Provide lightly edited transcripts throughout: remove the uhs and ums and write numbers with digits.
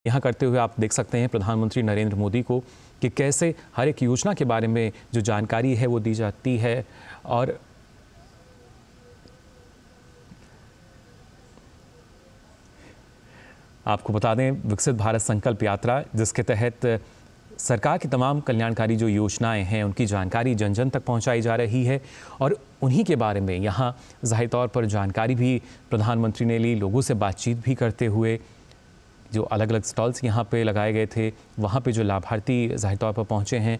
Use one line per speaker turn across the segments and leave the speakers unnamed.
यहाँ करते हुए आप देख सकते हैं प्रधानमंत्री नरेंद्र मोदी को कि कैसे हर एक योजना के बारे में जो जानकारी है वो दी जाती है। और आपको बता दें, विकसित भारत संकल्प यात्रा जिसके तहत सरकार की तमाम कल्याणकारी जो योजनाएं हैं उनकी जानकारी जन जन तक पहुंचाई जा रही है और उन्हीं के बारे में यहाँ ज़ाहिर तौर पर जानकारी भी प्रधानमंत्री ने ली। लोगों से बातचीत भी करते हुए जो अलग अलग स्टॉल्स यहाँ पे लगाए गए थे, वहाँ पे जो लाभार्थी ज़ाहिर तौर पर पहुँचे हैं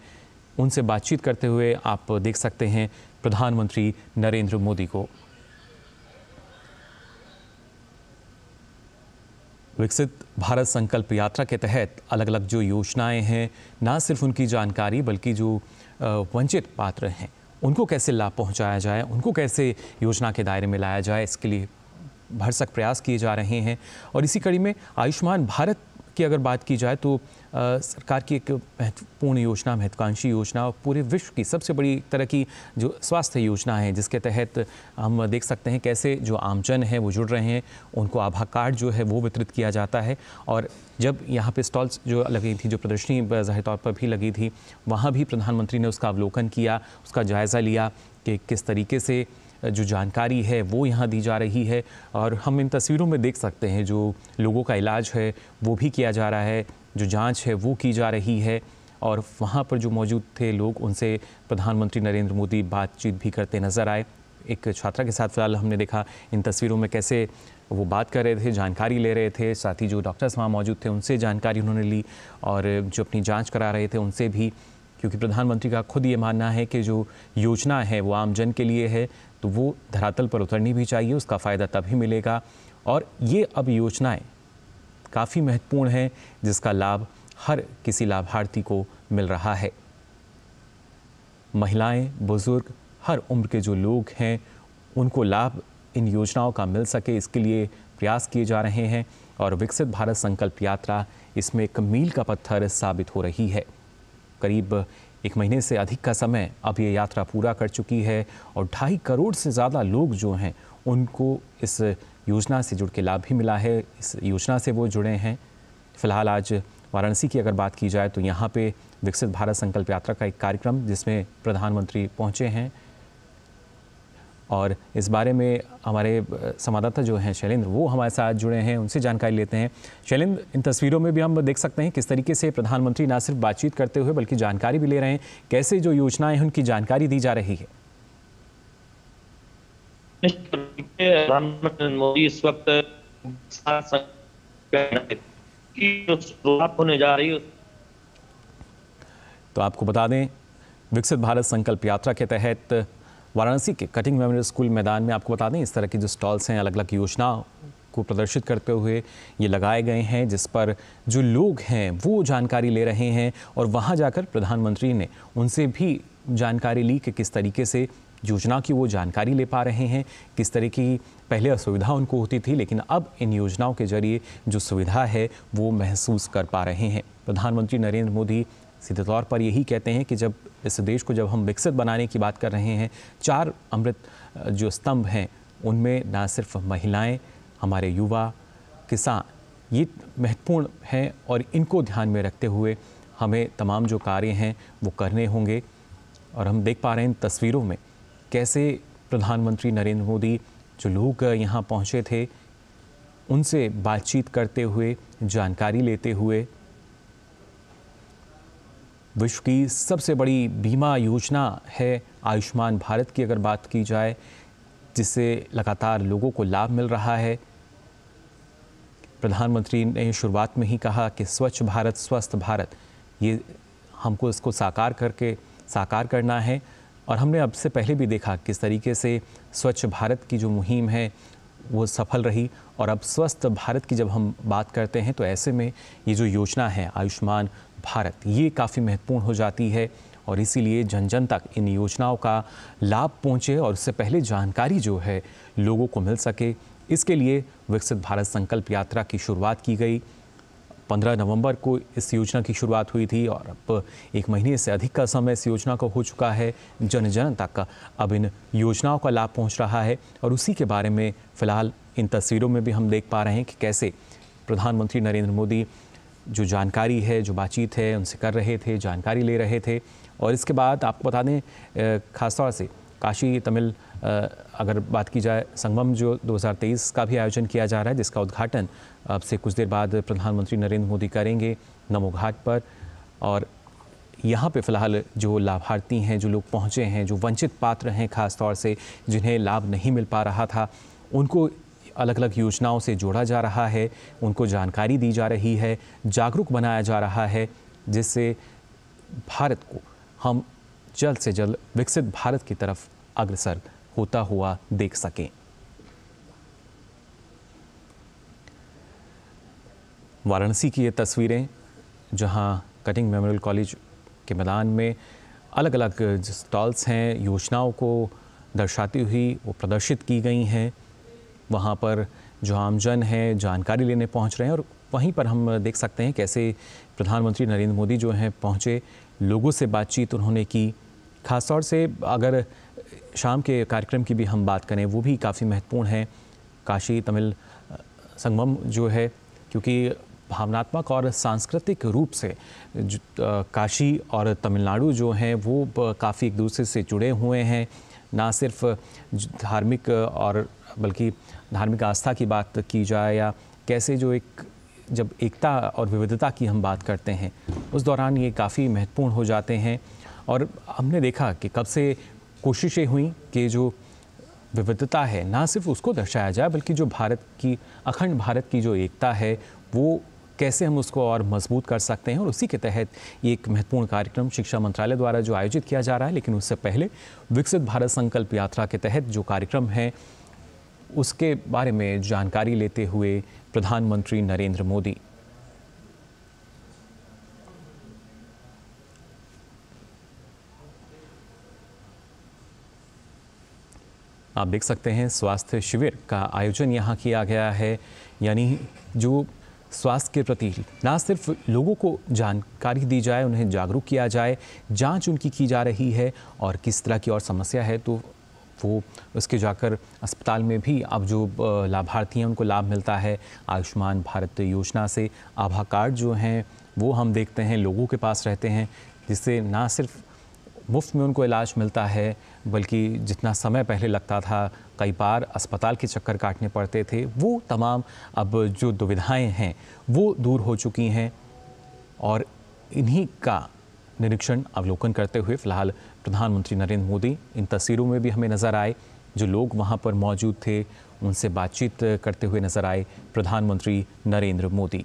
उनसे बातचीत करते हुए आप देख सकते हैं प्रधानमंत्री नरेंद्र मोदी को। विकसित भारत संकल्प यात्रा के तहत अलग अलग जो योजनाएं हैं, ना सिर्फ उनकी जानकारी बल्कि जो वंचित पात्र हैं उनको कैसे लाभ पहुंचाया जाए, उनको कैसे योजना के दायरे में लाया जाए, इसके लिए भरसक प्रयास किए जा रहे हैं। और इसी कड़ी में आयुष्मान भारत की अगर बात की जाए तो सरकार की एक महत्वपूर्ण योजना, महत्वाकांक्षी योजना और पूरे विश्व की सबसे बड़ी तरह की जो स्वास्थ्य योजना है, जिसके तहत हम देख सकते हैं कैसे जो आमजन है वो जुड़ रहे हैं, उनको आभा कार्ड जो है वो वितरित किया जाता है। और जब यहाँ पे स्टॉल्स जो लगी थी, जो प्रदर्शनी ज़ाहिर तौर पर भी लगी थी, वहाँ भी प्रधानमंत्री ने उसका अवलोकन किया, उसका जायज़ा लिया कि किस तरीके से जो जानकारी है वो यहाँ दी जा रही है। और हम इन तस्वीरों में देख सकते हैं जो लोगों का इलाज है वो भी किया जा रहा है, जो जांच है वो की जा रही है। और वहाँ पर जो मौजूद थे लोग, उनसे प्रधानमंत्री नरेंद्र मोदी बातचीत भी करते नज़र आए। एक छात्रा के साथ फिलहाल हमने देखा इन तस्वीरों में कैसे वो बात कर रहे थे, जानकारी ले रहे थे। साथ ही जो डॉक्टर्स वहाँ मौजूद थे उनसे जानकारी उन्होंने ली और जो अपनी जाँच करा रहे थे उनसे भी, क्योंकि प्रधानमंत्री का खुद ये मानना है कि जो योजना है वो आम जन के लिए है, तो वो धरातल पर उतरनी भी चाहिए, उसका फ़ायदा तभी मिलेगा। और ये अब योजनाएं काफ़ी महत्वपूर्ण हैं जिसका लाभ हर किसी लाभार्थी को मिल रहा है। महिलाएं, बुजुर्ग, हर उम्र के जो लोग हैं उनको लाभ इन योजनाओं का मिल सके, इसके लिए प्रयास किए जा रहे हैं। और विकसित भारत संकल्प यात्रा इसमें एक मील का पत्थर साबित हो रही है। करीब 1 महीने से अधिक का समय अब ये यात्रा पूरा कर चुकी है और 2.5 करोड़ से ज़्यादा लोग जो हैं उनको इस योजना से जुड़ के लाभ भी मिला है, इस योजना से वो जुड़े हैं। फ़िलहाल आज वाराणसी की अगर बात की जाए तो यहाँ पे विकसित भारत संकल्प यात्रा का एक कार्यक्रम जिसमें प्रधानमंत्री पहुँचे हैं और इस बारे में हमारे संवाददाता जो हैं शैलेंद्र, वो हमारे साथ जुड़े हैं, उनसे जानकारी लेते हैं। शैलेंद्र, इन तस्वीरों में भी हम देख सकते हैं किस तरीके से प्रधानमंत्री ना सिर्फ बातचीत करते हुए बल्कि जानकारी भी ले रहे हैं, कैसे जो योजनाएं हैं उनकी जानकारी दी जा रही है।
प्रधानमंत्री मोदी इस वक्त की जो शुरुआत होने जा रही है,
तो आपको बता दें विकसित भारत संकल्प यात्रा के तहत वाराणसी के कटिंग मेमोरियल स्कूल मैदान में आपको बता दें इस तरह की जो स्टॉल्स हैं अलग अलग योजनाओं को प्रदर्शित करते हुए ये लगाए गए हैं, जिस पर जो लोग हैं वो जानकारी ले रहे हैं। और वहाँ जाकर प्रधानमंत्री ने उनसे भी जानकारी ली कि किस तरीके से योजना की वो जानकारी ले पा रहे हैं, किस तरह की पहले असुविधा उनको होती थी, लेकिन अब इन योजनाओं के जरिए जो सुविधा है वो महसूस कर पा रहे हैं। प्रधानमंत्री नरेंद्र मोदी सीधे तौर पर यही कहते हैं कि जब इस देश को जब हम विकसित बनाने की बात कर रहे हैं, 4 अमृत जो स्तंभ हैं उनमें ना सिर्फ महिलाएं, हमारे युवा, किसान ये महत्वपूर्ण हैं और इनको ध्यान में रखते हुए हमें तमाम जो कार्य हैं वो करने होंगे। और हम देख पा रहे हैं इन तस्वीरों में कैसे प्रधानमंत्री नरेंद्र मोदी जो लोग यहाँ पहुँचे थे उनसे बातचीत करते हुए, जानकारी लेते हुए। विश्व की सबसे बड़ी बीमा योजना है आयुष्मान भारत की अगर बात की जाए, जिससे लगातार लोगों को लाभ मिल रहा है। प्रधानमंत्री ने शुरुआत में ही कहा कि स्वच्छ भारत, स्वस्थ भारत, ये हमको इसको साकार करना है। और हमने अब से पहले भी देखा किस तरीके से स्वच्छ भारत की जो मुहिम है वो सफल रही। और अब स्वस्थ भारत की जब हम बात करते हैं तो ऐसे में ये जो योजना है आयुष्मान भारत, ये काफ़ी महत्वपूर्ण हो जाती है। और इसीलिए जन जन तक इन योजनाओं का लाभ पहुँचे और उससे पहले जानकारी जो है लोगों को मिल सके, इसके लिए विकसित भारत संकल्प यात्रा की शुरुआत की गई। 15 नवंबर को इस योजना की शुरुआत हुई थी और अब 1 महीने से अधिक का समय इस योजना को हो चुका है। जन जन तक अब इन योजनाओं का लाभ पहुंच रहा है और उसी के बारे में फ़िलहाल इन तस्वीरों में भी हम देख पा रहे हैं कि कैसे प्रधानमंत्री नरेंद्र मोदी जो जानकारी है, जो बातचीत है, उनसे कर रहे थे, जानकारी ले रहे थे। और इसके बाद आपको बता दें ख़ासतौर से काशी तमिल अगर बात की जाए, संगम जो 2023 का भी आयोजन किया जा रहा है, जिसका उद्घाटन अब से कुछ देर बाद प्रधानमंत्री नरेंद्र मोदी करेंगे नमो घाट पर। और यहाँ पे फ़िलहाल जो लाभार्थी हैं, जो लोग पहुँचे हैं, जो वंचित पात्र हैं, ख़ास तौर से जिन्हें लाभ नहीं मिल पा रहा था, उनको अलग अलग योजनाओं से जोड़ा जा रहा है, उनको जानकारी दी जा रही है, जागरूक बनाया जा रहा है, जिससे भारत को हम जल्द से जल्द विकसित भारत की तरफ अग्रसर होता हुआ देख सकें। वाराणसी की ये तस्वीरें, जहां कटिंग मेमोरियल कॉलेज के मैदान में अलग अलग स्टॉल्स हैं, योजनाओं को दर्शाती हुई वो प्रदर्शित की गई हैं। वहाँ पर जो आमजन हैं जानकारी लेने पहुँच रहे हैं, और वहीं पर हम देख सकते हैं कैसे प्रधानमंत्री नरेंद्र मोदी जो हैं पहुँचे, लोगों से बातचीत उन्होंने की। ख़ासतौर से अगर शाम के कार्यक्रम की भी हम बात करें, वो भी काफ़ी महत्वपूर्ण है। काशी तमिल संगमम जो है, क्योंकि भावनात्मक और सांस्कृतिक रूप से काशी और तमिलनाडु जो हैं वो काफ़ी एक दूसरे से जुड़े हुए हैं। ना सिर्फ धार्मिक और बल्कि धार्मिक आस्था की बात की जाए, या कैसे जो एक जब एकता और विविधता की हम बात करते हैं, उस दौरान ये काफ़ी महत्वपूर्ण हो जाते हैं। और हमने देखा कि कब से कोशिशें हुई कि जो विविधता है ना सिर्फ उसको दर्शाया जाए, बल्कि जो भारत की अखंड भारत की जो एकता है वो कैसे हम उसको और मजबूत कर सकते हैं। और उसी के तहत ये एक महत्वपूर्ण कार्यक्रम शिक्षा मंत्रालय द्वारा जो आयोजित किया जा रहा है। लेकिन उससे पहले विकसित भारत संकल्प यात्रा के तहत जो कार्यक्रम है, उसके बारे में जानकारी लेते हुए प्रधानमंत्री नरेंद्र मोदी। आप देख सकते हैं स्वास्थ्य शिविर का आयोजन यहाँ किया गया है, यानी जो स्वास्थ्य के प्रति ना सिर्फ लोगों को जानकारी दी जाए, उन्हें जागरूक किया जाए, जांच उनकी की जा रही है, और किस तरह की और समस्या है तो वो उसके जाकर अस्पताल में भी अब जो लाभार्थी हैं उनको लाभ मिलता है। आयुष्मान भारत योजना से आभा कार्ड जो हैं वो हम देखते हैं लोगों के पास रहते हैं, जिससे ना सिर्फ मुफ्त में उनको इलाज मिलता है, बल्कि जितना समय पहले लगता था, कई बार अस्पताल के चक्कर काटने पड़ते थे, वो तमाम अब जो दुविधाएं हैं वो दूर हो चुकी हैं। और इन्हीं का निरीक्षण अवलोकन करते हुए फिलहाल प्रधानमंत्री नरेंद्र मोदी इन तस्वीरों में भी हमें नज़र आए। जो लोग वहाँ पर मौजूद थे उनसे बातचीत करते हुए नज़र आए प्रधानमंत्री नरेंद्र मोदी।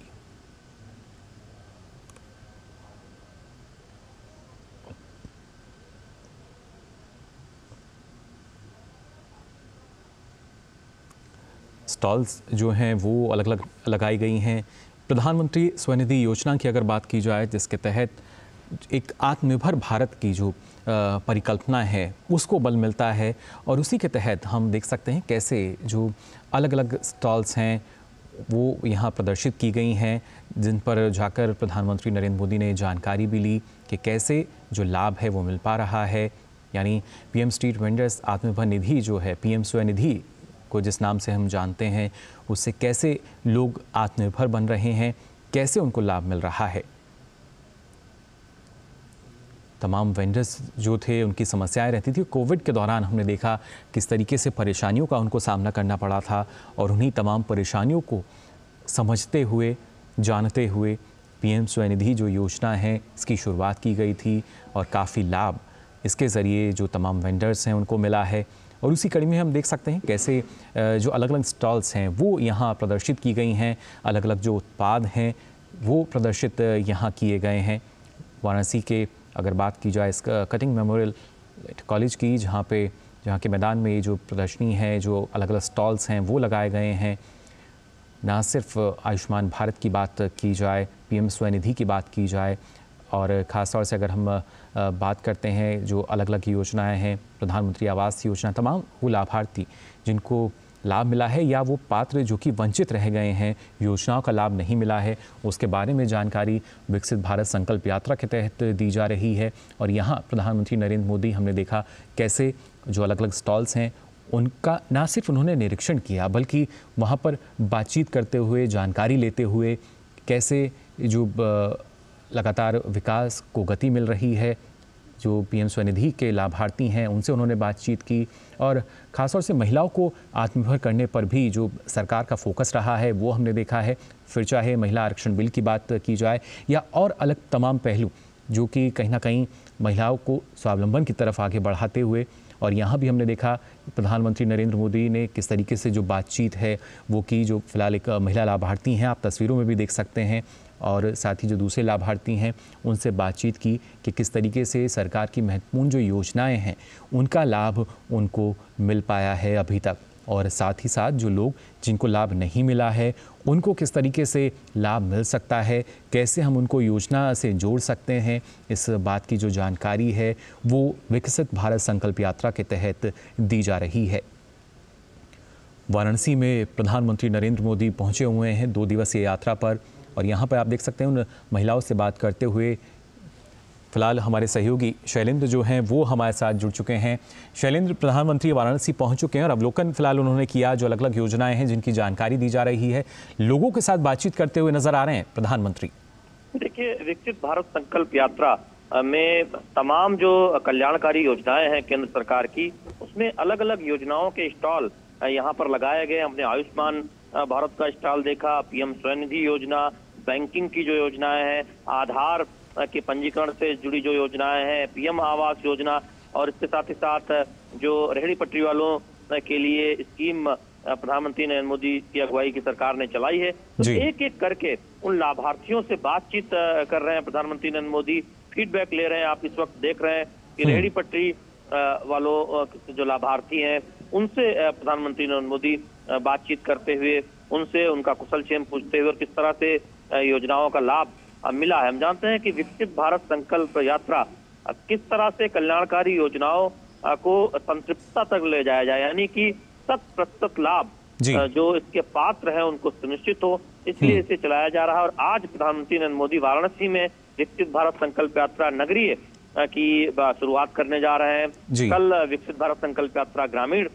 स्टॉल्स जो हैं वो अलग अलग लगाई गई हैं। प्रधानमंत्री स्वनिधि योजना की अगर बात की जाए, जिसके तहत एक आत्मनिर्भर भारत की जो परिकल्पना है उसको बल मिलता है, और उसी के तहत हम देख सकते हैं कैसे जो अलग अलग स्टॉल्स हैं वो यहाँ प्रदर्शित की गई हैं, जिन पर जाकर प्रधानमंत्री नरेंद्र मोदी ने जानकारी भी ली कि कैसे जो लाभ है वो मिल पा रहा है। यानी PM street vendors Atmanirbhar Nidhi जो है, पीएम स्वनिधि को जिस नाम से हम जानते हैं, उससे कैसे लोग आत्मनिर्भर बन रहे हैं, कैसे उनको लाभ मिल रहा है। तमाम वेंडर्स जो थे उनकी समस्याएं रहती थी। कोविड के दौरान हमने देखा किस तरीके से परेशानियों का उनको सामना करना पड़ा था, और उन्हीं तमाम परेशानियों को समझते हुए, जानते हुए पीएम स्वनिधि जो योजना है इसकी शुरुआत की गई थी, और काफ़ी लाभ इसके ज़रिए जो तमाम वेंडर्स हैं उनको मिला है। और उसी कड़ी में हम देख सकते हैं कैसे जो अलग अलग स्टॉल्स हैं वो यहाँ प्रदर्शित की गई हैं, अलग अलग जो उत्पाद हैं वो प्रदर्शित यहाँ किए गए हैं। वाराणसी के अगर बात की जाए इसका कटिंग मेमोरियल कॉलेज की, जहाँ के मैदान में ये जो प्रदर्शनी है, जो अलग अलग स्टॉल्स हैं वो लगाए गए हैं। ना सिर्फ आयुष्मान भारत की बात की जाए, पीएम स्वनिधि की बात की जाए, और ख़ास तौर से अगर हम बात करते हैं जो अलग अलग योजनाएं हैं, प्रधानमंत्री आवास योजना, तमाम वो लाभार्थी जिनको लाभ मिला है या वो पात्र जो कि वंचित रह गए हैं, योजनाओं का लाभ नहीं मिला है, उसके बारे में जानकारी विकसित भारत संकल्प यात्रा के तहत दी जा रही है। और यहाँ प्रधानमंत्री नरेंद्र मोदी हमने देखा कैसे जो अलग अलग स्टॉल्स हैं उनका ना सिर्फ उन्होंने निरीक्षण किया, बल्कि वहाँ पर बातचीत करते हुए, जानकारी लेते हुए कैसे जो लगातार विकास को गति मिल रही है, जो पीएम स्वनिधि के लाभार्थी हैं उनसे उन्होंने बातचीत की और ख़ासतौर से महिलाओं को आत्मनिर्भर करने पर भी जो सरकार का फोकस रहा है वो हमने देखा है। फिर चाहे महिला आरक्षण बिल की बात की जाए या और अलग तमाम पहलू जो कि कहीं ना कहीं महिलाओं को स्वावलंबन की तरफ आगे बढ़ाते हुए, और यहाँ भी हमने देखा प्रधानमंत्री नरेंद्र मोदी ने किस तरीके से जो बातचीत है वो की। जो फिलहाल एक महिला लाभार्थी हैं, आप तस्वीरों में भी देख सकते हैं, और साथ ही जो दूसरे लाभार्थी हैं उनसे बातचीत की कि किस तरीके से सरकार की महत्वपूर्ण जो योजनाएं हैं उनका लाभ उनको मिल पाया है अभी तक, और साथ ही साथ जो लोग जिनको लाभ नहीं मिला है उनको किस तरीके से लाभ मिल सकता है, कैसे हम उनको योजना से जोड़ सकते हैं। इस बात की जो जानकारी है वो विकसित भारत संकल्प यात्रा के तहत दी जा रही है। वाराणसी में प्रधानमंत्री नरेंद्र मोदी पहुंचे हुए हैं 2 दिवसीय यात्रा पर, और यहाँ पर आप देख सकते हैं उन महिलाओं से बात करते हुए फिलहाल हमारे सहयोगी शैलेंद्र जो हैं वो हमारे साथ जुड़ चुके हैं। शैलेंद्र, प्रधानमंत्री वाराणसी पहुंच चुके हैं और अवलोकन फिलहाल उन्होंने किया, जो अलग अलग योजनाएं हैं जिनकी जानकारी दी जा रही है, लोगों के साथ बातचीत करते हुए नजर आ रहे हैं प्रधानमंत्री।
देखिए, विकसित भारत संकल्प यात्रा में तमाम जो कल्याणकारी योजनाएं हैं केंद्र सरकार की, उसमें अलग अलग योजनाओं के स्टॉल यहाँ पर लगाए गए। हमने आयुष्मान भारत का स्टॉल देखा, पीएम स्वनिधि योजना, बैंकिंग की जो योजनाएं हैं, आधार के पंजीकरण से जुड़ी जो योजनाएं हैं, पीएम आवास योजना, और इसके साथ ही साथ जो रेहड़ी पटरी वालों के लिए स्कीम प्रधानमंत्री नरेंद्र मोदी की अगुवाई की सरकार ने चलाई है। तो एक एक करके उन लाभार्थियों से बातचीत कर रहे हैं प्रधानमंत्री नरेंद्र मोदी, फीडबैक ले रहे हैं। आप इस वक्त देख रहे हैं कि रेहड़ी पटरी वालों जो लाभार्थी हैं उनसे प्रधानमंत्री नरेंद्र मोदी बातचीत करते हुए उनसे उनका कुशलक्षेम पूछते हुए और किस तरह से योजनाओं का लाभ मिला है। हम जानते हैं कि विकसित भारत संकल्प यात्रा किस तरह से कल्याणकारी योजनाओं को संतृप्तता तक ले जाया जाए, यानी कि 100% लाभ जो इसके पात्र हैं उनको सुनिश्चित हो, इसलिए इसे चलाया जा रहा है। और आज प्रधानमंत्री नरेंद्र मोदी वाराणसी में विकसित भारत संकल्प यात्रा नगरीय की शुरुआत करने जा रहे हैं। कल विकसित भारत संकल्प यात्रा ग्रामीण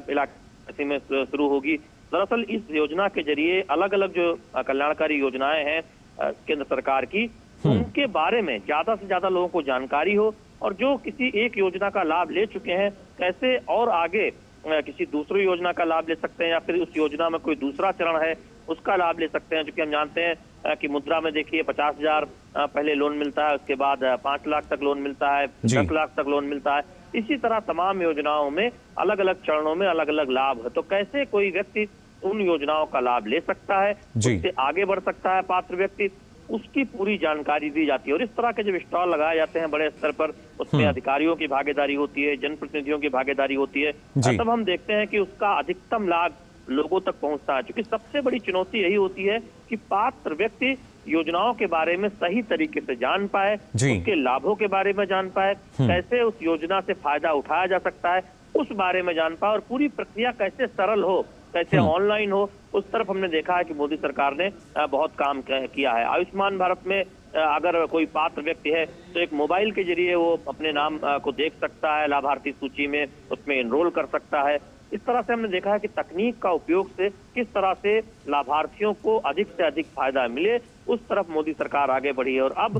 इलाके में शुरू होगी। दरअसल इस योजना के जरिए अलग अलग जो कल्याणकारी योजनाएं हैं केंद्र सरकार की, उनके बारे में ज्यादा से ज्यादा लोगों को जानकारी हो, और जो किसी एक योजना का लाभ ले चुके हैं कैसे और आगे किसी दूसरी योजना का लाभ ले सकते हैं, या फिर उस योजना में कोई दूसरा चरण है उसका लाभ ले सकते हैं। क्योंकि हम जानते हैं कि मुद्रा में देखिए 50,000 पहले लोन मिलता है, उसके बाद 5 लाख तक लोन मिलता है, 10 लाख तक लोन मिलता है। इसी तरह तमाम योजनाओं में अलग अलग चरणों में अलग अलग लाभ है। तो कैसे कोई व्यक्ति उन योजनाओं का लाभ ले सकता है, उससे आगे बढ़ सकता है पात्र व्यक्ति, उसकी पूरी जानकारी दी जाती है। और इस तरह के जब स्टॉल लगाए जाते हैं बड़े स्तर पर, उसमें अधिकारियों की भागीदारी होती है, जनप्रतिनिधियों की भागीदारी होती है, तब हम देखते हैं कि उसका अधिकतम लाभ लोगों तक पहुंचता है। क्योंकि सबसे बड़ी चुनौती यही होती है कि पात्र व्यक्ति योजनाओं के बारे में सही तरीके से जान पाए, उसके लाभों के बारे में जान पाए, कैसे उस योजना से फायदा उठाया जा सकता है उस बारे में जान पाए, और पूरी प्रक्रिया कैसे सरल हो, कैसे ऑनलाइन हो, उस तरफ हमने देखा है कि मोदी सरकार ने बहुत काम किया है। आयुष्मान भारत में अगर कोई पात्र व्यक्ति है तो एक मोबाइल के जरिए वो अपने नाम को देख सकता है, लाभार्थी सूची में उसमें एनरोल कर सकता है। इस तरह से हमने देखा है कि तकनीक का उपयोग से किस तरह से लाभार्थियों को अधिक से अधिक फायदा मिले, उस तरफ मोदी सरकार आगे बढ़ी है। और अब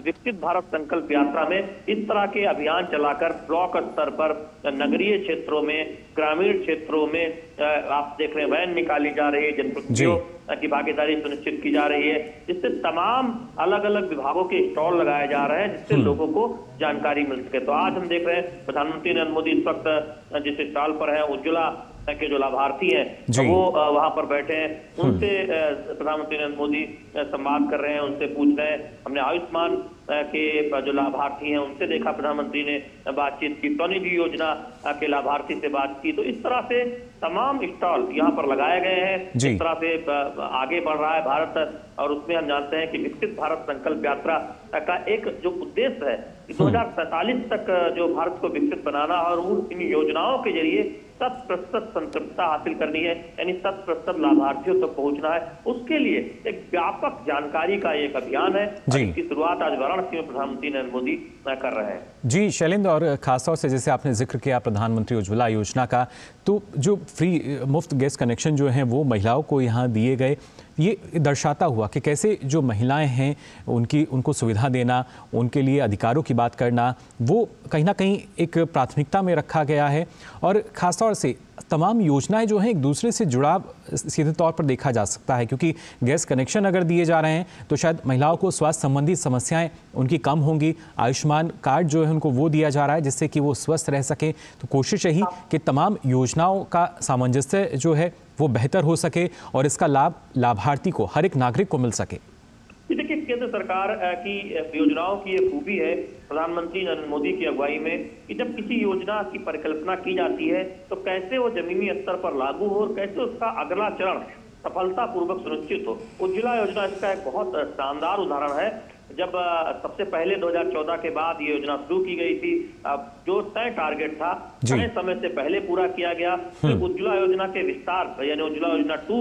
विकसित भारत संकल्प यात्रा में इस तरह के अभियान चलाकर ब्लॉक स्तर पर, नगरीय क्षेत्रों में, ग्रामीण क्षेत्रों में आप देख रहे हैं वैन निकाली जा रही है, जनप्रतिनिधियों की भागीदारी सुनिश्चित की जा रही है, जिससे तमाम अलग अलग विभागों के स्टॉल लगाए जा रहे हैं जिससे लोगों को जानकारी मिल सके। तो आज हम देख रहे हैं प्रधानमंत्री नरेंद्र मोदी इस वक्त जिस स्टॉल पर है, उज्ज्वला के जो लाभार्थी हैं तो वो वहां पर बैठे हैं, उनसे प्रधानमंत्री नरेंद्र मोदी संवाद कर रहे हैं, उनसे पूछ रहे हैं। हमने आयुष्मान के जो लाभार्थी हैं उनसे देखा, प्रधानमंत्री ने बातचीत की, स्वनिधि योजना के लाभार्थी से बात की। तो इस तरह से तमाम स्टॉल यहाँ पर लगाए गए हैं, इस तरह से आगे बढ़ रहा है भारत। और उसमें हम जानते हैं कि विकसित भारत संकल्प यात्रा का एक जो उद्देश्य है कि 2047 तक जो भारत को विकसित बनाना और इन योजनाओं के जरिए 100% संतृप्तता हासिल करनी है, यानी 100% लाभार्थियों तक पहुंचना है। उसके लिए एक व्यापक जानकारी का एक अभियान है, जिसकी शुरुआत आज वाराणसी में प्रधानमंत्री नरेंद्र मोदी कर रहे हैं।
जी शैलेंद्र, और खासतौर से जैसे आपने जिक्र किया प्रधानमंत्री उज्ज्वला योजना का, तो जो फ्री मुफ्त गैस कनेक्शन जो हैं वो महिलाओं को यहाँ दिए गए, ये दर्शाता हुआ कि कैसे जो महिलाएं हैं उनको सुविधा देना, उनके लिए अधिकारों की बात करना, वो कहीं ना कहीं एक प्राथमिकता में रखा गया है। और ख़ासतौर से तमाम योजनाएं जो हैं एक दूसरे से जुड़ाव सीधे तौर पर देखा जा सकता है, क्योंकि गैस कनेक्शन अगर दिए जा रहे हैं तो शायद महिलाओं को स्वास्थ्य संबंधी समस्याएं उनकी कम होंगी। आयुष्मान कार्ड जो है उनको वो दिया जा रहा है जिससे कि वो स्वस्थ रह सकें। तो कोशिश यही कि तमाम योजनाओं का सामंजस्य जो है वो बेहतर हो सके और इसका लाभ लाभार्थी को, हर एक नागरिक को मिल सके।
देखिए, केंद्र सरकार की योजनाओं की ये खूबी है प्रधानमंत्री नरेंद्र मोदी की अगुवाई में कि जब किसी योजना की परिकल्पना की जाती है तो कैसे वो जमीनी स्तर पर लागू हो और कैसे उसका अगला चरण सफलतापूर्वक सुनिश्चित हो। उज्ज्वला योजना इसका एक बहुत शानदार उदाहरण है। जब सबसे पहले 2014 के बाद ये योजना शुरू की गई थी, जो तय टारगेट था तय समय से पहले पूरा किया गया। फिर उज्ज्वला योजना के विस्तार यानी उज्ज्वला योजना 2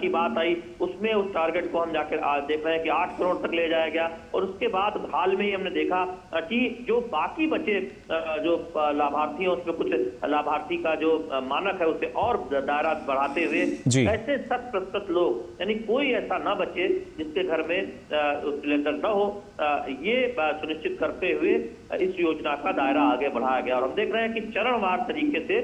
की बात आई, उसमें उस टारगेट को हम जाकर देख रहे हैं कि 8 करोड़ तक ले जाया गया। और उसके बाद हाल में ही हमने देखा कि जो बाकी बचे जो लाभार्थी हैं उसमें कुछ लाभार्थी का जो मानक है उसे और दायरा बढ़ाते हुए ऐसे 100% लोग यानी कोई ऐसा न बचे जिसके घर में सिलेंडर न हो, ये सुनिश्चित करते हुए इस योजना का दायरा आगे बढ़ाया गया। और हम देख रहे हैं कि चरणवार तरीके से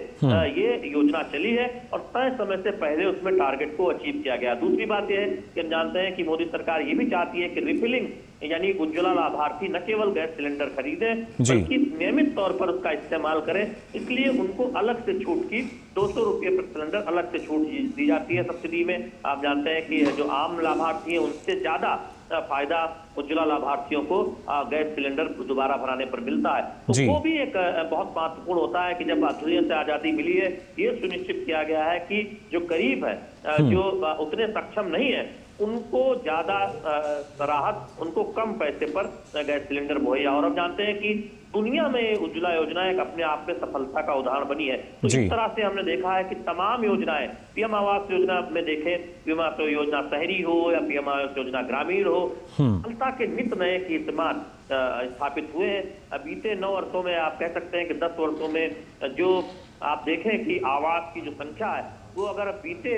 ये योजना चली है और तय समय से पहले उसमें टारगेट को अचीव किया गया। दूसरी बात यह है कि हम जानते हैं कि मोदी सरकार ये भी चाहती है कि रिफिलिंग यानी उज्ज्वला लाभार्थी न केवल गैस सिलेंडर खरीदे बल्कि नियमित तौर पर उसका इस्तेमाल करें। इसलिए उनको अलग से छूट की 200 रुपये प्रति सिलेंडर अलग से छूट दी जाती है सब्सिडी में। आप जानते हैं कि जो आम लाभार्थी हैं उनसे ज्यादा फायदा उज्ज्वला लाभार्थियों को गैस सिलेंडर दोबारा भराने पर मिलता है। तो वो भी एक बहुत महत्वपूर्ण होता है कि जब दुनिया से आजादी मिली है ये सुनिश्चित किया गया है कि जो गरीब है, जो उतने सक्षम नहीं है, उनको ज्यादा राहत, उनको कम पैसे पर गैस सिलेंडर मुहैया। और हम जानते हैं कि दुनिया में उज्ज्वला योजना एक अपने आप में सफलता का उदाहरण बनी है। तो इस तरह से हमने देखा है कि तमाम योजनाएं, पीएम आवास योजना में देखें, पीएम आवास योजना शहरी हो या पीएम आवास योजना ग्रामीण हो, सफलता के नित नए कीर्तिमान स्थापित हुए हैं। बीते 9 वर्षों में आप कह सकते हैं कि 10 वर्षों में जो आप देखें कि आवास की जो संख्या है वो अगर बीते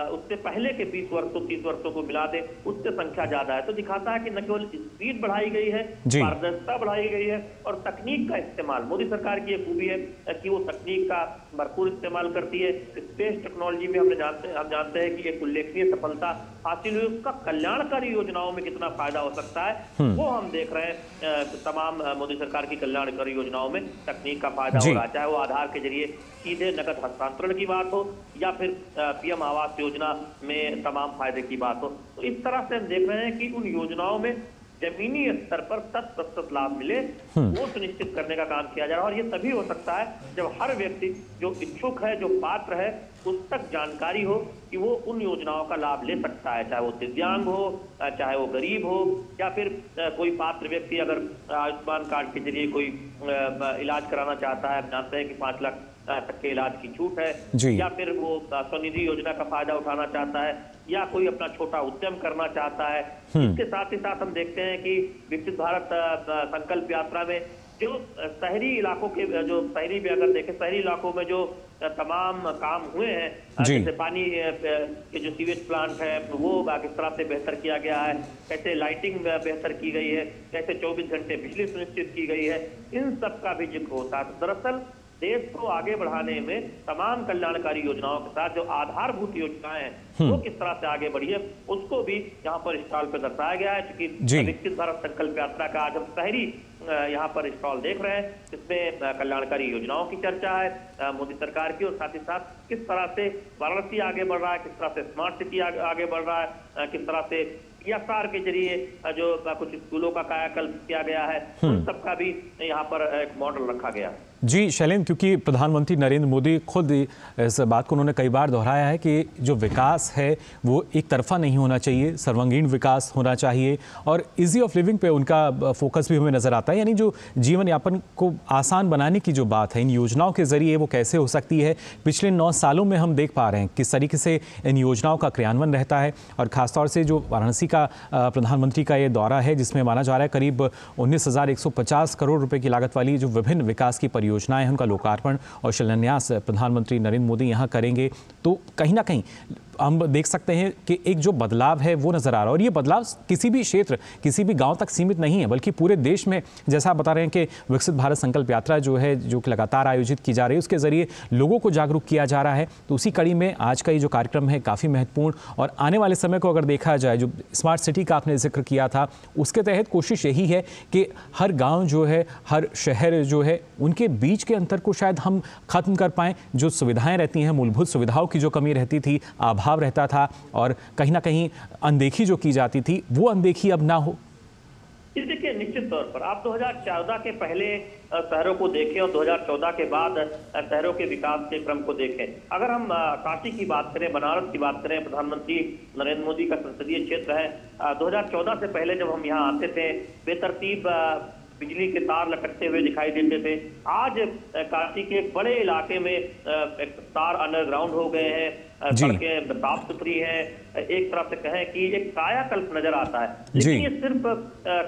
उससे पहले के 20 वर्षों 30 वर्षों को मिला दे उससे संख्या ज्यादा है। तो दिखाता है कि न केवल स्पीड बढ़ाई गई है, पारदर्शिता बढ़ाई गई है और तकनीक का इस्तेमाल, मोदी सरकार की एक खूबी है कि वो तकनीक का भरपूर इस्तेमाल करती है। स्पेस टेक्नोलॉजी में हम जानते हैं कि एक उल्लेखनीय सफलता हासिल हुई। उसका कल्याणकारी योजनाओं में कितना फायदा हो सकता है वो हम देख रहे हैं। तमाम मोदी सरकार की कल्याणकारी योजनाओं में तकनीक का फायदा हो रहा है, चाहे वो आधार के जरिए सीधे नकद हस्तांतरण की बात हो या फिर पीएम आवास योजना में तमाम फायदे की बात हो। तो इस तरह से हम देख रहे हैं कि उन योजनाओं में जमीनी स्तर पर 100% लाभ मिले वो सुनिश्चित करने का काम किया जा रहा है। और ये तभी हो सकता है जब हर व्यक्ति जो इच्छुक है, जो पात्र है, उस तक जानकारी हो कि वो उन योजनाओं का लाभ ले सकता है, चाहे वो दिव्यांग हो, चाहे वो गरीब हो या फिर कोई पात्र व्यक्ति अगर आयुष्मान कार्ड के जरिए कोई इलाज कराना चाहता है। जानते हैं कि 5 लाख तक के इलाज की छूट है, या फिर वो स्वनिधि योजना का फायदा उठाना चाहता है या कोई अपना छोटा उद्यम करना चाहता है। इसके साथ ही साथ हम देखते हैं कि विकसित भारत संकल्प यात्रा में जो शहरी इलाकों के, जो शहरी में अगर देखें, शहरी इलाकों में जो तमाम काम हुए हैं, जैसे पानी के जो सीवेज प्लांट है वो किस तरह से बेहतर किया गया है, कैसे लाइटिंग बेहतर की गई है, कैसे 24 घंटे बिजली सुनिश्चित की गई है, इन सब का भी जिक्र होता है। दरअसल देश को आगे बढ़ाने में तमाम कल्याणकारी योजनाओं के साथ जो आधारभूत योजनाएं हैं वो किस तरह से आगे बढ़ी है उसको भी यहाँ पर स्टॉल पे दर्शाया गया है। क्योंकि विकसित भारत संकल्प यात्रा का आज हम शहरी यहाँ पर स्टॉल देख रहे हैं, इसमें कल्याणकारी योजनाओं की चर्चा है मोदी सरकार की, और साथ ही साथ किस तरह से वाराणसी आगे बढ़ रहा है, किस तरह से स्मार्ट सिटी आगे बढ़ रहा है, किस तरह से PSR के जरिए जो कुछ स्कूलों का कायाकल्प किया गया है, उन सब का भी यहाँ पर एक मॉडल रखा गया।
जी शैलेंद्र, क्योंकि प्रधानमंत्री नरेंद्र मोदी खुद इस बात को उन्होंने कई बार दोहराया है कि जो विकास है वो एक तरफा नहीं होना चाहिए, सर्वांगीण विकास होना चाहिए। और इजी ऑफ लिविंग पे उनका फोकस भी हमें नज़र आता है, यानी जो जीवन यापन को आसान बनाने की जो बात है इन योजनाओं के ज़रिए वो कैसे हो सकती है। पिछले 9 सालों में हम देख पा रहे हैं किस तरीके से इन योजनाओं का क्रियान्वयन रहता है। और ख़ासतौर से जो वाराणसी का प्रधानमंत्री का ये दौरा है जिसमें माना जा रहा है करीब 19,150 करोड़ रुपए की लागत वाली जो विभिन्न विकास की परियोजनाएं हैं उनका लोकार्पण और शिलान्यास प्रधानमंत्री नरेंद्र मोदी यहाँ करेंगे, तो कहीं ना कहीं हम देख सकते हैं कि एक जो बदलाव है वो नज़र आ रहा है, और ये बदलाव किसी भी क्षेत्र, किसी भी गांव तक सीमित नहीं है, बल्कि पूरे देश में, जैसा आप बता रहे हैं कि विकसित भारत संकल्प यात्रा जो है, जो कि लगातार आयोजित की जा रही है, उसके ज़रिए लोगों को जागरूक किया जा रहा है। तो उसी कड़ी में आज का ये जो कार्यक्रम है काफ़ी महत्वपूर्ण, और आने वाले समय को अगर देखा जाए, जो स्मार्ट सिटी का आपने जिक्र किया था, उसके तहत कोशिश यही है कि हर गाँव जो है, हर शहर जो है, उनके बीच के अंतर को शायद हम खत्म कर पाएँ। जो सुविधाएँ रहती हैं, मूलभूत सुविधाओं की जो कमी रहती थी, अभाव रहता था, और कहीं ना कहीं अनदेखी जो की जाती थी, वो अनदेखी अब ना हो।
देखिए, निश्चित तौर पर आप 2014 के पहले शहरों को देखें और 2014 के बाद शहरों के विकास के क्रम को देखें। अगर हम काशी की बात करें, बनारस की बात करें, प्रधानमंत्री नरेंद्र मोदी का संसदीय क्षेत्र है। 2014 से पहले जब हम यहाँ आते थे, बेतरतीब बिजली के तार लटकते हुए दिखाई देते थे। आज काशी के एक बड़े इलाके में तार अंडरग्राउंड हो गए हैं, सड़कें साफ सुथरी हैं। एक तरफ से कहें कि एक कायाकल्प नजर आता है, लेकिन ये सिर्फ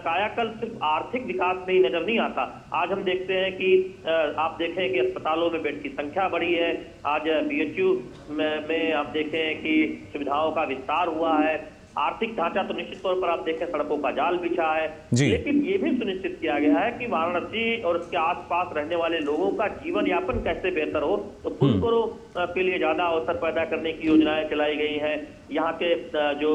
कायाकल्प सिर्फ आर्थिक विकास में ही नजर नहीं आता। आज हम देखते हैं कि आप देखें कि अस्पतालों में बेड की संख्या बढ़ी है। आज बीएचयू में आप देखें कि सुविधाओं का विस्तार हुआ है। आर्थिक ढांचा तो निश्चित तौर पर आप देखें सड़कों का जाल बिछा है, लेकिन ये भी सुनिश्चित किया गया है कि वाराणसी और उसके आसपास रहने वाले लोगों का जीवन यापन कैसे बेहतर हो। तो बुनकरों के लिए ज्यादा अवसर पैदा करने की योजनाएं चलाई गई हैं। यहाँ के जो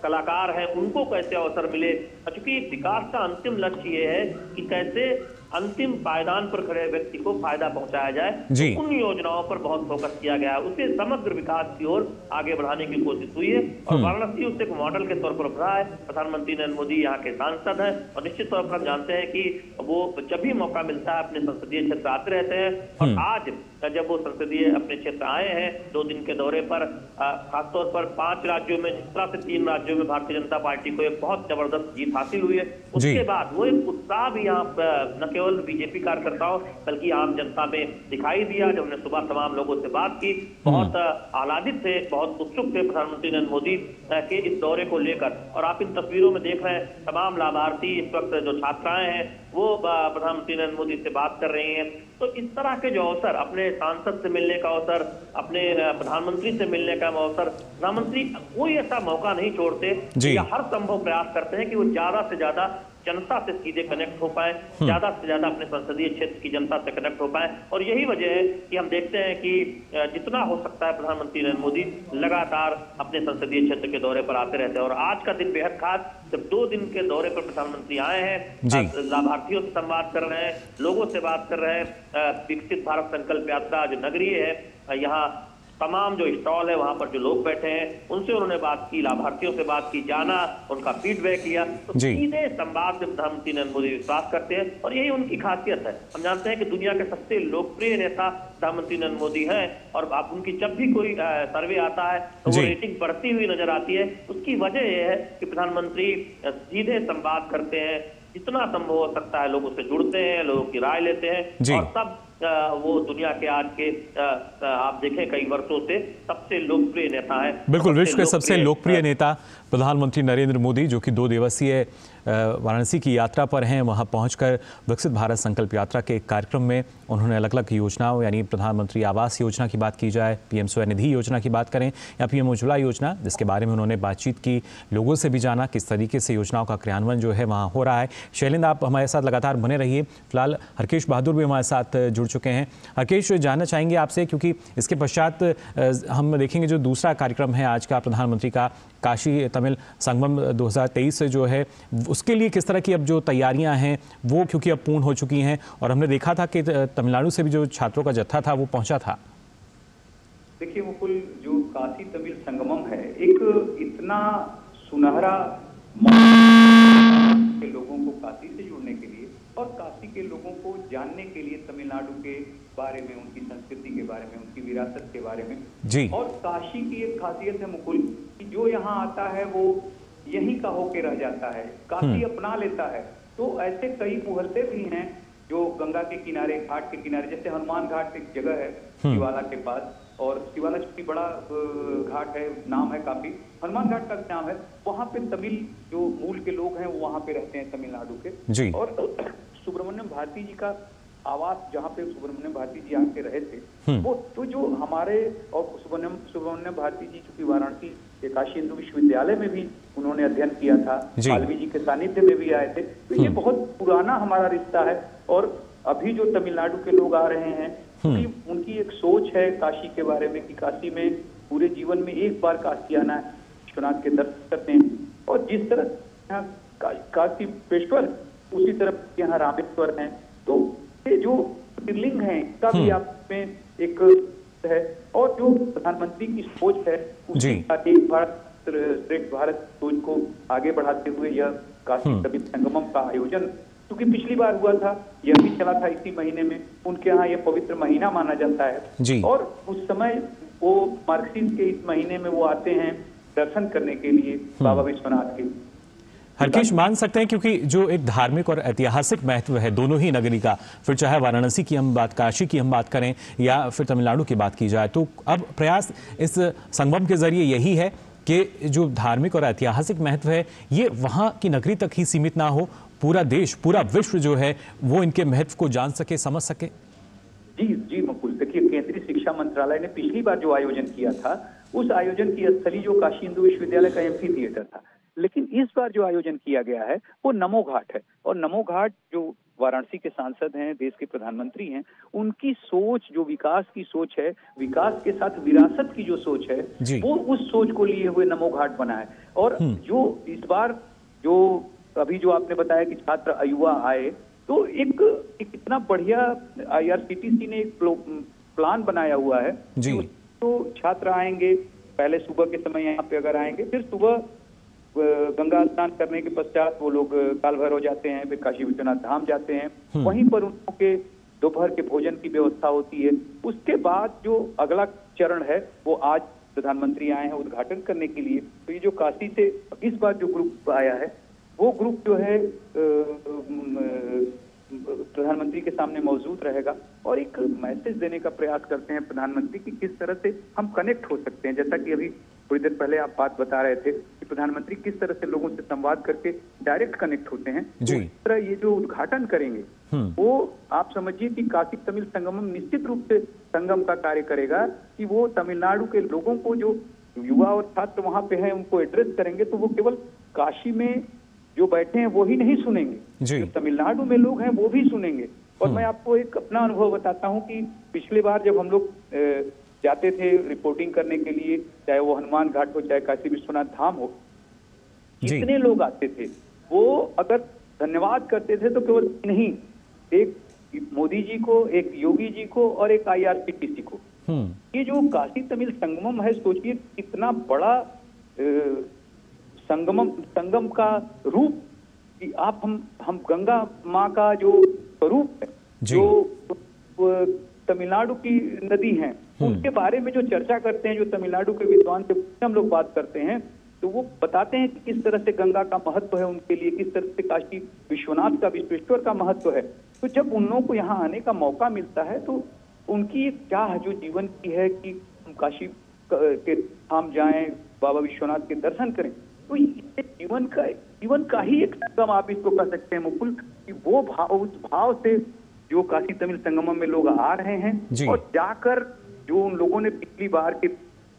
कलाकार हैं उनको कैसे अवसर मिले, क्योंकि विकास का अंतिम लक्ष्य ये है कि कैसे अंतिम पायदान पर खड़े व्यक्ति को फायदा पहुंचाया जाए। तो उन योजनाओं पर बहुत फोकस किया गया है, उसे समग्र विकास की ओर आगे बढ़ाने की कोशिश हुई है, और वाराणसी उससे एक मॉडल के तौर पर उभरा है। प्रधानमंत्री नरेंद्र मोदी यहाँ के सांसद हैं, और निश्चित तौर पर हम जानते हैं कि वो जब भी मौका मिलता है अपने संसदीय क्षेत्र आते रहते हैं। और आज जब वो संसदीय अपने क्षेत्र आए हैं 2 दिन के दौरे पर, खासतौर पर 5 राज्यों में, जिस तरह से 3 राज्यों में भारतीय जनता पार्टी को एक बहुत जबरदस्त जीत हासिल हुई है, उसके बाद वो एक उत्साह भी यहाँ न केवल बीजेपी कार्यकर्ताओं बल्कि आम जनता में दिखाई दिया। जब हमने सुबह तमाम लोगों से बात की, बहुत आह्लादित थे, बहुत उत्सुक थे प्रधानमंत्री नरेंद्र मोदी के इस दौरे को लेकर। और आप इन तस्वीरों में देख रहे हैं तमाम लाभार्थी, इस वक्त जो छात्राएं हैं वो प्रधानमंत्री नरेंद्र मोदी से बात कर रही हैं। तो इस तरह के जो अवसर, अपने सांसद से मिलने का अवसर, अपने प्रधानमंत्री से मिलने का अवसर, प्रधानमंत्री कोई ऐसा मौका नहीं छोड़ते या हर संभव प्रयास करते हैं कि वो ज्यादा से ज्यादा जनता से सीधे कनेक्ट हो पाए, ज्यादा से ज्यादा अपने संसदीय क्षेत्र की जनता से कनेक्ट हो पाए। और यही वजह है कि हम देखते हैं कि जितना हो सकता है प्रधानमंत्री नरेंद्र मोदी लगातार अपने संसदीय क्षेत्र के दौरे पर आते रहते हैं। और आज का दिन बेहद खास, जब 2 दिन के दौरे पर प्रधानमंत्री आए हैं, लाभार्थियों से संवाद कर रहे हैं, लोगों से बात कर रहे हैं। विकसित भारत संकल्प यात्रा जो नगरीय है, यहाँ तमाम जो स्टॉल है वहां पर जो लोग बैठे हैं उनसे उन्होंने बात की, लाभार्थियों से बात की, जाना, उनका फीडबैक लिया। तो सीधे संवाद में प्रधानमंत्री नरेंद्र मोदी विश्वास करते हैं, और यही उनकी खासियत है। हम जानते हैं कि दुनिया के सबसे लोकप्रिय नेता प्रधानमंत्री नरेंद्र मोदी हैं, और आप उनकी जब भी कोई सर्वे आता है तो वो रेटिंग बढ़ती हुई नजर आती है। उसकी वजह यह है कि प्रधानमंत्री सीधे संवाद करते हैं, जितना संभव हो सकता है लोगों से जुड़ते हैं, लोगों की राय लेते हैं, और तब वो दुनिया के आज के आप देखें कई वर्षों से सबसे लोकप्रिय नेता है।
बिल्कुल, विश्व के सबसे लोकप्रिय नेता प्रधानमंत्री नरेंद्र मोदी, जो कि 2 दिवसीय वाराणसी की यात्रा पर हैं। वहां पहुंचकर विकसित भारत संकल्प यात्रा के कार्यक्रम में उन्होंने अलग अलग योजनाओं, यानी प्रधानमंत्री आवास योजना की बात की जाए, पीएम स्वनिधि योजना की बात करें, या पीएम उज्ज्वला योजना, जिसके बारे में उन्होंने बातचीत की, लोगों से भी जाना किस तरीके से योजनाओं का क्रियान्वयन जो है वहाँ हो रहा है। शैलेंद्र, आप हमारे साथ लगातार बने रहिए। फिलहाल हरकेश बहादुर भी हमारे साथ जुड़ चुके हैं। हरकेश, जानना चाहेंगे आपसे, क्योंकि इसके पश्चात हम देखेंगे जो दूसरा कार्यक्रम है आज का प्रधानमंत्री का, काशी तमिल संगमम 2023 जो है, उसके लिए किस तरह की अब जो तैयारियां हैं वो क्योंकि अब पूर्ण हो चुकी हैं, और हमने देखा था कि तमिलनाडु से भी जो छात्रों का जत्था था वो पहुंचा था।
देखिए मुकुल, जो काशी तमिल संगमम है, एक इतना सुनहरा के लोगों को काशी से जुड़ने के लिए और काशी के लोगों को जानने के लिए तमिलनाडु के बारे में, उनकी संस्कृति के बारे में, उनकी विरासत के बारे में जी। और काशी की एक खासियत है मुकुल कि जो यहाँ आता है वो यहीं का होके रह जाता है, काशी अपना लेता है। तो ऐसे कई मुहल्ले भी हैं जो गंगा के किनारे, घाट के किनारे, जैसे हनुमान घाट एक जगह है शिवाला के पास, और शिवाला चूंकि बड़ा घाट है, नाम है काफी, हनुमान घाट का नाम है। वहाँ पे तमिल जो मूल के लोग हैं वो वहाँ पे रहते हैं तमिलनाडु के जी। और सुब्रमण्यम भारती जी का आवास जहाँ पे सुब्रमण्यम भारती जी आके रहे थे, वो तो जो हमारे और सुब्रमण्यम भारती जी चूंकि वाराणसी के काशी हिंदू विश्वविद्यालय में भी उन्होंने अध्ययन किया था, मालवीय जी के सानिध्य में भी आए थे, तो ये बहुत पुराना हमारा रिश्ता है। और अभी जो तमिलनाडु के लोग आ रहे हैं, उनकी एक सोच है काशी के बारे में कि काशी में पूरे जीवन में एक बार काशी आना है, विश्वनाथ के दर्शन करते हैं। और जिस तरह यहाँ काशी पेश्वर, उसी तरह यहाँ रामेश्वर है, तो ये जो ज्योतिर्लिंग है इसका भी आप में एक है। और जो प्रधानमंत्री की सोच है उसकी एक भारत श्रेष्ठ भारत सोच को आगे बढ़ाते हुए यह काशी तमिल संगमम का आयोजन, क्योंकि पिछली बार हुआ था, यह भी चला था इसी महीने में, उनके यहाँ यह पवित्र महीना माना जाता है। और उस समय वो मार्गशीर्ष के इस महीने में वो आते हैं दर्शन करने के लिए बाबा विश्वनाथ के।
हरकेश, मान सकते हैं क्योंकि जो एक धार्मिक और ऐतिहासिक महत्व है दोनों ही नगरी का, फिर चाहे वाराणसी की हम बात, काशी की हम बात करें या फिर तमिलनाडु की बात की जाए, तो अब प्रयास इस संगमम के जरिए यही है कि जो धार्मिक और ऐतिहासिक महत्व है ये वहाँ की नगरी तक ही सीमित ना हो, पूरा देश, पूरा विश्व जो है वो इनके महत्व को जान सके, समझ सके।
जी मुकुल, देखिए केंद्रीय शिक्षा मंत्रालय ने पिछली बार जो आयोजन किया था, उस आयोजन की स्थली जो काशी हिंदू विश्वविद्यालय का एम्फी थिएटर था, लेकिन इस बार जो आयोजन किया गया है वो नमो घाट है। और नमो घाट जो वाराणसी के सांसद हैं, देश के प्रधानमंत्री हैं, उनकी सोच, जो विकास की सोच है, विकास के साथ विरासत की जो सोच है, वो उस सोच को लिए हुए नमो घाट बना है। और जो इस बार जो अभी जो आपने बताया कि छात्र युवा आए, तो एक इतना बढ़िया IRCTC ने एक प्लान बनाया हुआ है। तो छात्र आएंगे, पहले सुबह के समय यहाँ पे अगर आएंगे, फिर सुबह गंगा स्नान करने के पश्चात वो लोग काल भैरव जाते हैं, फिर काशी विश्वनाथ धाम जाते हैं, वहीं पर उनके दोपहर के भोजन की व्यवस्था होती है। उसके बाद जो अगला चरण है वो आज प्रधानमंत्री आए हैं उद्घाटन करने के लिए। तो ये जो काशी से इस बार जो ग्रुप आया है, वो ग्रुप जो है प्रधानमंत्री के सामने मौजूद रहेगा और एक मैसेज देने का प्रयास करते हैं प्रधानमंत्री की किस तरह से हम कनेक्ट हो सकते हैं। जैसा कि अभी थोड़ी देर पहले आप बात बता रहे थे कि प्रधानमंत्री किस तरह से लोगों से संवाद करके डायरेक्ट कनेक्ट होते हैं, तो इस तरह ये जो उद्घाटन करेंगे वो आप समझिए कि काशी तमिल संगमम निश्चित रूप से संगम का कार्य करेगा कि वो तमिलनाडु के लोगों को, जो युवा और छात्र वहां पे हैं, उनको एड्रेस करेंगे। तो वो केवल काशी में जो बैठे हैं वो ही नहीं सुनेंगे, जो तमिलनाडु में लोग हैं वो भी सुनेंगे। और मैं आपको एक अपना अनुभव बताता हूं कि पिछली बार जब हम लोग जाते थे रिपोर्टिंग करने के लिए, चाहे वो हनुमान घाट हो चाहे काशी विश्वनाथ धाम हो, जितने लोग आते थे वो अगर धन्यवाद करते थे तो केवल नहीं, एक मोदी जी को, एक योगी जी को और एक IRCTC को। ये जो काशी तमिल संगमम है, सोचिए कितना बड़ा संगम का रूप कि आप हम गंगा माँ का जो स्वरूप है, जो तमिलनाडु की नदी है, उनके बारे में जो चर्चा करते हैं, जो तमिलनाडु के विद्वान से हम लोग बात करते हैं, तो वो बताते हैं कि किस तरह से गंगा का महत्व है उनके लिए, किस तरह से काशी विश्वनाथ का, विश्वेश्वर का महत्व है। तो जब उन लोगों को यहाँ आने का मौका मिलता है तो उनकी एक चाह जो जीवन की है कि हम काशी के धाम जाएं, बाबा विश्वनाथ के दर्शन करें, तो ये जीवन का ही एक संगम आप इसको कह सकते हैं मुकुल, कि वो उस भाव से जो काशी तमिल संगमम में लोग आ रहे हैं और जाकर जो उन लोगों ने पिछली बार के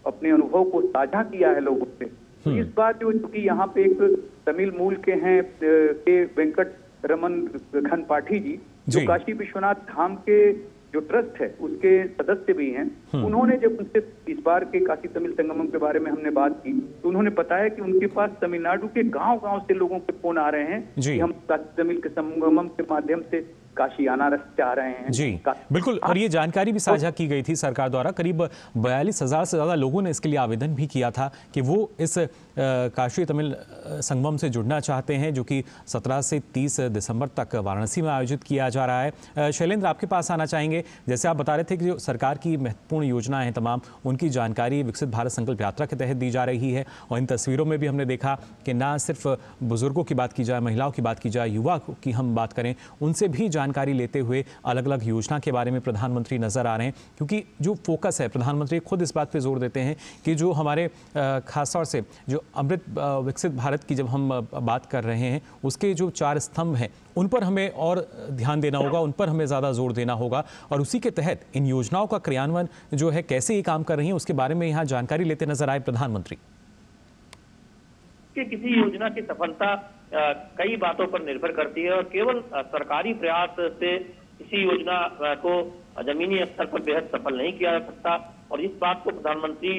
अपने अनुभव को साझा किया है लोगों से। तो इस बार जो चूंकि यहाँ पे एक तमिल मूल के हैं के वेंकट रमन खनपाठी जी, जो काशी विश्वनाथ धाम के जो ट्रस्ट है उसके सदस्य भी हैं, उन्होंने जब उनसे इस बार के काशी तमिल संगमम के बारे में हमने बात की तो उन्होंने बताया कि उनके पास तमिलनाडु के गांव-गांव से लोगों के फोन आ रहे हैं कि हम काशी तमिल के संगमम के माध्यम से काशी आना चाह रहे हैं।
जी बिल्कुल, और ये जानकारी भी साझा की गई थी सरकार द्वारा। करीब 42,000 से ज़्यादा लोगों ने इसके लिए आवेदन भी किया था कि वो इस काशी तमिल संगमम से जुड़ना चाहते हैं, जो कि 17 से 30 दिसंबर तक वाराणसी में आयोजित किया जा रहा है। शैलेंद्र, आपके पास आना चाहेंगे। जैसे आप बता रहे थे कि जो सरकार की महत्वपूर्ण योजनाएं हैं तमाम, उनकी जानकारी विकसित भारत संकल्प यात्रा के तहत दी जा रही है, और इन तस्वीरों में भी हमने देखा कि ना सिर्फ बुजुर्गों की बात की जाए, महिलाओं की बात की जाए, युवा की हम बात करें, उनसे भी जानकारी लेते हुए अलग अलग योजना के बारे में प्रधानमंत्री नजर आ रहे हैं, क्योंकि जो फोकस है, प्रधानमंत्री खुद इस बात पे जोर देते हैं कि जो हमारे खासतौर से जो अमृत विकसित भारत की जब हम बात कर रहे हैं, उसके जो 4 स्तंभ हैं उन पर हमें और ध्यान देना होगा, उन पर हमें ज़्यादा जोर देना होगा, और उसी के तहत इन योजनाओं का क्रियान्वयन जो है कैसे ये काम कर रही है उसके बारे में यहाँ जानकारी लेते नजर आए प्रधानमंत्री।
कि किसी योजना की सफलता कई बातों पर निर्भर करती है और केवल सरकारी प्रयास से किसी योजना को जमीनी स्तर पर बेहद सफल नहीं किया जा सकता, और इस बात को प्रधानमंत्री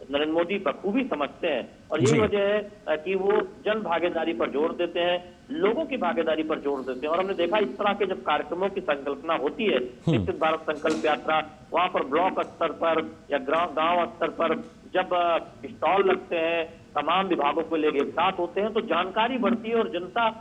नरेंद्र मोदी बखूबी समझते हैं, और यही वजह है कि वो जन भागीदारी पर जोर देते हैं, लोगों की भागीदारी पर जोर देते हैं। और हमने देखा इस तरह के जब कार्यक्रमों की संकल्पना होती है, विकसित भारत संकल्प यात्रा, वहां पर ब्लॉक स्तर पर या गांव स्तर पर जब स्टॉल लगते हैं, तमाम विभागों को लेकर एक साथ होते हैं, तो जानकारी बढ़ती है और जनता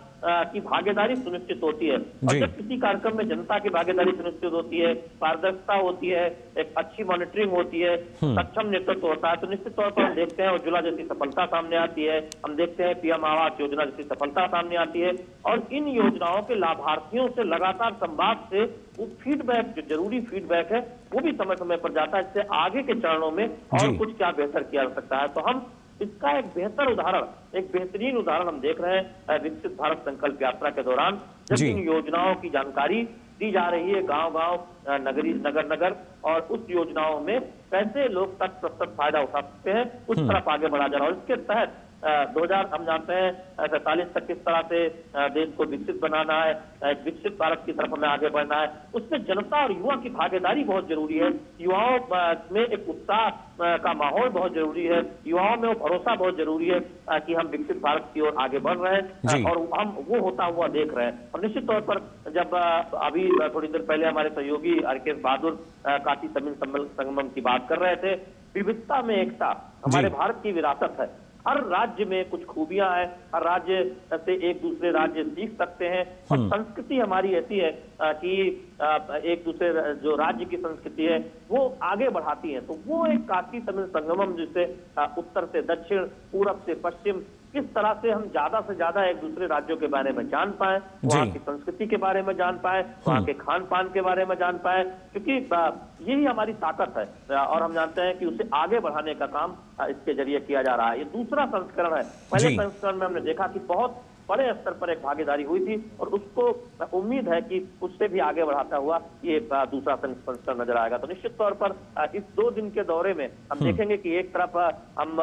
की भागीदारी सुनिश्चित होती है। और जब किसी कार्यक्रम में जनता की भागीदारी सुनिश्चित होती है, पारदर्शिता होती है, एक अच्छी मॉनिटरिंग होती है, सक्षम नेतृत्व होता है, तो निश्चित तौर पर हम देखते हैं उज्ज्वला जैसी सफलता सामने आती है, हम देखते हैं पीएम आवास योजना जैसी सफलता सामने आती है। और इन योजनाओं के लाभार्थियों से लगातार संवाद से वो फीडबैक, जो जरूरी फीडबैक है, वो भी समय समय पर जाता है, इससे आगे के चरणों में और कुछ क्या बेहतर किया जा सकता है। तो हम इसका एक बेहतर उदाहरण, एक बेहतरीन उदाहरण हम देख रहे हैं विकसित भारत संकल्प यात्रा के दौरान, जब इन योजनाओं की जानकारी दी जा रही है गांव-गांव, नगर-नगर, और उस योजनाओं में कैसे लोग तक प्रस्तुत फायदा उठा सकते हैं, उस तरफ आगे बढ़ा जा रहा है। और इसके तहत 2000 हम जानते हैं 47 तक किस तरह से देश को विकसित बनाना है, विकसित भारत की तरफ हमें आगे बढ़ना है, उसमें जनता और युवा की भागीदारी बहुत जरूरी है। युवाओं में एक उत्साह का माहौल बहुत जरूरी है, युवाओं में वो भरोसा बहुत जरूरी है कि हम विकसित भारत की ओर आगे बढ़ रहे हैं और हम वो होता हुआ देख रहे हैं। और निश्चित तौर पर जब अभी थोड़ी देर पहले हमारे सहयोगी आर.के. बहादुर काशी तमिल संगमम की बात कर रहे थे, विविधता में एकता हमारे भारत की विरासत है। हर राज्य में कुछ खूबियां हैं, हर राज्य से एक दूसरे राज्य सीख सकते हैं, और संस्कृति हमारी ऐसी है कि एक दूसरे जो राज्य की संस्कृति है वो आगे बढ़ाती है। तो वो एक काशी तमिल संगमम, जिससे उत्तर से दक्षिण, पूरब से पश्चिम, किस तरह से हम ज्यादा से ज्यादा एक दूसरे राज्यों के बारे में जान पाए, वहाँ की संस्कृति के बारे में जान पाए, वहाँ के खान पान के बारे में जान पाए, क्योंकि यही हमारी ताकत है और हम जानते हैं कि उसे आगे बढ़ाने का काम इसके जरिए किया जा रहा है। ये दूसरा संस्करण है। पहले संस्करण में हमने देखा कि बहुत बड़े स्तर पर एक भागीदारी हुई थी, और उसको उम्मीद है कि उससे भी आगे बढ़ाता हुआ ये दूसरा संस्करण नजर आएगा। तो निश्चित तौर पर इस 2 दिन के दौरे में हम देखेंगे कि एक तरफ हम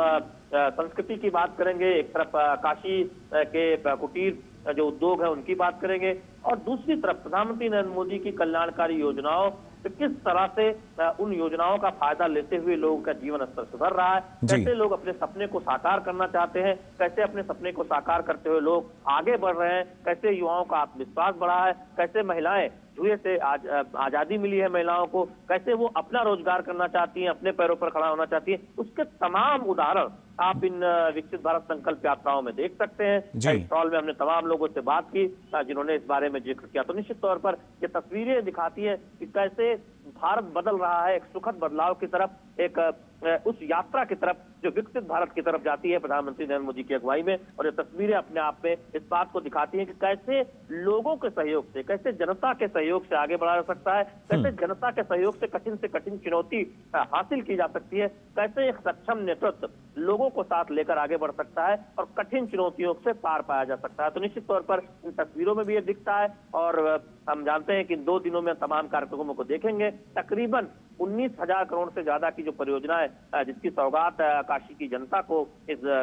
संस्कृति की बात करेंगे, एक तरफ काशी के कुटीर जो उद्योग है उनकी बात करेंगे, और दूसरी तरफ प्रधानमंत्री नरेंद्र मोदी की कल्याणकारी योजनाओं, तो किस तरह से उन योजनाओं का फायदा लेते हुए लोगों का जीवन स्तर सुधर रहा है, कैसे लोग अपने सपने को साकार करना चाहते हैं, कैसे अपने सपने को साकार करते हुए लोग आगे बढ़ रहे हैं, कैसे युवाओं का आत्मविश्वास बढ़ा है, कैसे महिलाएं जुए से आजादी मिली है महिलाओं को, कैसे वो अपना रोजगार करना चाहती हैं, अपने पैरों पर खड़ा होना चाहती हैं, उसके तमाम उदाहरण आप इन विकसित भारत संकल्प यात्राओं में देख सकते हैं। स्टॉल में हमने तमाम लोगों से बात की जिन्होंने इस बारे में जिक्र किया। तो निश्चित तौर पर ये तस्वीरें दिखाती है कि कैसे भारत बदल रहा है, एक सुखद बदलाव की तरफ, एक उस यात्रा की तरफ जो विकसित भारत की तरफ जाती है प्रधानमंत्री नरेंद्र मोदी की अगुवाई में। और ये तस्वीरें अपने आप में इस बात को दिखाती हैं कि कैसे लोगों के सहयोग से, कैसे जनता के सहयोग से आगे बढ़ा जा सकता है, कैसे जनता के सहयोग से कठिन चुनौती हासिल की जा सकती है, कैसे एक सक्षम नेतृत्व लोगों को साथ लेकर आगे बढ़ सकता है और कठिन चुनौतियों से पार पाया जा सकता है। तो निश्चित तौर पर इन तस्वीरों में भी ये दिखता है, और हम जानते हैं कि 2 दिनों में तमाम कार्यक्रमों को देखेंगे। तकरीबन 19,000 करोड़ से ज्यादा की जो परियोजना है, जिसकी सौगात काशी की जनता को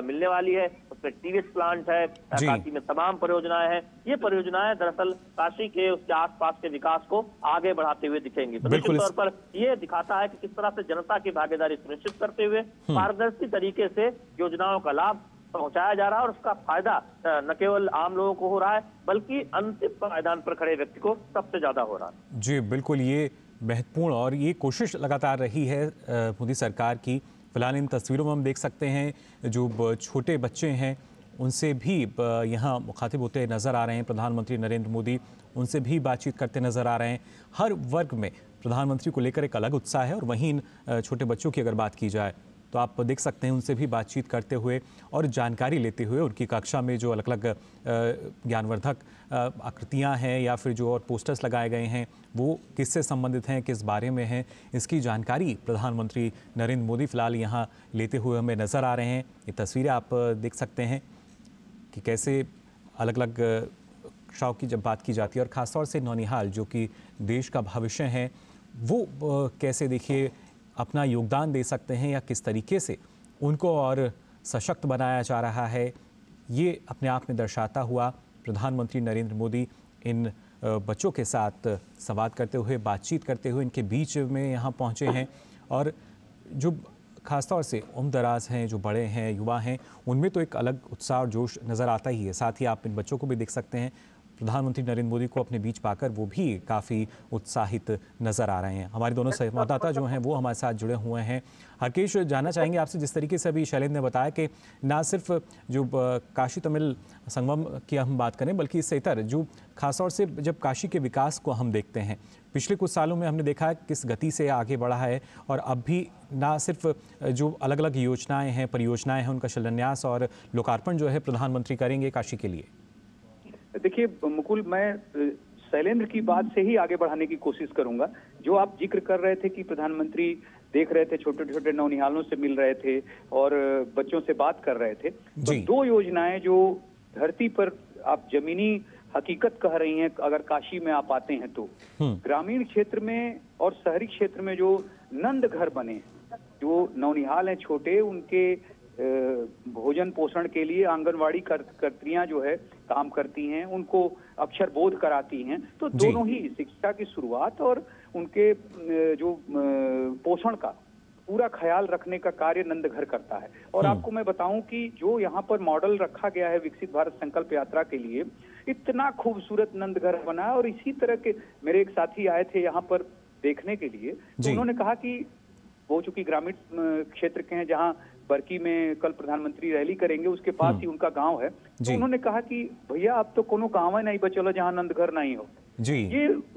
मिलने वाली है, उसमें टीवीएस प्लांट है, काशी में तमाम परियोजनाएं हैं। ये परियोजनाएं दरअसल काशी के उसके आसपास के विकास को आगे बढ़ाते हुए दिखेंगी। तो निश्चित तौर पर ये दिखाता है कि किस तरह से जनता की भागीदारी सुनिश्चित करते हुए पारदर्शी तरीके से योजनाओं का लाभ पहुंचाया जा रहा है, और उसका फायदा न केवल आम लोगों को हो रहा है, बल्कि अंतिम मैदान पर खड़े व्यक्ति को सबसे ज्यादा हो रहा है।
जी बिल्कुल, ये महत्वपूर्ण और ये कोशिश लगातार रही है मोदी सरकार की। फिलहाल इन तस्वीरों में हम देख सकते हैं जो छोटे बच्चे हैं उनसे भी यहाँ मुखातिब होते नज़र आ रहे हैं प्रधानमंत्री नरेंद्र मोदी, उनसे भी बातचीत करते नज़र आ रहे हैं। हर वर्ग में प्रधानमंत्री को लेकर एक अलग उत्साह है, और वहीं इन छोटे बच्चों की अगर बात की जाए तो आप देख सकते हैं उनसे भी बातचीत करते हुए और जानकारी लेते हुए उनकी कक्षा में जो अलग अलग ज्ञानवर्धक आकृतियाँ हैं या फिर जो और पोस्टर्स लगाए गए हैं वो किससे संबंधित हैं, किस बारे में हैं, इसकी जानकारी प्रधानमंत्री नरेंद्र मोदी फिलहाल यहाँ लेते हुए हमें नज़र आ रहे हैं। ये तस्वीरें आप देख सकते हैं कि कैसे अलग अलग कक्षाओं की जब बात की जाती है और ख़ासतौर से नौनिहाल जो कि देश का भविष्य है वो कैसे देखिए अपना योगदान दे सकते हैं या किस तरीके से उनको और सशक्त बनाया जा रहा है, ये अपने आप में दर्शाता हुआ प्रधानमंत्री नरेंद्र मोदी इन बच्चों के साथ संवाद करते हुए, बातचीत करते हुए इनके बीच में यहाँ पहुँचे हैं। और जो खासतौर से उम्र-दराज हैं, जो बड़े हैं, युवा हैं, उनमें तो एक अलग उत्साह और जोश नज़र आता ही है। साथ ही आप इन बच्चों को भी देख सकते हैं, प्रधानमंत्री नरेंद्र मोदी को अपने बीच पाकर वो भी काफ़ी उत्साहित नज़र आ रहे हैं। हमारे दोनों संवाददाता जो हैं वो हमारे साथ जुड़े हुए हैं। हरकेश, जानना चाहेंगे आपसे, जिस तरीके से अभी शैलेंद्र ने बताया कि ना सिर्फ जो काशी तमिल संगम की हम बात करें बल्कि इससे इतर जो खासतौर से जब काशी के विकास को हम देखते हैं, पिछले कुछ सालों में हमने देखा है किस गति से आगे बढ़ा है और अब भी ना सिर्फ जो अलग अलग योजनाएं हैं, परियोजनाएं हैं, उनका शिलान्यास और लोकार्पण जो है प्रधानमंत्री करेंगे काशी के लिए।
देखिए मुकुल, मैं शैलेंद्र की बात से ही आगे बढ़ाने की कोशिश करूंगा। जो आप जिक्र कर रहे थे कि प्रधानमंत्री देख रहे थे, छोटे छोटे नौनिहालों से मिल रहे थे और बच्चों से बात कर रहे थे, तो दो योजनाएं जो धरती पर आप जमीनी हकीकत कह रही हैं, अगर काशी में आप आते हैं तो ग्रामीण क्षेत्र में और शहरी क्षेत्र में जो नंद घर बने, जो नौनिहाल हैं छोटे, उनके भोजन पोषण के लिए आंगनवाड़ी कर्त्रियां जो है काम करती हैं, उनको अक्षर बोध कराती हैं। तो दोनों ही शिक्षा की शुरुआत और उनके जो पोषण का पूरा ख्याल रखने का कार्य नंद घर करता है। और आपको मैं बताऊं कि जो यहाँ पर मॉडल रखा गया है विकसित भारत संकल्प यात्रा के लिए, इतना खूबसूरत नंद घर बना है। और इसी तरह के मेरे एक साथी आए थे यहाँ पर देखने के लिए, तो उन्होंने कहा कि वो चूंकि ग्रामीण क्षेत्र के हैं, जहाँ बरकी में कल प्रधानमंत्री रैली करेंगे उसके पास ही उनका गांव है, तो उन्होंने कहा कि भैया अब तो कोनो गांव ही नहीं बचल जहाँ नंदघर नहीं हो।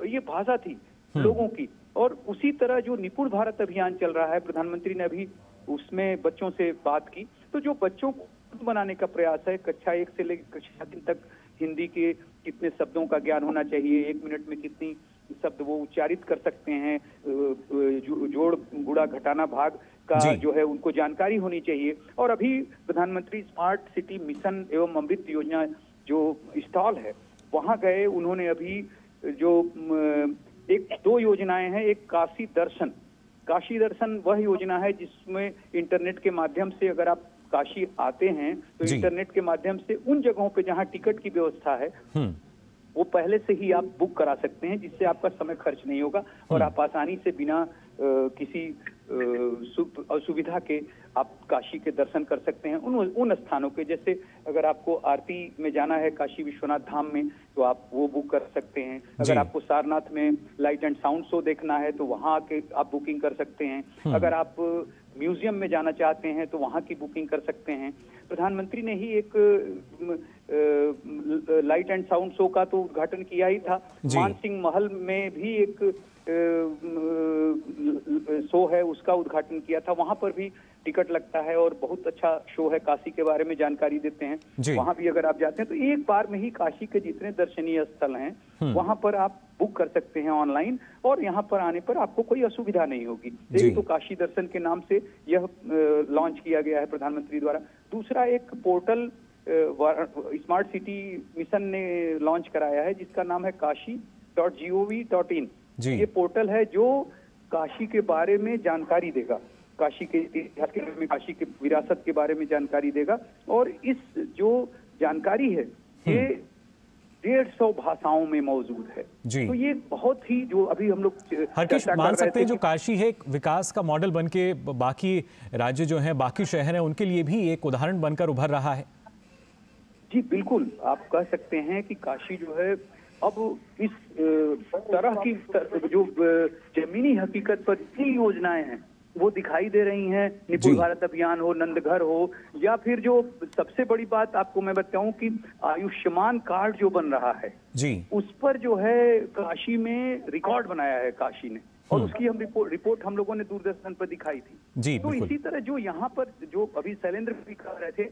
ये भाषा थी लोगों की। और उसी तरह जो निपुण भारत अभियान चल रहा है, प्रधानमंत्री ने अभी उसमें बच्चों से बात की, तो जो बच्चों को बनाने का प्रयास है, कक्षा 1 से लेकर कक्षा 3 तक हिंदी के कितने शब्दों का ज्ञान होना चाहिए, 1 मिनट में कितनी शब्द वो उच्चारित कर सकते हैं, जोड़ गुणा घटाना भाग का जो है उनको जानकारी होनी चाहिए। और अभी प्रधानमंत्री स्मार्ट सिटी मिशन एवं अमृत योजना जो स्टॉल है वहां गए, उन्होंने अभी जो 1-2 योजनाएं हैं, एक काशी दर्शन वह योजना है जिसमें इंटरनेट के माध्यम से अगर आप काशी आते हैं तो इंटरनेट के माध्यम से उन जगहों पे जहां टिकट की व्यवस्था है वो पहले से ही आप बुक करा सकते हैं, जिससे आपका समय खर्च नहीं होगा और आप आसानी से बिना किसी असुविधा के आप काशी के दर्शन कर सकते हैं। उन स्थानों के, जैसे अगर आपको आरती में जाना है काशी विश्वनाथ धाम में तो आप वो बुक कर सकते हैं। अगर आपको सारनाथ में लाइट एंड साउंड शो देखना है तो वहां के आप बुकिंग कर सकते हैं। अगर आप म्यूजियम में जाना चाहते हैं तो वहां की बुकिंग कर सकते हैं। प्रधानमंत्री ने ही एक लाइट एंड साउंड शो का तो उद्घाटन किया ही था। मानसिंह महल में भी एक शो है, उसका उद्घाटन किया था। वहां पर भी टिकट लगता है और बहुत अच्छा शो है, काशी के बारे में जानकारी देते हैं। वहां भी अगर आप जाते हैं तो एक बार में ही काशी के जितने दर्शनीय स्थल हैं वहां पर आप बुक कर सकते हैं ऑनलाइन, और यहाँ पर आने पर आपको कोई असुविधा नहीं होगी। एक तो काशी दर्शन के नाम से यह लॉन्च किया गया है प्रधानमंत्री द्वारा। दूसरा एक पोर्टल स्मार्ट सिटी मिशन ने लॉन्च कराया है जिसका नाम है kashi.gov.in। ये पोर्टल है जो काशी के बारे में जानकारी देगा, काशी के इतिहास के बारे में, काशी के विरासत के बारे में जानकारी देगा। और इस जो जानकारी है ये 150 भाषाओं में मौजूद है। तो ये बहुत ही, जो अभी हम लोग
हरकेश मान सकते हैं, जो काशी है विकास का मॉडल बनके बाकी राज्य जो हैं, बाकी शहर हैं, उनके लिए भी एक उदाहरण बनकर उभर रहा है।
जी बिल्कुल, आप कह सकते हैं कि काशी जो है अब इस तरह की जो जमीनी हकीकत पर इतनी योजनाएं हैं वो दिखाई दे रही हैं। निपुण भारत अभियान हो, नंदघर हो, या फिर जो सबसे बड़ी बात आपको मैं बताऊं कि आयुष्मान कार्ड जो बन रहा है उस पर जो है काशी में रिकॉर्ड बनाया है काशी ने। और उसकी हम रिपोर्ट हम लोगों ने दूरदर्शन पर दिखाई थी
जी।
तो इसी तरह जो यहाँ पर जो अभी शैलेंद्र भी कह रहे थे,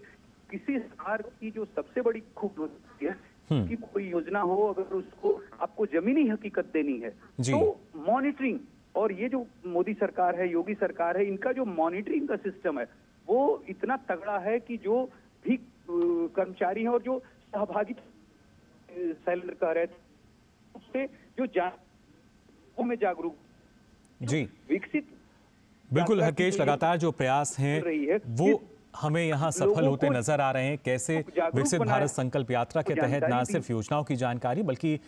किसी सरकार की जो सबसे बड़ी खूबसूरती है कि कोई योजना हो, अगर उसको आपको जमीनी हकीकत देनी है तो मॉनिटरिंग, और ये जो मोदी सरकार है, योगी सरकार है, इनका जो मॉनिटरिंग का सिस्टम है वो इतना तगड़ा है कि जो भी कर्मचारी हैं और जो सहभागी शैलेंद्र कह रहे थे उससे जो में जागरूक
जी
विकसित
बिल्कुल हरकेश, लगातार जो प्रयास हैं वो हमें यहाँ सफल होते नजर आ रहे हैं। कैसे विकसित भारत संकल्प यात्रा के तहत न सिर्फ योजनाओं की जानकारी बल्कि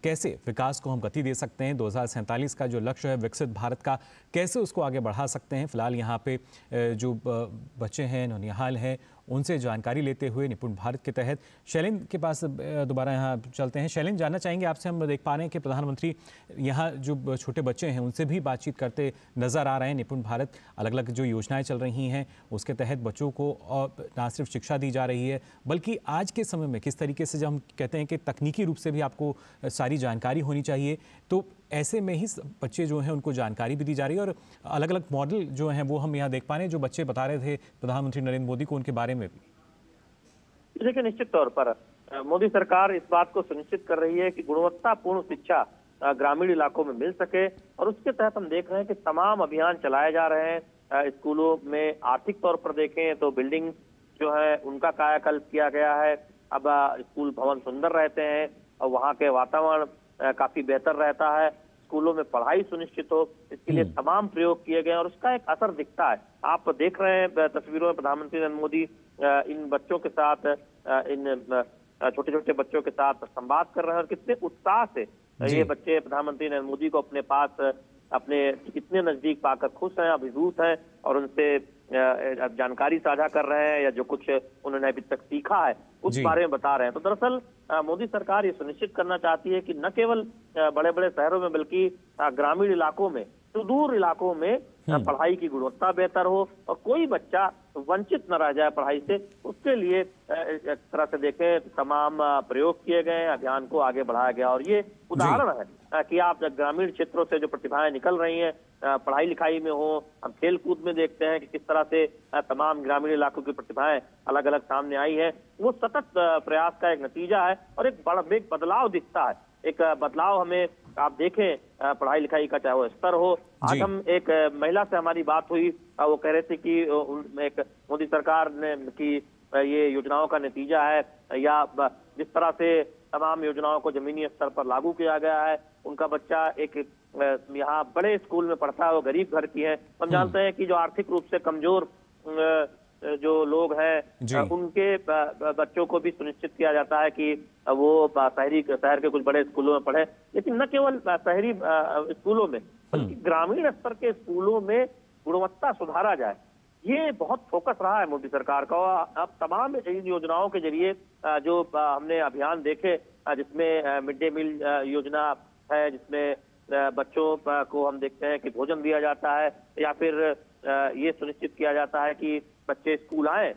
कैसे विकास को हम गति दे सकते हैं, 2047 का जो लक्ष्य है विकसित भारत का, कैसे उसको आगे बढ़ा सकते हैं। फिलहाल यहाँ पे जो बच्चे हैं, नौनिहाल हैं, उनसे जानकारी लेते हुए निपुण भारत के तहत शैलेंद्र के पास दोबारा यहाँ चलते हैं। शैलेंद्र, जानना चाहेंगे आपसे, हम देख पा रहे हैं कि प्रधानमंत्री यहाँ जो छोटे बच्चे हैं उनसे भी बातचीत करते नजर आ रहे हैं। निपुण भारत अलग अलग जो योजनाएं चल रही हैं उसके तहत बच्चों को ना सिर्फ शिक्षा दी जा रही है बल्कि आज के समय में किस तरीके से जब हम कहते हैं कि तकनीकी रूप से भी आपको सारी जानकारी होनी चाहिए, तो ऐसे में ही बच्चे जो हैं उनको जानकारी भी दी जा रही है और अलग अलग मॉडल जो हैं वो हम यहाँ देख पा रहे हैं, जो बच्चे बता रहे थे प्रधानमंत्री नरेंद्र मोदी को, उनके बारे में भी।
देखिए, निश्चित तौर पर मोदी सरकार इस बात को सुनिश्चित कर रही है कि गुणवत्तापूर्ण शिक्षा ग्रामीण इलाकों में मिल सके और उसके तहत हम देख रहे हैं कि तमाम अभियान चलाए जा रहे हैं। स्कूलों में आर्थिक तौर पर देखें तो बिल्डिंग जो है उनका कायाकल्प किया गया है। अब स्कूल भवन सुंदर रहते हैं और वहाँ के वातावरण काफी बेहतर रहता है। स्कूलों में पढ़ाई सुनिश्चित हो, इसके लिए तमाम प्रयोग किए गए और उसका एक असर दिखता है। आप देख रहे हैं तस्वीरों में प्रधानमंत्री नरेंद्र मोदी इन बच्चों के साथ, इन छोटे छोटे बच्चों के साथ संवाद कर रहे हैं और कितने उत्साह से ये बच्चे प्रधानमंत्री नरेंद्र मोदी को अपने पास, अपने कितने नजदीक पाकर खुश हैं, अभिभूत हैं और उनसे जानकारी साझा कर रहे हैं या जो कुछ उन्होंने अभी तक सीखा है उस बारे में बता रहे हैं। तो दरअसल मोदी सरकार ये सुनिश्चित करना चाहती है कि न केवल बड़े बड़े शहरों में बल्कि ग्रामीण इलाकों में, सुदूर इलाकों में पढ़ाई की गुणवत्ता बेहतर हो और कोई बच्चा वंचित न रह जाए पढ़ाई से। उसके लिए एक तरह से देखें तमाम प्रयोग किए गए, अभियान को आगे बढ़ाया गया और ये उदाहरण है कि आप ग्रामीण क्षेत्रों से जो प्रतिभाएं निकल रही हैं, पढ़ाई लिखाई में हो, हम खेल कूद में देखते हैं कि किस तरह से तमाम ग्रामीण इलाकों की प्रतिभाएं अलग अलग सामने आई है। वो सतत प्रयास का एक नतीजा है और एक बड़ा बदलाव दिखता है। एक बदलाव हमें आप देखें पढ़ाई लिखाई का, चाहे वो स्तर हो। आज हम एक महिला से हमारी बात हुई, वो कह रहे थे कि एक मोदी सरकार ने की ये योजनाओं का नतीजा है या जिस तरह से तमाम योजनाओं को जमीनी स्तर पर लागू किया गया है। उनका बच्चा एक यहाँ बड़े स्कूल में पढ़ता है, वो गरीब घर की है। हम जानते हैं कि जो आर्थिक रूप से कमजोर जो लोग हैं उनके बच्चों को भी सुनिश्चित किया जाता है कि वो शहर के कुछ बड़े स्कूलों में पढ़े। लेकिन न केवल शहरी स्कूलों में बल्कि ग्रामीण स्तर के स्कूलों में गुणवत्ता सुधारा जाए, ये बहुत फोकस रहा है मोदी सरकार का। अब तमाम इन योजनाओं के जरिए जो हमने अभियान देखे, जिसमें मिड डे मील योजना है, जिसमें बच्चों को हम देखते हैं कि भोजन दिया जाता है या फिर ये सुनिश्चित किया जाता है कि बच्चे स्कूल आए,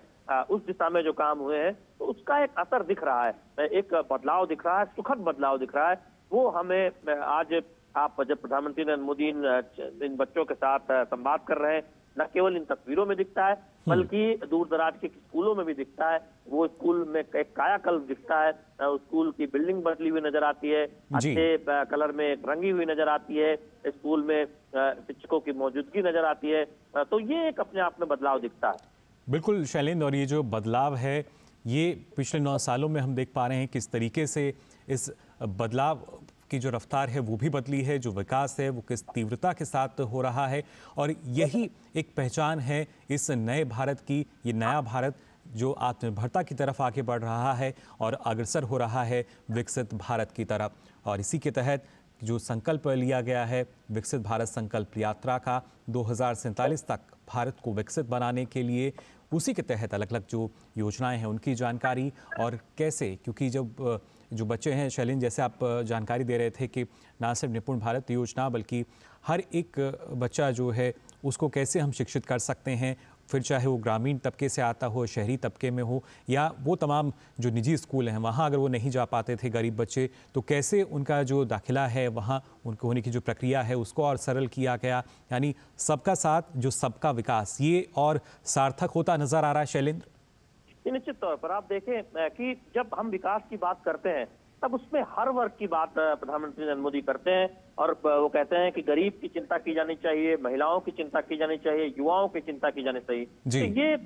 उस दिशा में जो काम हुए हैं तो उसका एक असर दिख रहा है, एक बदलाव दिख रहा है, सुखद बदलाव दिख रहा है। वो हमें आज आप जब प्रधानमंत्री नरेंद्र मोदी इन बच्चों के साथ संवाद कर रहे हैं, न केवल इन तस्वीरों में दिखता है बल्कि दूर दराज के स्कूलों में भी दिखता है। वो स्कूल में एक कायाकल्प दिखता है, स्कूल की बिल्डिंग बदली हुई नजर आती है, अच्छे कलर में रंगी हुई नजर आती है, स्कूल में शिक्षकों की मौजूदगी नजर आती है। तो ये एक अपने आप में बदलाव दिखता है।
बिल्कुल शैलेंद्र, और ये जो बदलाव है ये पिछले 9 सालों में हम देख पा रहे हैं किस तरीके से इस बदलाव की जो रफ्तार है वो भी बदली है, जो विकास है वो किस तीव्रता के साथ हो रहा है। और यही एक पहचान है इस नए भारत की, ये नया भारत जो आत्मनिर्भरता की तरफ आगे बढ़ रहा है और अग्रसर हो रहा है विकसित भारत की तरफ। और इसी के तहत जो संकल्प लिया गया है विकसित भारत संकल्प यात्रा का 2047 तक भारत को विकसित बनाने के लिए, उसी के तहत अलग अलग जो योजनाएं हैं उनकी जानकारी और कैसे, क्योंकि जब जो बच्चे हैं शैलेंद्र, जैसे आप जानकारी दे रहे थे कि ना सिर्फ निपुण भारत योजना बल्कि हर एक बच्चा जो है उसको कैसे हम शिक्षित कर सकते हैं, फिर चाहे वो ग्रामीण तबके से आता हो, शहरी तबके में हो, या वो तमाम जो निजी स्कूल हैं वहाँ अगर वो नहीं जा पाते थे गरीब बच्चे, तो कैसे उनका जो दाखिला है वहाँ उनको होने की जो प्रक्रिया है उसको और सरल किया गया। यानी सबका साथ जो सबका विकास, ये और सार्थक होता नजर आ रहा है शैलेंद्र।
निश्चित तौर पर आप देखें कि जब हम विकास की बात करते हैं तब उसमें हर वर्ग की बात प्रधानमंत्री नरेंद्र मोदी करते हैं, और वो कहते हैं कि गरीब की चिंता की जानी चाहिए, महिलाओं की चिंता की जानी चाहिए, युवाओं की चिंता की जानी चाहिए। तो ये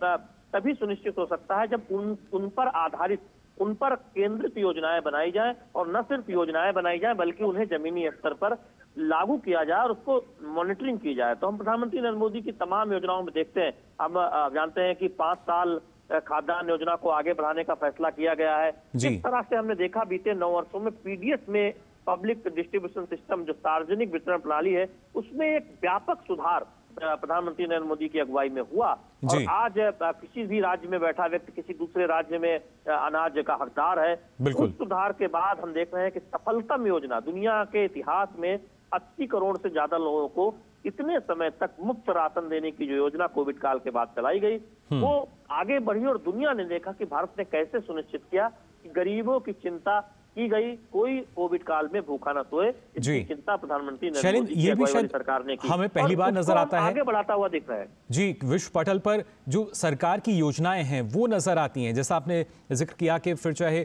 तभी सुनिश्चित हो सकता है जब उन पर आधारित, उन पर केंद्रित योजनाएं बनाई जाए, और न सिर्फ योजनाएं बनाई जाए बल्कि उन्हें जमीनी स्तर पर लागू किया जाए और उसको मॉनिटरिंग की जाए। तो हम प्रधानमंत्री नरेंद्र मोदी की तमाम योजनाओं में देखते हैं, हम जानते हैं कि 5 साल खाद्यान्न योजना को आगे बढ़ाने का फैसला किया गया है। जिस तरह से हमने देखा बीते 9 वर्षों में पीडीएस में, पब्लिक डिस्ट्रीब्यूशन सिस्टम जो सार्वजनिक वितरण प्रणाली है, उसमें एक व्यापक सुधार प्रधानमंत्री नरेंद्र मोदी की अगुवाई में हुआ। और आज किसी भी राज्य में बैठा व्यक्ति किसी दूसरे राज्य में अनाज का हकदार है। उस सुधार के बाद हम देख रहे हैं कि सफलतम योजना दुनिया के इतिहास में 80 करोड़ से ज्यादा लोगों को इतने समय तक मुफ्त राशन देने की जो योजना कोविड काल के बाद चलाई गई, वो आगे बढ़ी, और दुनिया ने देखा कि भारत ने कैसे सुनिश्चित किया कि गरीबों की चिंता की गई, कोई कोविड काल में भूखा न सोए, इसकी चिंता प्रधानमंत्री नरेंद्र मोदी की अगुवाई वाली सरकार ने की।
हमें पहली बार नजर आता है,
आगे बढ़ाता हुआ दिख रहा है।
जी, विश्व पटल पर जो सरकार की योजनाएं हैं वो नजर आती हैं, जैसा आपने जिक्र किया कि फिर चाहे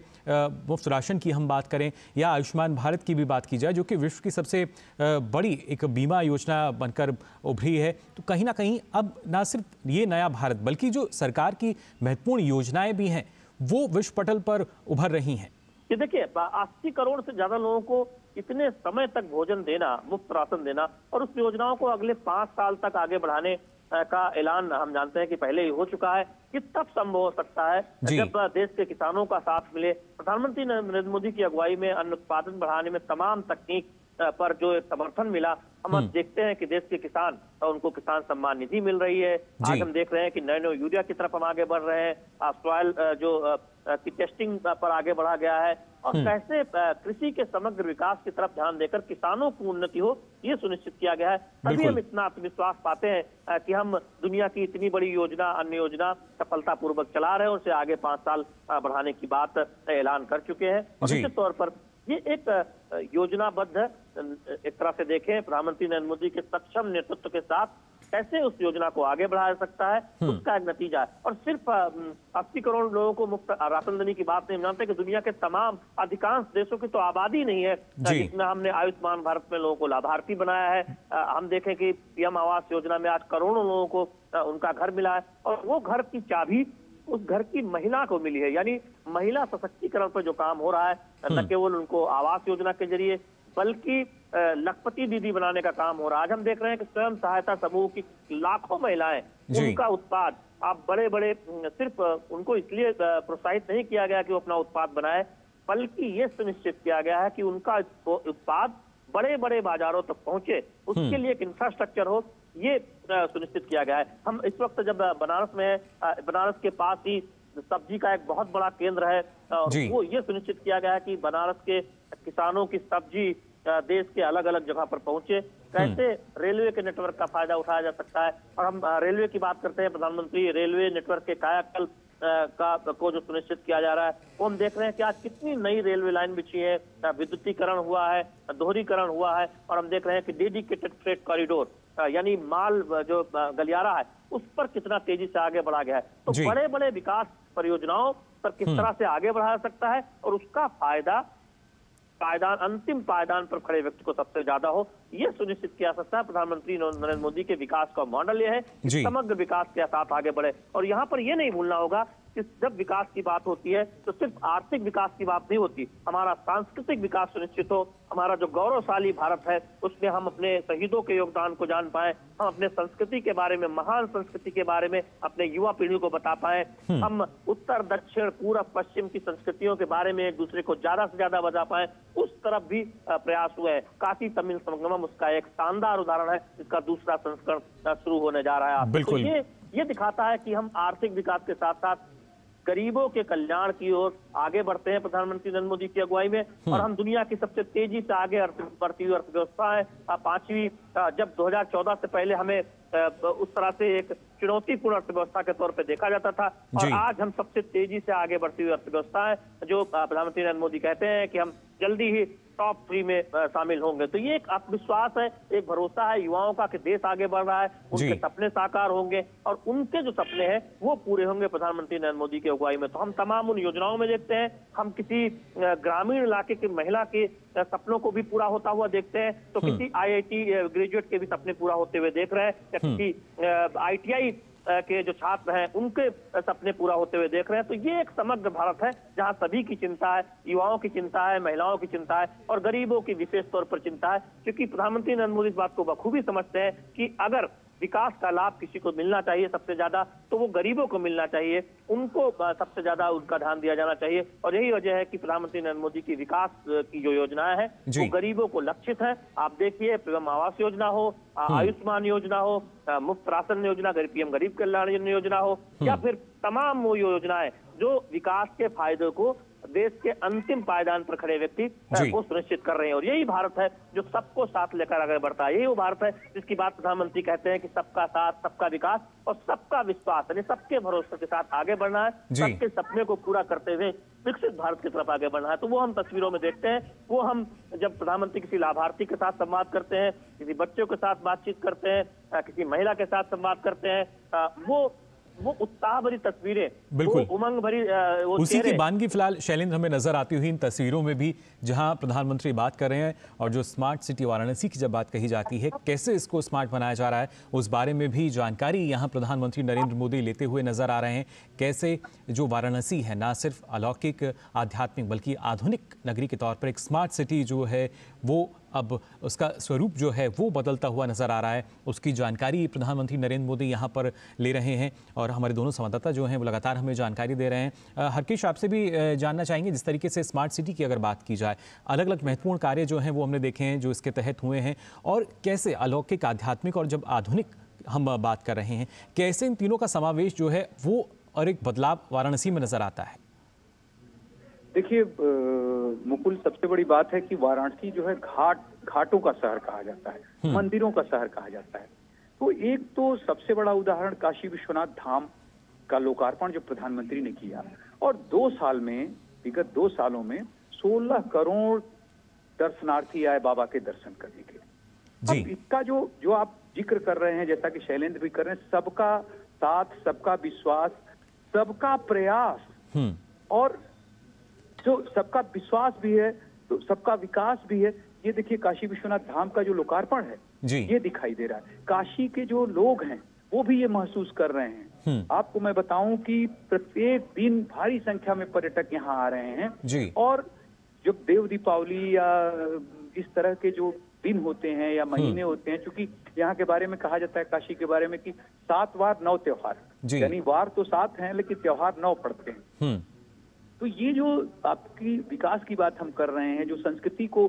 मुफ्त राशन की हम बात करें या आयुष्मान भारत की भी बात की जाए, जो कि विश्व की सबसे बड़ी एक बीमा योजना बनकर उभरी है। तो कहीं ना कहीं अब ना सिर्फ ये नया भारत बल्कि जो सरकार की महत्वपूर्ण योजनाएं भी हैं वो विश्व पटल पर उभर रही हैं।
ये देखिए 80 करोड़ से ज्यादा लोगों को इतने समय तक भोजन देना, मुफ्त राशन देना, और उस योजनाओं को अगले 5 साल तक आगे बढ़ाने का ऐलान हम जानते हैं कि पहले ही हो चुका है। ये तब संभव हो सकता है जब देश के किसानों का साथ मिले। प्रधानमंत्री नरेंद्र मोदी की अगुवाई में अन्न उत्पादन बढ़ाने में तमाम तकनीक पर जो समर्थन मिला, हम अब देखते हैं कि देश के किसान, उनको किसान सम्मान निधि मिल रही है। आज हम देख रहे हैं कि नैनो यूरिया की तरफ हम आगे बढ़ रहे हैं, सॉइल जो की टेस्टिंग पर आगे बढ़ा गया है, और कैसे कृषि के समग्र विकास की तरफ ध्यान देकर किसानों की उन्नति हो, ये सुनिश्चित किया गया है। तभी हम इतना आत्मविश्वास पाते हैं कि हम दुनिया की इतनी बड़ी योजना, अन्य योजना सफलतापूर्वक चला रहे हैं और उसे आगे 5 साल बढ़ाने की बात ऐलान कर चुके हैं। और निश्चित तौर पर ये एक योजनाबद्ध, एक तरह से देखें प्रधानमंत्री नरेंद्र मोदी के सक्षम नेतृत्व के साथ कैसे उस योजना को आगे बढ़ाया सकता है, उसका एक नतीजा है। और सिर्फ 80 करोड़ लोगों को मुफ्त राशन देने की बात नहीं, हम जानते हैं कि दुनिया के तमाम अधिकांश देशों की तो आबादी नहीं है जितना हमने आयुष्मान भारत में लोगों को लाभार्थी बनाया है। हम देखें कि पीएम आवास योजना में आज करोड़ों लोगों को उनका घर मिला है, और वो घर की चाबी उस घर की महिला को मिली है। यानी महिला सशक्तिकरण पर जो काम हो रहा है, न केवल उनको आवास योजना के जरिए बल्कि लखपति दीदी बनाने का काम हो रहा है। आज हम देख रहे हैं कि स्वयं सहायता समूह की लाखों महिलाएं, उनका उत्पाद आप बड़े बड़े, सिर्फ उनको इसलिए प्रोत्साहित नहीं किया गया कि वो अपना उत्पाद बनाए, बल्कि ये सुनिश्चित किया गया है कि उनका उत्पाद बड़े बड़े बाजारों तक पहुंचे, उसके लिए एक इंफ्रास्ट्रक्चर हो, ये सुनिश्चित किया गया है। हम इस वक्त जब बनारस में, बनारस के पास ही सब्जी का एक बहुत बड़ा केंद्र है, वो ये सुनिश्चित किया गया है कि बनारस के किसानों की सब्जी देश के अलग अलग जगह पर पहुंचे। कैसे रेलवे के नेटवर्क का फायदा उठाया जा सकता है, और हम रेलवे की बात करते हैं, प्रधानमंत्री रेलवे नेटवर्क के कायाकल्प को जो सुनिश्चित किया जा रहा है, वो हम देख रहे हैं कि आज कितनी नई रेलवे लाइन बिछी है, विद्युतीकरण हुआ है, दोहरीकरण हुआ है, और हम देख रहे हैं कि डेडिकेटेड फ्रेट कॉरिडोर यानी माल जो गलियारा है उस पर कितना तेजी से आगे बढ़ा गया है। तो बड़े बड़े विकास परियोजनाओं पर किस तरह से आगे बढ़ा सकता है, और उसका फायदा पायदान, अंतिम पायदान पर खड़े व्यक्ति को सबसे ज्यादा हो, यह सुनिश्चित किया सकता है। प्रधानमंत्री नरेंद्र मोदी के विकास का मॉडल यह है कि समग्र विकास के साथ आगे बढ़े। और यहाँ पर यह नहीं भूलना होगा कि जब विकास की बात होती है तो सिर्फ आर्थिक विकास की बात नहीं होती, हमारा सांस्कृतिक विकास सुनिश्चित हो, हमारा जो गौरवशाली भारत है उसमें हम अपने शहीदों के योगदान को जान पाए, हम अपने संस्कृति के बारे में, महान संस्कृति के बारे में अपने युवा पीढ़ी को बता पाए, हम उत्तर दक्षिण पूर्व पश्चिम की संस्कृतियों के बारे में एक दूसरे को ज्यादा से ज्यादा बता पाए, उस तरफ भी प्रयास हुए हैं। काशी तमिल संगमम उसका एक शानदार उदाहरण है, इसका दूसरा संस्करण शुरू होने जा रहा है।
बिल्कुल।
तो ये दिखाता है कि हम आर्थिक विकास के साथ साथ गरीबों के कल्याण की ओर आगे बढ़ते हैं प्रधानमंत्री नरेंद्र मोदी की अगुवाई में, और हम दुनिया की सबसे तेजी से आगे बढ़ती हुई अर्थव्यवस्था है। 5वीं, जब 2014 से पहले हमें उस तरह से एक चुनौतीपूर्ण अर्थव्यवस्था के तौर पे देखा जाता था, और आज हम सबसे तेजी से आगे बढ़ती हुई अर्थव्यवस्था है, जो प्रधानमंत्री नरेंद्र मोदी कहते हैं कि हम जल्दी ही टॉप 3 में शामिल होंगे। तो ये एक आत्मविश्वास है, एक भरोसा है युवाओं का कि देश आगे बढ़ रहा है, उनके सपने साकार होंगे और उनके जो सपने हैं वो पूरे होंगे प्रधानमंत्री नरेंद्र मोदी की अगुवाई में। तो हम तमाम उन योजनाओं में देखते हैं, हम किसी ग्रामीण इलाके की महिला के सपनों को भी पूरा होता हुआ देखते हैं, तो किसी IIT ग्रेजुएट के भी सपने पूरा होते हुए देख रहे हैं, या किसी ITI के जो छात्र हैं उनके सपने पूरा होते हुए देख रहे हैं। तो ये एक समग्र भारत है जहां सभी की चिंता है, युवाओं की चिंता है, महिलाओं की चिंता है और गरीबों की विशेष तौर पर चिंता है, क्योंकि प्रधानमंत्री नरेंद्र मोदी इस बात को बखूबी समझते हैं कि अगर विकास का लाभ किसी को मिलना चाहिए सबसे ज्यादा, तो वो गरीबों को मिलना चाहिए, उनको सबसे ज्यादा उनका ध्यान दिया जाना चाहिए। और यही वजह है कि प्रधानमंत्री नरेंद्र मोदी की विकास की जो योजनाएं हैं वो गरीबों को लक्षित है। आप देखिए, पीएम आवास योजना हो, आयुष्मान योजना हो, मुफ्त राशन योजना, पीएम गरीब कल्याण योजना हो, या फिर तमाम वो योजनाएं जो विकास के फायदे को देश के अंतिम पायदान पर खड़े व्यक्ति को सुनिश्चित कर रहे हैं। और यही भारत है जो सबको साथ लेकर आगे बढ़ता है। यही वो भारत है जिसकी बात प्रधानमंत्री कहते हैं कि सबका साथ, सबका विकास और सबका विश्वास, यानी सबके भरोसे के साथ आगे बढ़ना है, सबके सपने को पूरा करते हुए विकसित भारत की तरफ आगे बढ़ना है। तो वो हम तस्वीरों में देखते हैं, वो हम जब प्रधानमंत्री किसी लाभार्थी के साथ संवाद करते हैं, किसी बच्चों के साथ बातचीत करते हैं, किसी महिला के साथ संवाद करते हैं, वो उत्साह भरी तस्वीरें,
बिल्कुल
उमंग भरी
उसी की बानगी फिलहाल शैलेंद्र हमें नजर आती हुई इन तस्वीरों में भी, जहां प्रधानमंत्री बात कर रहे हैं और जो स्मार्ट सिटी वाराणसी की जब बात कही जाती है, कैसे इसको स्मार्ट बनाया जा रहा है उस बारे में भी जानकारी यहां प्रधानमंत्री नरेंद्र मोदी लेते हुए नजर आ रहे हैं। कैसे जो वाराणसी है ना सिर्फ अलौकिक आध्यात्मिक बल्कि आधुनिक नगरी के तौर पर एक स्मार्ट सिटी जो है वो अब उसका स्वरूप जो है वो बदलता हुआ नजर आ रहा है, उसकी जानकारी प्रधानमंत्री नरेंद्र मोदी यहाँ पर ले रहे हैं और हमारे दोनों संवाददाता जो हैं वो लगातार हमें जानकारी दे रहे हैं। हरकेश, आपसे भी जानना चाहेंगे, जिस तरीके से स्मार्ट सिटी की अगर बात की जाए, अलग अलग महत्वपूर्ण कार्य जो हैं वो हमने देखे हैं जो इसके तहत हुए हैं, और कैसे अलौकिक आध्यात्मिक और जब आधुनिक हम बात कर रहे हैं, कैसे इन तीनों का समावेश जो है वो और एक बदलाव वाराणसी में नजर आता है।
देखिए मुकुल, सबसे बड़ी बात है कि वाराणसी जो है घाटों का शहर कहा जाता है, मंदिरों का शहर कहा जाता है। तो एक तो सबसे बड़ा उदाहरण काशी विश्वनाथ धाम का लोकार्पण जो प्रधानमंत्री ने किया, और विगत 2 सालों में 16 करोड़ दर्शनार्थी आए बाबा के दर्शन करने के लिए। अब इसका जो आप जिक्र कर रहे हैं, जैसा कि शैलेंद्र भी कर रहे हैं, सबका साथ, सबका विश्वास, सबका प्रयास, और जो सबका विश्वास भी है तो सबका विकास भी है। ये देखिए काशी विश्वनाथ धाम का जो लोकार्पण है ये दिखाई दे रहा है। काशी के जो लोग हैं वो भी ये महसूस कर रहे हैं। आपको मैं बताऊं कि प्रत्येक दिन भारी संख्या में पर्यटक यहाँ आ रहे हैं, और जब देव दीपावली या इस तरह के जो दिन होते हैं या महीने होते हैं, क्योंकि यहाँ के बारे में कहा जाता है, काशी के बारे में, कि 7 वार 9 त्योहार, यानी वार तो 7 हैं लेकिन त्योहार 9 पड़ते हैं। तो ये जो आपकी विकास की बात हम कर रहे हैं, जो संस्कृति को,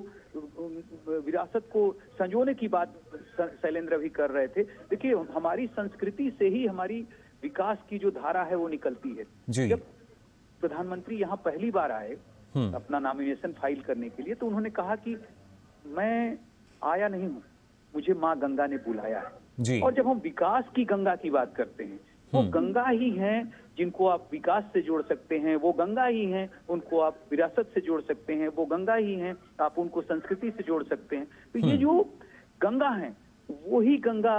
विरासत को संजोने की बात शैलेंद्र भी कर रहे थे। देखिए हमारी संस्कृति से ही हमारी विकास की जो धारा है वो निकलती है। जब प्रधानमंत्री यहाँ पहली बार आए अपना नॉमिनेशन फाइल करने के लिए, तो उन्होंने कहा कि मैं आया नहीं हूँ, मुझे माँ गंगा ने बुलाया है। और जब हम विकास की गंगा की बात करते हैं, वो गंगा ही हैं जिनको आप विकास से जोड़ सकते हैं, वो गंगा ही हैं उनको आप विरासत से जोड़ सकते हैं, वो गंगा ही हैं आप उनको संस्कृति से जोड़ सकते हैं। तो ये जो गंगा हैं वो ही गंगा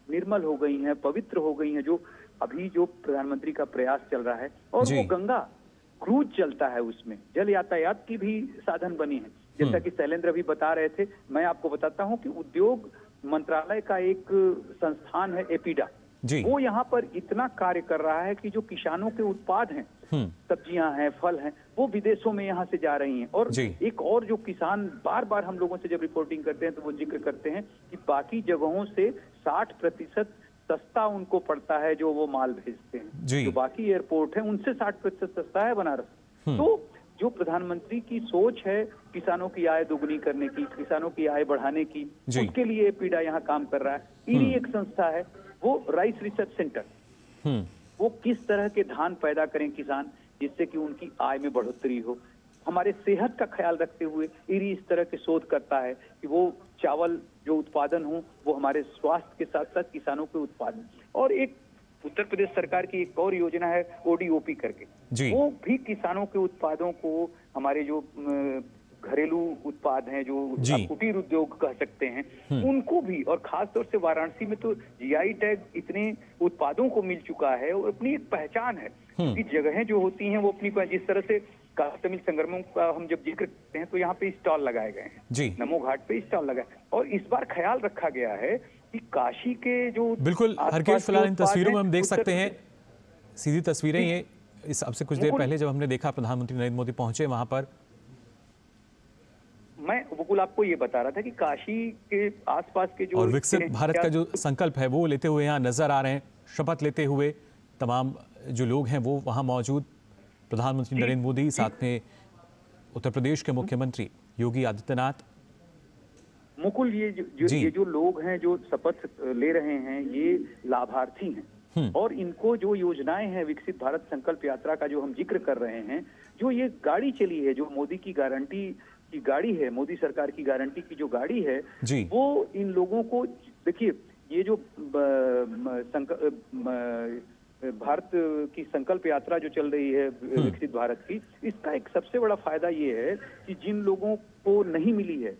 निर्मल हो गई हैं, पवित्र हो गई हैं, जो अभी जो प्रधानमंत्री का प्रयास चल रहा है। और वो गंगा क्रूज चलता है, उसमें जल यातायात की भी साधन बनी है, जैसा कि शैलेंद्र भी बता रहे थे। मैं आपको बताता हूँ कि उद्योग मंत्रालय का एक संस्थान है एपीडा, वो यहाँ पर इतना कार्य कर रहा है कि जो किसानों के उत्पाद हैं, सब्जियां हैं, फल हैं, वो विदेशों में यहाँ से जा रही हैं। और एक और जो किसान बार बार हम लोगों से जब रिपोर्टिंग करते हैं तो वो जिक्र करते हैं कि बाकी जगहों से 60% सस्ता उनको पड़ता है जो वो माल भेजते हैं। जो बाकी एयरपोर्ट है उनसे 60% सस्ता है बनारस। तो जो प्रधानमंत्री की सोच है किसानों की आय दोगुनी करने की, किसानों की आय बढ़ाने की, उसके लिए पीड़ा यहाँ काम कर रहा है। इरी एक संस्था है, वो राइस रिसर्च सेंटर, वो किस तरह के धान पैदा करें किसान जिससे कि उनकी आय में बढ़ोतरी हो, हमारे सेहत का ख्याल रखते हुए इरी इस तरह के शोध करता है कि वो चावल जो उत्पादन हो वो हमारे स्वास्थ्य के साथ साथ किसानों के उत्पादन। और एक उत्तर प्रदेश सरकार की एक और योजना है ओडीओपी करके, वो भी किसानों के उत्पादों को, हमारे जो घरेलू उत्पाद हैं, जो कुटीर उद्योग कह सकते हैं, उनको भी, और खास तौर से वाराणसी में तो जीआई टैग इतने उत्पादों को मिल चुका है और अपनी एक पहचान है कि जगहें जो होती हैं वो अपनी, जिस तरह से काशी तमिल संगमों का हम जब जिक्र करते हैं तो यहाँ पे स्टॉल लगाए गए हैं, नमो घाट पे स्टॉल लगाए, और इस बार ख्याल रखा गया है कि काशी के जो
बिल्कुल हरकेश, फिलहाल इन तस्वीरों में हम देख सकते हैं सीधी तस्वीरें ये इस अब से कुछ देर पहले जब हमने देखा प्रधानमंत्री नरेंद्र मोदी पहुंचे वहां पर।
मैं मुकुल आपको ये बता रहा था कि काशी के आसपास के जो
और विकसित भारत का जो संकल्प है वो लेते हुए यहाँ नजर आ रहे हैं, शपथ लेते हुए तमाम जो लोग हैं वो वहां मौजूद। प्रधानमंत्री नरेंद्र मोदी, साथ में उत्तर प्रदेश के मुख्यमंत्री योगी आदित्यनाथ।
मुकुल, ये जो लोग हैं जो शपथ ले रहे हैं ये लाभार्थी हैं, और इनको जो योजनाएं हैं विकसित भारत संकल्प यात्रा का जो हम जिक्र कर रहे हैं, जो ये गाड़ी चली है, जो मोदी की गारंटी की गाड़ी है, मोदी सरकार की गारंटी की जो गाड़ी है, वो इन लोगों को, देखिए ये जो भारत की संकल्प यात्रा जो चल रही है विकसित भारत की, इसका एक सबसे बड़ा फायदा ये है कि जिन लोगों को नहीं मिली है,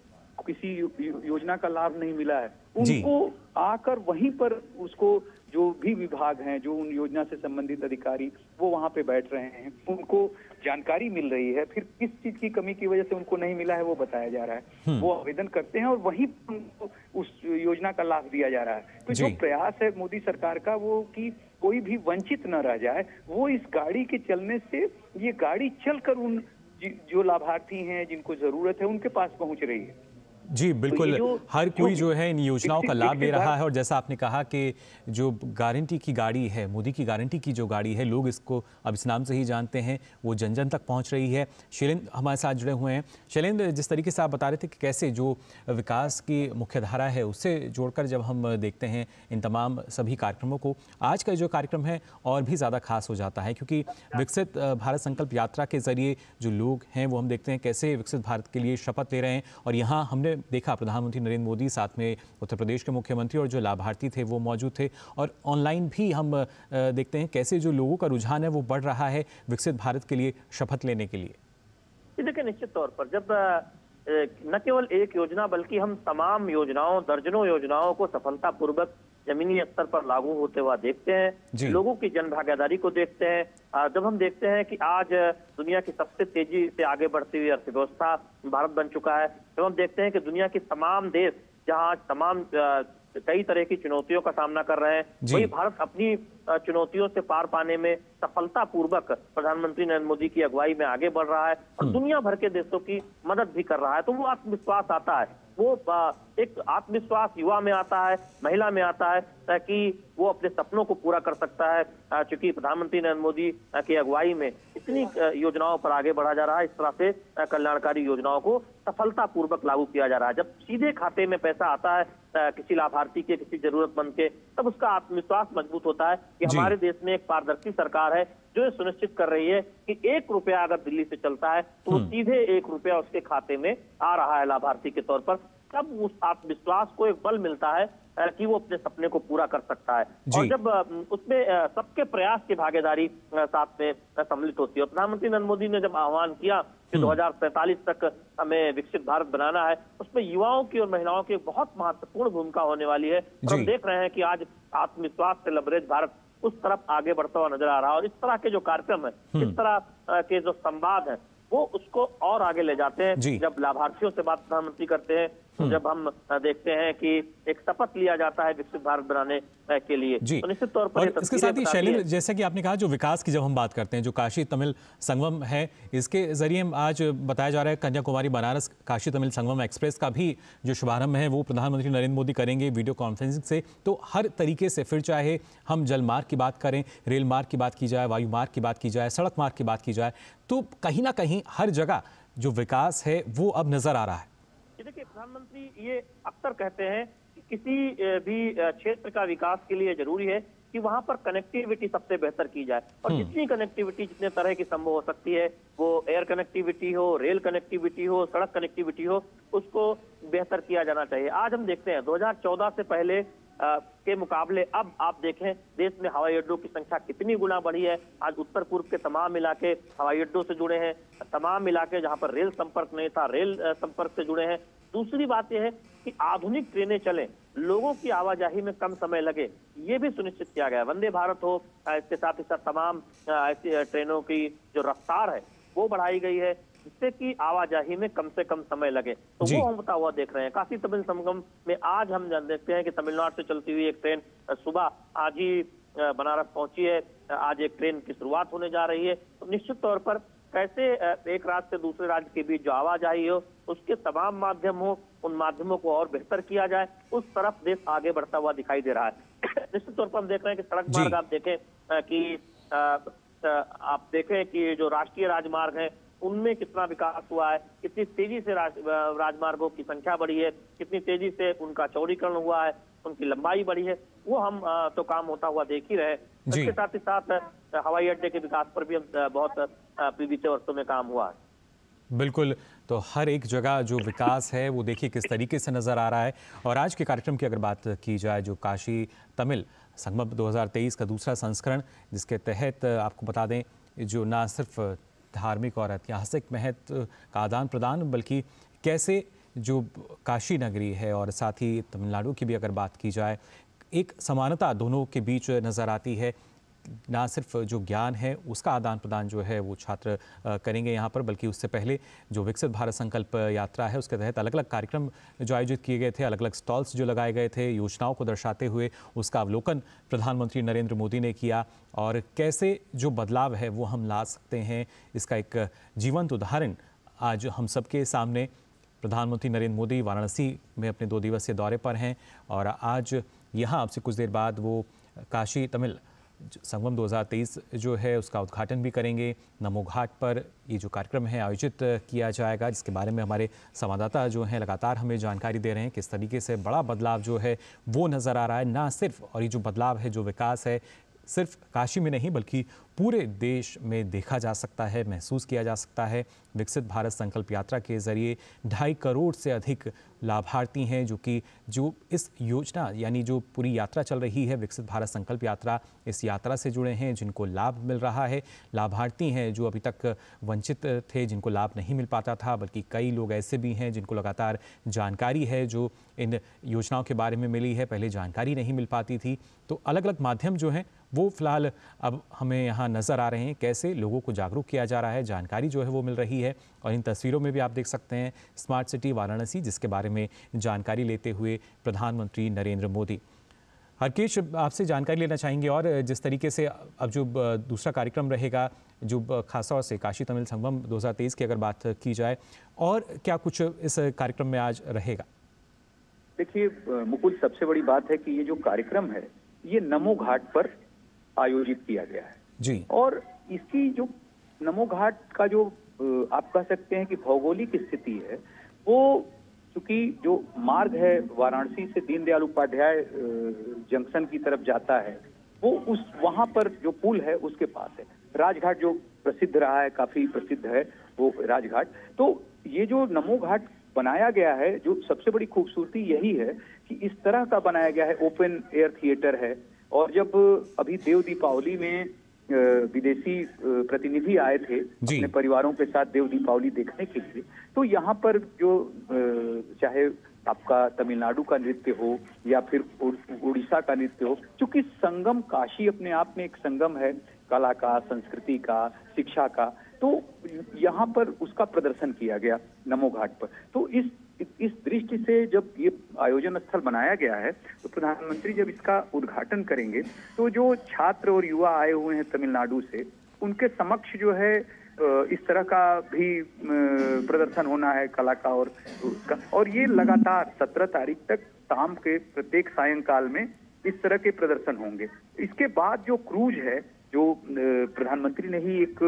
किसी योजना का लाभ नहीं मिला है, उनको आकर वहीं पर उसको जो भी विभाग हैं, जो उन योजना से संबंधित अधिकारी वो वहां पे बैठ रहे हैं, उनको जानकारी मिल रही है, फिर किस चीज की कमी की वजह से उनको नहीं मिला है वो बताया जा रहा है, वो आवेदन करते हैं और वहीं उनको उस योजना का लाभ दिया जा रहा है। तो जो प्रयास है मोदी सरकार का वो कि कोई भी वंचित न रह जाए, वो इस गाड़ी के चलने से ये गाड़ी चलकर उन जो लाभार्थी हैं जिनको जरूरत है उनके पास पहुंच रही है।
जी बिल्कुल, हर कोई जो है इन योजनाओं का लाभ ले रहा है, और जैसा आपने कहा कि जो गारंटी की गाड़ी है, मोदी की गारंटी की जो गाड़ी है, लोग इसको अब इस नाम से ही जानते हैं, वो जन जन तक पहुंच रही है। शैलेंद्र हमारे साथ जुड़े हुए हैं। शैलेंद्र, जिस तरीके से आप बता रहे थे कि कैसे जो विकास की मुख्यधारा है उससे जोड़कर जब हम देखते हैं इन तमाम सभी कार्यक्रमों को, आज का जो कार्यक्रम है और भी ज़्यादा खास हो जाता है, क्योंकि विकसित भारत संकल्प यात्रा के जरिए जो लोग हैं वो हम देखते हैं कैसे विकसित भारत के लिए शपथ ले रहे हैं। और यहाँ हमने देखा प्रधानमंत्री नरेंद्र मोदी, साथ में उत्तर प्रदेश के मुख्यमंत्री और जो लाभार्थी थे वो मौजूद थे, और ऑनलाइन भी हम देखते हैं कैसे जो लोगों का रुझान है वो बढ़ रहा है विकसित भारत के लिए शपथ लेने के लिए।
देखिए, निश्चित तौर पर जब न केवल एक योजना बल्कि हम तमाम योजनाओं, दर्जनों योजनाओं को सफलतापूर्वक जमीनी स्तर पर लागू होते हुआ देखते हैं, लोगों की जन भागीदारी को देखते हैं, जब हम देखते हैं कि आज दुनिया की सबसे तेजी से आगे बढ़ती हुई अर्थव्यवस्था भारत बन चुका है, जब हम देखते हैं कि दुनिया के तमाम देश जहां तमाम कई तरह की चुनौतियों का सामना कर रहे हैं, वही भारत अपनी चुनौतियों से पार पाने में सफलतापूर्वक प्रधानमंत्री नरेंद्र मोदी की अगुवाई में आगे बढ़ रहा है और दुनिया भर के देशों की मदद भी कर रहा है। तो वो आत्मविश्वास आता है, वो एक आत्मविश्वास युवा में आता है, महिला में आता है, ताकि वो अपने सपनों को पूरा कर सकता है, क्योंकि प्रधानमंत्री नरेंद्र मोदी की अगुवाई में इतनी योजनाओं पर आगे बढ़ा जा रहा है, इस तरह से कल्याणकारी योजनाओं को सफलतापूर्वक लागू किया जा रहा है। जब सीधे खाते में पैसा आता है किसी लाभार्थी के, किसी जरूरतमंद के, तब उसका आत्मविश्वास मजबूत होता है कि हमारे देश में एक पारदर्शी सरकार है जो ये सुनिश्चित कर रही है कि 1 रुपया अगर दिल्ली से चलता है तो वो सीधे 1 रुपया उसके खाते में आ रहा है लाभार्थी के तौर पर। तब उस आत्मविश्वास को एक बल मिलता है कि वो अपने सपने को पूरा कर सकता है। और जब उसमें सबके प्रयास की भागीदारी साथ में सम्मिलित होती है, प्रधानमंत्री नरेंद्र मोदी ने जब आह्वान किया कि 2047 तक हमें विकसित भारत बनाना है, उसमें युवाओं की और महिलाओं की बहुत महत्वपूर्ण भूमिका होने वाली है। और हम देख रहे हैं कि आज आत्मविश्वास से लबरेज भारत उस तरफ आगे बढ़ता हुआ नजर आ रहा है, और इस तरह के जो कार्यक्रम है, इस तरह के जो संवाद है, वो उसको और आगे ले जाते हैं। जब लाभार्थियों से बात प्रधानमंत्री करते हैं, जब हम देखते हैं कि एक शपथ लिया जाता है विकसित भारत बनाने के लिए, तो निश्चित तौर पर
इसके साथ ही शैलेंद्र, जैसा कि आपने कहा, जो विकास की जब हम बात करते हैं, जो काशी तमिल संगमम है, इसके जरिए आज बताया जा रहा है कन्याकुमारी बनारस काशी तमिल संगमम एक्सप्रेस का भी जो शुभारंभ है वो प्रधानमंत्री नरेंद्र मोदी करेंगे वीडियो कॉन्फ्रेंसिंग से। तो हर तरीके से, फिर चाहे हम जल मार्ग की बात करें, रेल मार्ग की बात की जाए, वायु मार्ग की बात की जाए, सड़क मार्ग की बात की जाए, तो कहीं ना कहीं हर जगह जो विकास है वो अब नजर आ रहा है।
देखिए, प्रधानमंत्री ये अक्सर कहते हैं कि किसी भी क्षेत्र का विकास के लिए जरूरी है कि वहां पर कनेक्टिविटी सबसे बेहतर की जाए, और जितनी कनेक्टिविटी जितने तरह की संभव हो सकती है, वो एयर कनेक्टिविटी हो, रेल कनेक्टिविटी हो, सड़क कनेक्टिविटी हो, उसको बेहतर किया जाना चाहिए। आज हम देखते हैं 2014 से पहले के मुकाबले अब आप देखें देश में हवाई अड्डों की संख्या कितनी गुना बढ़ी है। आज उत्तर पूर्व के तमाम इलाके हवाई अड्डों से जुड़े हैं, तमाम इलाके जहां पर रेल संपर्क नहीं था, रेल संपर्क से जुड़े हैं। दूसरी बात यह है कि आधुनिक ट्रेनें चलें, लोगों की आवाजाही में कम समय लगे, ये भी सुनिश्चित किया गया है। वंदे भारत हो, इसके साथ ही साथ तमाम ऐसी ट्रेनों की जो रफ्तार है वो बढ़ाई गई है, जिससे कि आवाजाही में कम से कम समय लगे। तो वो हम होता हुआ देख रहे हैं। काशी तमिल संगम में आज हम देखते हैं कि तमिलनाडु से चलती हुई एक ट्रेन सुबह आज ही बनारस पहुंची है। आज एक ट्रेन की शुरुआत होने जा रही है। तो निश्चित तौर पर कैसे एक राज्य से दूसरे राज्य के बीच जो आवाजाही हो, उसके तमाम माध्यम हो, उन माध्यमों को और बेहतर किया जाए, उस तरफ देश आगे बढ़ता हुआ दिखाई दे रहा है। निश्चित तौर पर हम देख रहे हैं कि सड़क मार्ग आप देखें कि आप देखें कि जो राष्ट्रीय राजमार्ग है उनमें कितना विकास हुआ है, कितनी तेजी से राजमार्गों की संख्या बढ़ी है, कितनी तेजी से उनका चौड़ीकरण हुआ है, उनकी लंबाई बढ़ी है, वो हम तो काम होता हुआ देख ही रहे। इसके साथ ही साथ हवाई अड्डे के विकास पर भी हम बहुत बीते वर्षों में काम हुआ है।
बिल्कुल, तो हर एक जगह जो विकास है वो देखिए किस तरीके से नज़र आ रहा है। और आज के कार्यक्रम की अगर बात की जाए, जो काशी तमिल संगम 2023 का दूसरा संस्करण, जिसके तहत आपको बता दें जो ना सिर्फ धार्मिक और ऐतिहासिक महत्व का आदान प्रदान, बल्कि कैसे जो काशी नगरी है और साथ ही तमिलनाडु की भी अगर बात की जाए, एक समानता दोनों के बीच नज़र आती है। ना सिर्फ जो ज्ञान है उसका आदान प्रदान जो है वो छात्र करेंगे यहाँ पर, बल्कि उससे पहले जो विकसित भारत संकल्प यात्रा है उसके तहत अलग अलग कार्यक्रम जो आयोजित किए गए थे, अलग अलग स्टॉल्स जो लगाए गए थे, योजनाओं को दर्शाते हुए उसका अवलोकन प्रधानमंत्री नरेंद्र मोदी ने किया। और कैसे जो बदलाव है वो हम ला सकते हैं, इसका एक जीवंत उदाहरण आज हम सबके सामने। प्रधानमंत्री नरेंद्र मोदी वाराणसी में अपने 2 दिवसीय दौरे पर हैं और आज यहाँ आपसे कुछ देर बाद वो काशी तमिल संगम 2023 जो है उसका उद्घाटन भी करेंगे। नमो घाट पर ये जो कार्यक्रम है आयोजित किया जाएगा, जिसके बारे में हमारे संवाददाता जो हैं लगातार हमें जानकारी दे रहे हैं किस तरीके से बड़ा बदलाव जो है वो नज़र आ रहा है। ना सिर्फ, और ये जो बदलाव है, जो विकास है, सिर्फ काशी में नहीं बल्कि पूरे देश में देखा जा सकता है, महसूस किया जा सकता है। विकसित भारत संकल्प यात्रा के ज़रिए 2.5 करोड़ से अधिक लाभार्थी हैं जो इस योजना यानी जो पूरी यात्रा चल रही है विकसित भारत संकल्प यात्रा, इस यात्रा से जुड़े हैं, जिनको लाभ मिल रहा है। लाभार्थी हैं जो अभी तक वंचित थे, जिनको लाभ नहीं मिल पाता था, बल्कि कई लोग ऐसे भी हैं जिनको लगातार जानकारी है जो इन योजनाओं के बारे में मिली है, पहले जानकारी नहीं मिल पाती थी। तो अलग अलग माध्यम जो हैं वो फिलहाल अब हमें यहाँ नज़र आ रहे हैं, कैसे लोगों को जागरूक किया जा रहा है, जानकारी जो है वो मिल रही है। और इन तस्वीरों में भी आप देख सकते हैं स्मार्ट सिटी वाराणसी, जिसके बारे में जानकारी लेते हुए प्रधानमंत्री नरेंद्र मोदी। हरकेश, आपसे जानकारी लेना चाहेंगे और जिस तरीके से अब जो दूसरा कार्यक्रम रहेगा, जो खासतौर से काशी तमिल संगम 2023 की अगर बात की जाए, और क्या कुछ इस कार्यक्रम में आज रहेगा?
देखिए मुकुल, सबसे बड़ी बात है कि ये जो कार्यक्रम है ये नमो घाट पर आयोजित किया गया है
जी।
और इसकी जो नमो घाट का जो आप कह सकते हैं कि भौगोलिक स्थिति है, वो चूंकि जो मार्ग है वाराणसी से दीनदयाल उपाध्याय जंक्शन की तरफ जाता है, वो उस वहां पर जो पुल है उसके पास है। राजघाट जो प्रसिद्ध रहा है, काफी प्रसिद्ध है वो राजघाट। तो ये जो नमो घाट बनाया गया है, जो सबसे बड़ी खूबसूरती यही है कि इस तरह का बनाया गया है, ओपन एयर थिएटर है। और जब अभी देव दीपावली में विदेशी प्रतिनिधि आए थे अपने परिवारों के साथ देव दीपावली देखने के लिए, तो यहाँ पर जो चाहे आपका तमिलनाडु का नृत्य हो या फिर उड़ीसा का नृत्य हो, चूंकि संगम काशी अपने आप में एक संगम है, कला का, संस्कृति का, शिक्षा का, तो यहाँ पर उसका प्रदर्शन किया गया नमो घाट पर। तो इस दृष्टि से जब ये आयोजन स्थल बनाया गया है, तो प्रधानमंत्री जब इसका उद्घाटन करेंगे तो जो छात्र और युवा आए हुए हैं तमिलनाडु से, उनके समक्ष जो है इस तरह का भी प्रदर्शन होना है कला का और उसका। और ये लगातार 17 तारीख तक शाम के प्रत्येक सायंकाल में इस तरह के प्रदर्शन होंगे। इसके बाद जो क्रूज है, जो प्रधानमंत्री ने ही एक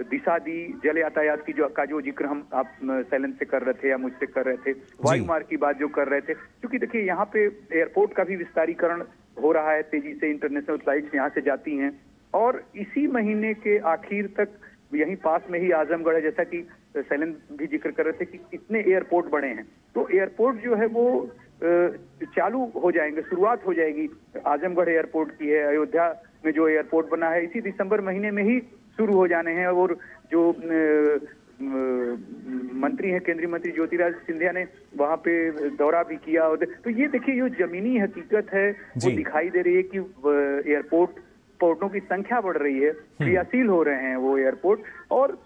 दिशा दी जल यातायात की जो जिक्र हम आप सैलन से कर रहे थे या मुझसे कर रहे थे, वायु मार्ग की बात जो कर रहे थे, क्योंकि देखिए यहाँ पे एयरपोर्ट का भी विस्तारीकरण हो रहा है, तेजी से इंटरनेशनल फ्लाइट्स यहाँ से जाती हैं। और इसी महीने के आखिर तक यहीं पास में ही आजमगढ़ है, जैसा कि शैलेंद भी जिक्र कर रहे थे कि कितने एयरपोर्ट बने हैं, तो एयरपोर्ट जो है वो चालू हो जाएंगे, शुरुआत हो जाएगी। आजमगढ़ एयरपोर्ट की है, अयोध्या में जो एयरपोर्ट बना है इसी दिसंबर महीने में ही शुरू हो जाने हैं। और जो मंत्री हैं, केंद्रीय मंत्री ज्योतिरादित्य सिंधिया ने वहां पे दौरा भी किया। तो ये देखिए, जो जमीनी हकीकत है वो दिखाई दे रही है कि एयरपोर्टों की संख्या बढ़ रही है, क्रियाशील हो रहे हैं वो एयरपोर्ट। और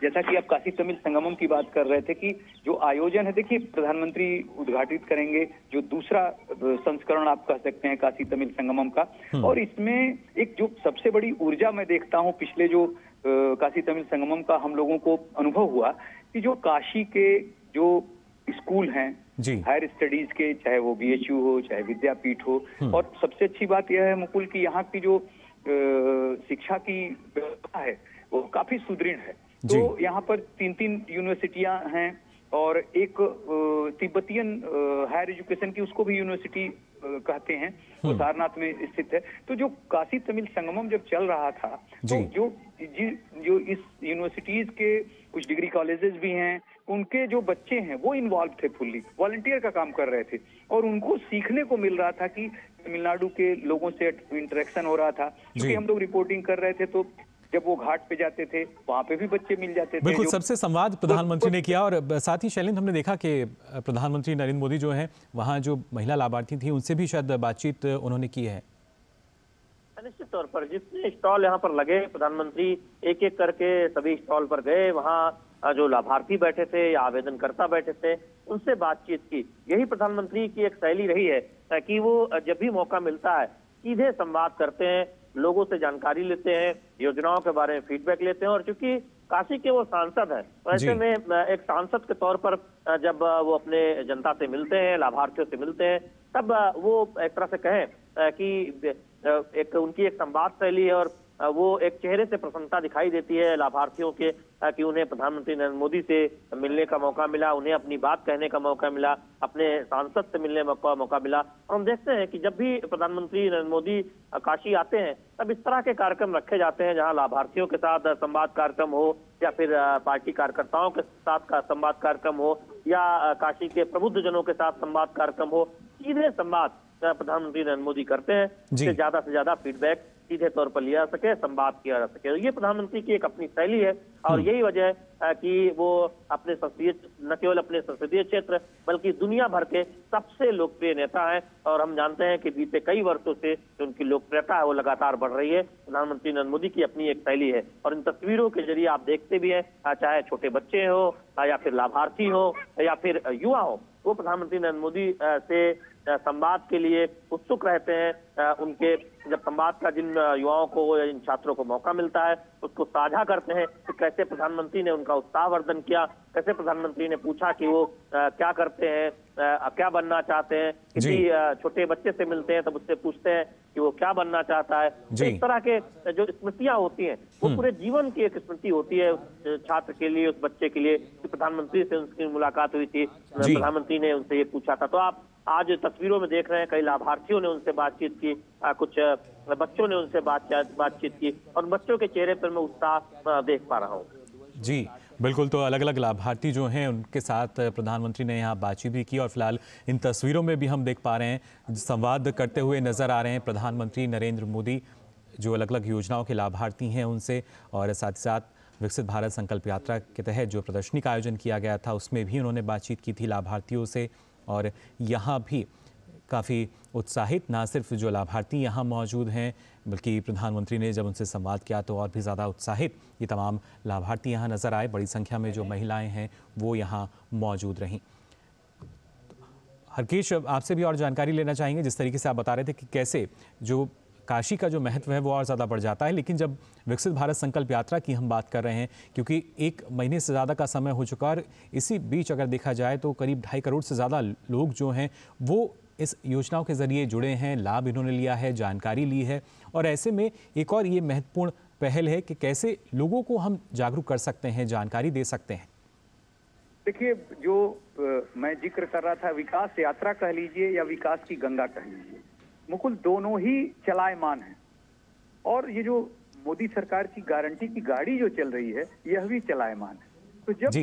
जैसा कि आप काशी तमिल संगमम की बात कर रहे थे कि जो आयोजन है, देखिए प्रधानमंत्री उद्घाटित करेंगे जो दूसरा संस्करण आप कह सकते हैं काशी तमिल संगमम का। और इसमें एक जो सबसे बड़ी ऊर्जा मैं देखता हूं पिछले जो काशी तमिल संगमम का हम लोगों को अनुभव हुआ कि जो काशी के जो स्कूल हैं हायर स्टडीज के, चाहे वो BHU हो चाहे विद्यापीठ हो, और सबसे अच्छी बात यह है मुकुल की यहाँ की जो शिक्षा की व्यवस्था है वो काफी सुदृढ़ है। तो यहाँ पर 3 यूनिवर्सिटियां हैं और एक तिब्बतियन हायर एजुकेशन की, उसको भी यूनिवर्सिटी कहते हैं, वो सारनाथ में स्थित है। तो जो काशी तमिल संगमम जब चल रहा था तो जो इस यूनिवर्सिटीज के कुछ डिग्री कॉलेजेस भी हैं, उनके जो बच्चे हैं वो इन्वॉल्व थे, फुल्ली वॉलंटियर का काम कर रहे थे। और उनको सीखने को मिल रहा था कि तमिलनाडु के लोगों से इंटरेक्शन हो रहा था। क्योंकि हम लोग रिपोर्टिंग कर रहे थे तो जब वो घाट पे जाते थे वहां पे भी बच्चे मिल जाते थे।
बिल्कुल, सबसे संवाद प्रधानमंत्री ने किया। और साथ ही शैलेंद्र, हमने देखा कि प्रधानमंत्री नरेंद्र मोदी जो हैं वहां जो महिला लाभार्थी थी उनसे भी शायद बातचीत उन्होंने की है।
निश्चित तौर पर जितने स्टॉल यहाँ पर लगे, प्रधानमंत्री एक एक करके सभी स्टॉल पर गए, वहाँ जो लाभार्थी बैठे थे या आवेदनकर्ता बैठे थे उनसे बातचीत की। यही प्रधानमंत्री की एक शैली रही है कि वो जब भी मौका मिलता है सीधे संवाद करते हैं, लोगों से जानकारी लेते हैं, योजनाओं के बारे में फीडबैक लेते हैं। और चूंकि काशी के वो सांसद हैं, तो ऐसे में एक सांसद के तौर पर जब वो अपने जनता से मिलते हैं, लाभार्थियों से मिलते हैं, तब वो एक तरह से कहें कि एक उनकी एक संवाद शैली है और वो एक चेहरे से प्रसन्नता दिखाई देती है लाभार्थियों के कि उन्हें प्रधानमंत्री नरेंद्र मोदी से मिलने का मौका मिला, उन्हें अपनी बात कहने का मौका मिला, अपने सांसद से मिलने का मौका मिला। और हम देखते हैं कि जब भी प्रधानमंत्री नरेंद्र मोदी काशी आते हैं तब इस तरह के कार्यक्रम रखे जाते हैं जहां लाभार्थियों के साथ संवाद कार्यक्रम हो या फिर पार्टी कार्यकर्ताओं के साथ का संवाद कार्यक्रम हो या काशी के प्रबुद्ध जनों के साथ संवाद कार्यक्रम हो। सीधे संवाद प्रधानमंत्री नरेंद्र मोदी करते हैं, से ज्यादा फीडबैक सीधे तौर पर लिया जा सके, संवाद किया जा सके। ये प्रधानमंत्री की एक अपनी शैली है और यही वजह है कि वो अपने संसदीय, न केवल अपने संसदीय क्षेत्र बल्कि दुनिया भर के सबसे लोकप्रिय नेता हैं। और हम जानते हैं कि बीते कई वर्षों से जो उनकी लोकप्रियता है वो लगातार बढ़ रही है। प्रधानमंत्री नरेंद्र मोदी की अपनी एक शैली है और इन तस्वीरों के जरिए आप देखते भी हैं, चाहे छोटे बच्चे हो या फिर लाभार्थी हो या फिर युवा हो, वो प्रधानमंत्री नरेंद्र मोदी से संवाद के लिए उत्सुक रहते हैं। उनके जब संवाद का जिन युवाओं को या जिन छात्रों को मौका मिलता है उसको साझा करते हैं कि कैसे प्रधानमंत्री ने उनका उत्साहवर्धन किया, कैसे प्रधानमंत्री ने पूछा कि वो क्या करते हैं, क्या बनना चाहते हैं। किसी छोटे बच्चे से मिलते हैं तब उससे पूछते हैं कि वो क्या बनना चाहता है। तो इस तरह के जो स्मृतियां होती हैं वो पूरे जीवन की एक स्मृति होती है उस छात्र के लिए, उस बच्चे के लिए कि प्रधानमंत्री से उनकी मुलाकात हुई थी, प्रधानमंत्री ने उनसे ये पूछा था। तो आप आज तस्वीरों में देख रहे हैं कई लाभार्थियों ने उनसे बातचीत की, कुछ बच्चों ने उनसे बातचीत की और बच्चों के चेहरे पर मैं उत्साह देख पा रहा हूँ।
जी बिल्कुल, तो अलग अलग लाभार्थी जो हैं उनके साथ प्रधानमंत्री ने यहाँ बातचीत भी की और फिलहाल इन तस्वीरों में भी हम देख पा रहे हैं संवाद करते हुए नजर आ रहे हैं प्रधानमंत्री नरेंद्र मोदी, जो अलग अलग योजनाओं के लाभार्थी हैं उनसे। और साथ ही साथ विकसित भारत संकल्प यात्रा के तहत जो प्रदर्शनी का आयोजन किया गया था उसमें भी उन्होंने बातचीत की थी लाभार्थियों से। और यहाँ भी काफ़ी उत्साहित ना सिर्फ जो लाभार्थी यहाँ मौजूद हैं बल्कि प्रधानमंत्री ने जब उनसे संवाद किया तो और भी ज़्यादा उत्साहित ये तमाम लाभार्थी यहाँ नज़र आए। बड़ी संख्या में जो महिलाएं हैं वो यहाँ मौजूद रहीं। हरकेश, आपसे भी और जानकारी लेना चाहेंगे, जिस तरीके से आप बता रहे थे कि कैसे जो काशी का जो महत्व है वो और ज़्यादा बढ़ जाता है, लेकिन जब विकसित भारत संकल्प यात्रा की हम बात कर रहे हैं, क्योंकि 1 महीने से ज़्यादा का समय हो चुका और इसी बीच अगर देखा जाए तो करीब 2.5 करोड़ से ज़्यादा लोग जो हैं वो इस योजनाओं के ज़रिए जुड़े हैं, लाभ इन्होंने लिया है, जानकारी ली है। और ऐसे में एक और ये महत्वपूर्ण पहल है कि कैसे लोगों को हम जागरूक कर सकते हैं, जानकारी दे सकते हैं।
देखिए, जो मैं जिक्र कर रहा था, विकास यात्रा कह लीजिए या विकास की गंगा कह लीजिए, मुकुल दोनों ही चलायमान हैं। और ये जो मोदी सरकार की गारंटी की गाड़ी जो चल रही है यह भी चलायमान है। तो जब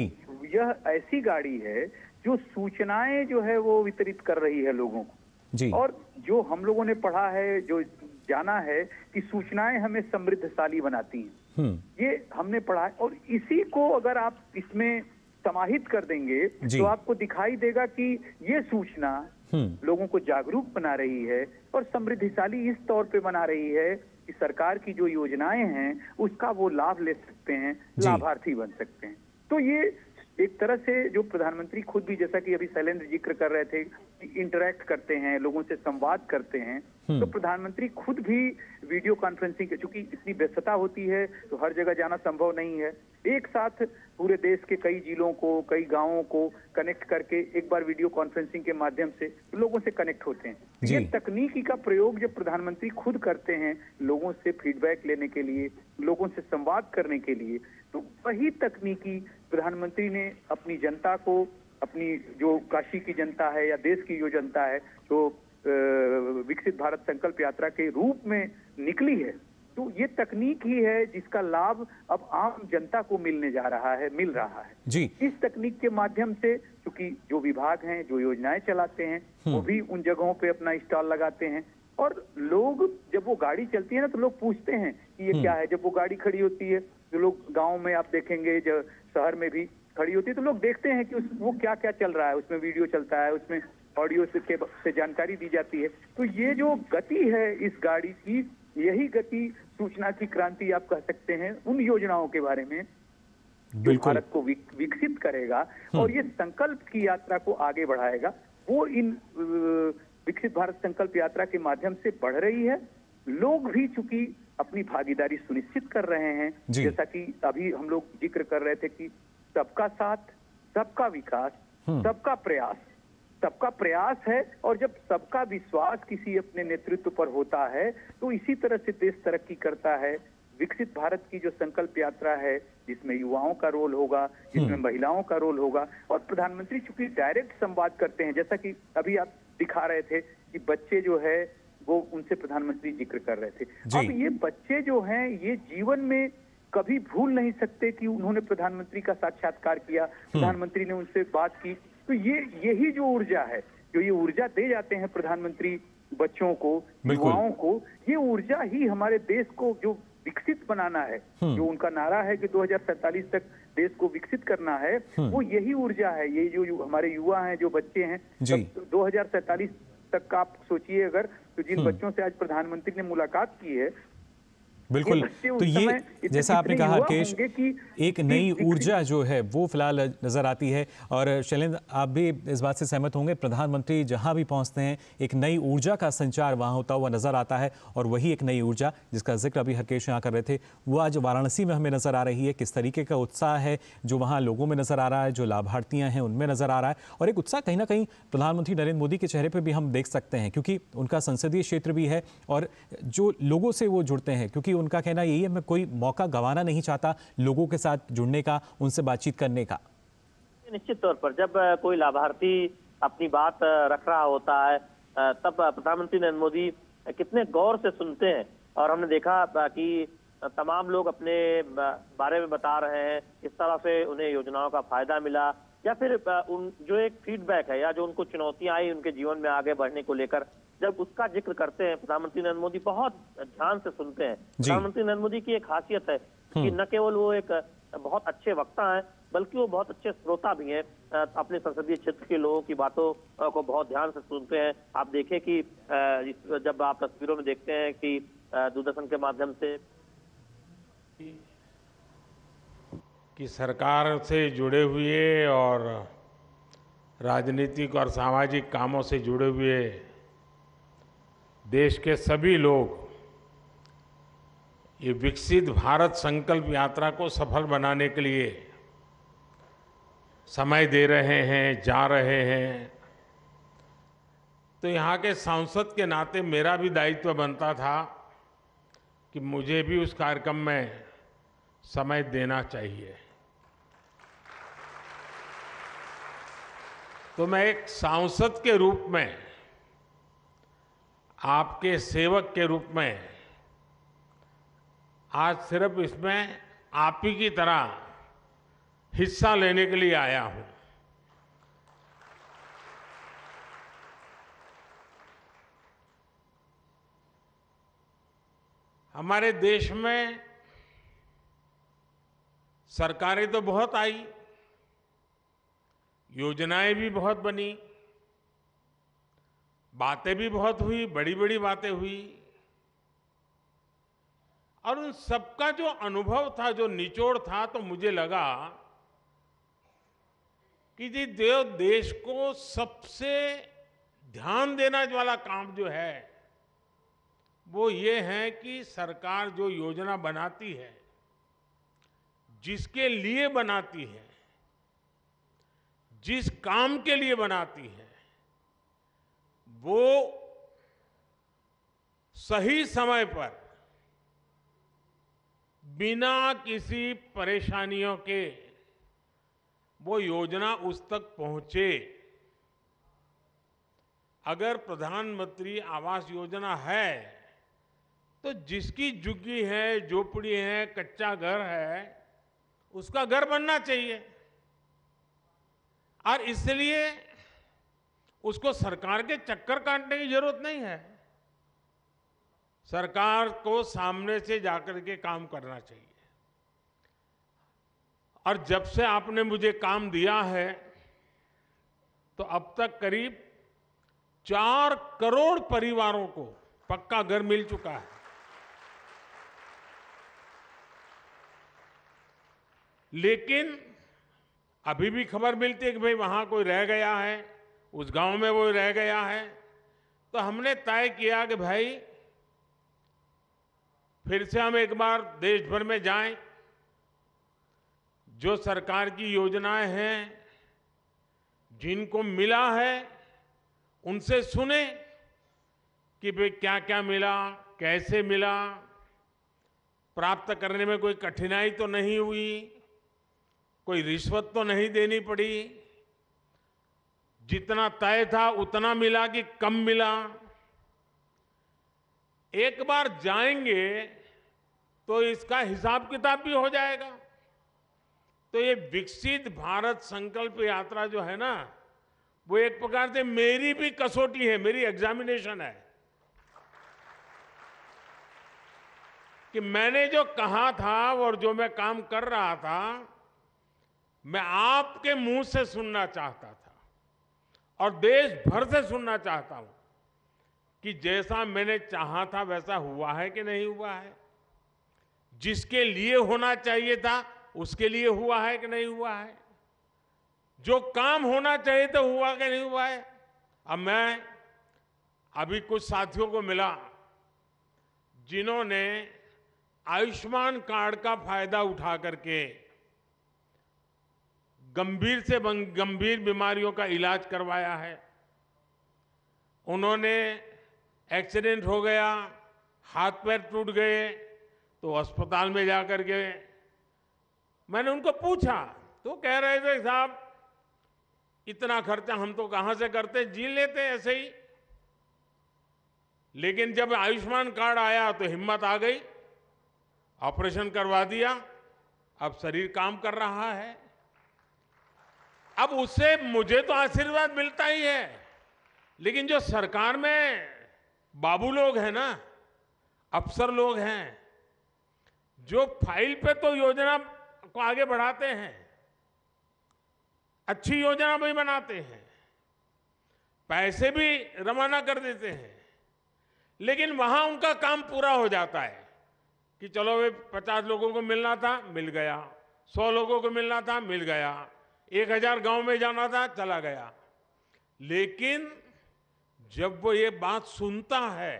यह ऐसी गाड़ी है जो सूचनाएं जो है वो वितरित कर रही है लोगों को, और जो हम लोगों ने पढ़ा है, जो जाना है कि सूचनाएं हमें समृद्धशाली बनाती हैं, ये हमने पढ़ा है। और इसी को अगर आप इसमें समाहित कर देंगे तो आपको दिखाई देगा कि ये सूचना लोगों को जागरूक बना रही है और समृद्धिशाली इस तौर पे बना रही है कि सरकार की जो योजनाएं हैं उसका वो लाभ ले सकते हैं, लाभार्थी बन सकते हैं। तो ये एक तरह से जो प्रधानमंत्री खुद भी, जैसा कि अभी शैलेंद्र जिक्र कर रहे थे कि इंटरेक्ट करते हैं, लोगों से संवाद करते हैं, तो प्रधानमंत्री खुद भी वीडियो कॉन्फ्रेंसिंग, चूंकि इतनी व्यस्तता होती है तो हर जगह जाना संभव नहीं है, एक साथ पूरे देश के कई जिलों को, कई गांवों को कनेक्ट करके एक बार वीडियो कॉन्फ्रेंसिंग के माध्यम से लोगों से कनेक्ट होते हैं। ये तकनीकी का प्रयोग जब प्रधानमंत्री खुद करते हैं लोगों से फीडबैक लेने के लिए, लोगों से संवाद करने के लिए, तो वही तकनीकी प्रधानमंत्री ने अपनी जनता को, अपनी जो काशी की जनता है या देश की जो जनता है, जो विकसित भारत संकल्प यात्रा के रूप में निकली है, तो ये तकनीक ही है जिसका लाभ अब आम जनता को मिल रहा है जी। इस तकनीक के माध्यम से, क्योंकि जो विभाग हैं, जो योजनाएं चलाते हैं, वो भी उन जगहों पे अपना स्टॉल लगाते हैं, और लोग जब वो गाड़ी चलती है ना तो लोग पूछते हैं कि ये क्या है। जब वो गाड़ी खड़ी होती है तो लोग, गाँव में आप देखेंगे, जब शहर में भी खड़ी होती है तो लोग देखते हैं कि वो क्या क्या चल रहा है, उसमें वीडियो चलता है, उसमें ऑडियो से जानकारी दी जाती है। तो ये जो गति है इस गाड़ी की, यही गति सूचना की क्रांति आप कह सकते हैं उन योजनाओं के बारे में जो भारत को विकसित करेगा और ये संकल्प की यात्रा को आगे बढ़ाएगा। वो इन विकसित भारत संकल्प यात्रा के माध्यम से बढ़ रही है। लोग भी चूंकि अपनी भागीदारी सुनिश्चित कर रहे हैं, जैसा कि अभी हम लोग जिक्र कर रहे थे कि सबका साथ, सबका विकास, सबका प्रयास है। और जब सबका विश्वास किसी अपने नेतृत्व पर होता है तो इसी तरह से देश तरक्की करता है। विकसित भारत की जो संकल्प यात्रा है, जिसमें युवाओं का रोल होगा, जिसमें महिलाओं का रोल होगा, और प्रधानमंत्री चूंकि डायरेक्ट संवाद करते हैं, जैसा कि अभी आप दिखा रहे थे कि बच्चे जो है वो, उनसे प्रधानमंत्री जिक्र कर रहे थे। अब ये बच्चे जो हैं ये जीवन में कभी भूल नहीं सकते कि उन्होंने प्रधानमंत्री का साक्षात्कार किया, प्रधानमंत्री ने उनसे बात की। तो यही जो ऊर्जा है, जो ये ऊर्जा दे जाते हैं प्रधानमंत्री बच्चों को, युवाओं को, ये ऊर्जा ही हमारे देश को जो विकसित बनाना है, जो उनका नारा है कि 2047 तक देश को विकसित करना है, वो यही ऊर्जा है। ये जो हमारे युवा हैं, जो बच्चे हैं, 2047 तक का आप सोचिए अगर, तो जिन बच्चों से आज प्रधानमंत्री ने मुलाकात की है,
बिल्कुल। तो ये जैसा आपने कहा कि एक नई ऊर्जा जो है वो फिलहाल नजर आती है, और शैलेंद्र आप भी इस बात से सहमत होंगे, प्रधानमंत्री जहां भी पहुंचते हैं एक नई ऊर्जा का संचार वहां होता हुआ नजर आता है। और वही एक नई ऊर्जा जिसका जिक्र अभी हरकेश यहाँ कर रहे थे, वो आज वाराणसी में हमें नजर आ रही है। किस तरीके का उत्साह है जो वहाँ लोगों में नजर आ रहा है, जो लाभार्थियाँ हैं उनमें नजर आ रहा है, और एक उत्साह कहीं ना कहीं प्रधानमंत्री नरेंद्र मोदी के चेहरे पर भी हम देख सकते हैं, क्योंकि उनका संसदीय क्षेत्र भी है और जो लोगों से वो जुड़ते हैं, क्योंकि उनका कहना यही है, मैं कोई मौका गंवाना नहीं चाहता लोगों के साथ जुड़ने का, उनसे बातचीत करने का।
निश्चित तौर पर जब कोई लाभार्थी अपनी बात रख रहा होता है तब प्रधानमंत्री नरेंद्र मोदी कितने गौर से सुनते हैं, और हमने देखा कि तमाम लोग अपने बारे में बता रहे हैं, किस तरह से उन्हें योजनाओं का फायदा मिला, या फिर उन जो एक फीडबैक है या जो उनको चुनौतियां आई उनके जीवन में आगे बढ़ने को लेकर, जब उसका जिक्र करते हैं प्रधानमंत्री नरेंद्र मोदी बहुत ध्यान से सुनते हैं। प्रधानमंत्री नरेंद्र मोदी की एक खासियत है कि न केवल वो एक बहुत अच्छे वक्ता हैं, बल्कि वो बहुत अच्छे श्रोता भी हैं। अपने संसदीय क्षेत्र के लोगों की बातों को बहुत ध्यान से सुनते हैं। आप देखें कि जब आप तस्वीरों में देखते हैं कि दूरदर्शन के माध्यम से
कि सरकार से जुड़े हुए और राजनीतिक और सामाजिक कामों से जुड़े हुए देश के सभी लोग ये विकसित भारत संकल्प यात्रा को सफल बनाने के लिए समय दे रहे हैं, जा रहे हैं। तो यहाँ के सांसद के नाते मेरा भी दायित्व बनता था कि मुझे भी उस कार्यक्रम में समय देना चाहिए। तो मैं एक सांसद के रूप में आपके सेवक के रूप में आज सिर्फ इसमें आप ही की तरह हिस्सा लेने के लिए आया हूं। हमारे देश में सरकारें तो बहुत आई, योजनाएं भी बहुत बनी, बातें भी बहुत हुई, बड़ी बड़ी बातें हुई, और उन सबका जो अनुभव था, जो निचोड़ था, तो मुझे लगा कि जी देश को सबसे ध्यान देना वाला काम जो है वो ये है कि सरकार जो योजना बनाती है, जिसके लिए बनाती है, जिस काम के लिए बनाती है, वो सही समय पर बिना किसी परेशानियों के वो योजना उस तक पहुंचे। अगर प्रधानमंत्री आवास योजना है तो जिसकी झुग्गी है, झोपड़ी है, कच्चा घर है, उसका घर बनना चाहिए, और इसलिए उसको सरकार के चक्कर काटने की जरूरत नहीं है। सरकार को सामने से जाकर के काम करना चाहिए। और जब से आपने मुझे काम दिया है तो अब तक करीब 4 करोड़ परिवारों को पक्का घर मिल चुका है। लेकिन अभी भी खबर मिलती है कि भाई वहां कोई रह गया है, उस गांव में वो रह गया है। तो हमने तय किया कि भाई फिर से हम एक बार देश भर में जाएं, जो सरकार की योजनाएं हैं, जिनको मिला है, उनसे सुने कि भाई क्या क्या मिला, कैसे मिला, प्राप्त करने में कोई कठिनाई तो नहीं हुई, कोई रिश्वत तो नहीं देनी पड़ी, जितना तय था उतना मिला कि कम मिला। एक बार जाएंगे तो इसका हिसाब किताब भी हो जाएगा। तो ये विकसित भारत संकल्प यात्रा जो है ना, वो एक प्रकार से मेरी भी कसौटी है, मेरी एग्जामिनेशन है कि मैंने जो कहा था और जो मैं काम कर रहा था, मैं आपके मुंह से सुनना चाहता था और देश भर से सुनना चाहता हूं कि जैसा मैंने चाहा था वैसा हुआ है कि नहीं हुआ है, जिसके लिए होना चाहिए था उसके लिए हुआ है कि नहीं हुआ है, जो काम होना चाहिए था हुआ कि नहीं हुआ है। अब मैं अभी कुछ साथियों को मिला जिन्होंने आयुष्मान कार्ड का फायदा उठा करके गंभीर से गंभीर बीमारियों का इलाज करवाया है। उन्होंने एक्सीडेंट हो गया, हाथ पैर टूट गए, तो अस्पताल में जाकर के मैंने उनको पूछा, तो कह रहे थे साहब इतना खर्चा हम तो कहां से करते, जी लेते ऐसे ही। लेकिन जब आयुष्मान कार्ड आया तो हिम्मत आ गई, ऑपरेशन करवा दिया, अब शरीर काम कर रहा है। अब उससे मुझे तो आशीर्वाद मिलता ही है, लेकिन जो सरकार में बाबू लोग हैं ना, अफसर लोग हैं, जो फाइल पे तो योजना को आगे बढ़ाते हैं, अच्छी योजना भी बनाते हैं, पैसे भी रवाना कर देते हैं, लेकिन वहां उनका काम पूरा हो जाता है कि चलो वे 50 लोगों को मिलना था, मिल गया, 100 लोगों को मिलना था, मिल गया, 1000 गांव में जाना था, चला गया। लेकिन जब वो ये बात सुनता है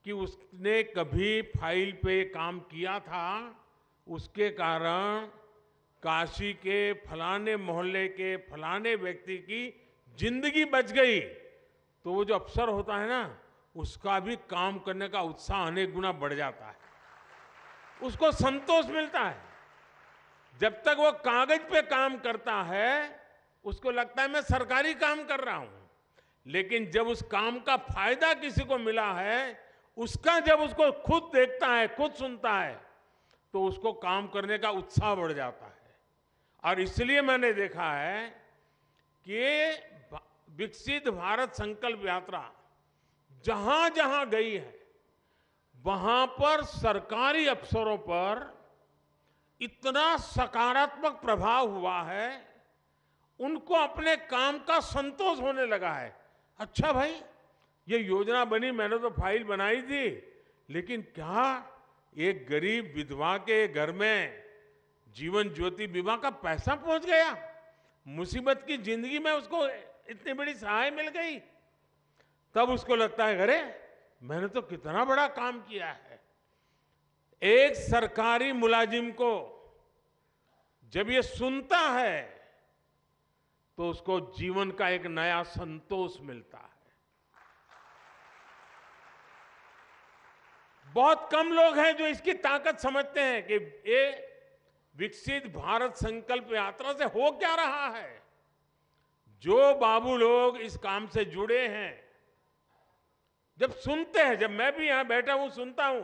कि उसने कभी फाइल पे काम किया था, उसके कारण काशी के फलाने मोहल्ले के फलाने व्यक्ति की जिंदगी बच गई, तो वो जो अफसर होता है ना, उसका भी काम करने का उत्साह अनेक गुना बढ़ जाता है, उसको संतोष मिलता है। जब तक वो कागज पे काम करता है उसको लगता है मैं सरकारी काम कर रहा हूं, लेकिन जब उस काम का फायदा किसी को मिला है, उसका जब उसको खुद देखता है, खुद सुनता है, तो उसको काम करने का उत्साह बढ़ जाता है। और इसलिए मैंने देखा है कि विकसित भारत संकल्प यात्रा जहां जहां गई है, वहां पर सरकारी अफसरों पर इतना सकारात्मक प्रभाव हुआ है, उनको अपने काम का संतोष होने लगा है। अच्छा भाई, ये योजना बनी, मैंने तो फाइल बनाई थी, लेकिन क्या एक गरीब विधवा के घर में जीवन ज्योति बीमा का पैसा पहुंच गया? मुसीबत की जिंदगी में उसको इतनी बड़ी सहाय मिल गई। तब उसको लगता है, अरे मैंने तो कितना बड़ा काम किया है। एक सरकारी मुलाजिम को जब ये सुनता है तो उसको जीवन का एक नया संतोष मिलता है। बहुत कम लोग हैं जो इसकी ताकत समझते हैं कि ये विकसित भारत संकल्प यात्रा से हो क्या रहा है। जो बाबू लोग इस काम से जुड़े हैं, जब सुनते हैं, जब मैं भी यहां बैठा हूं सुनता हूं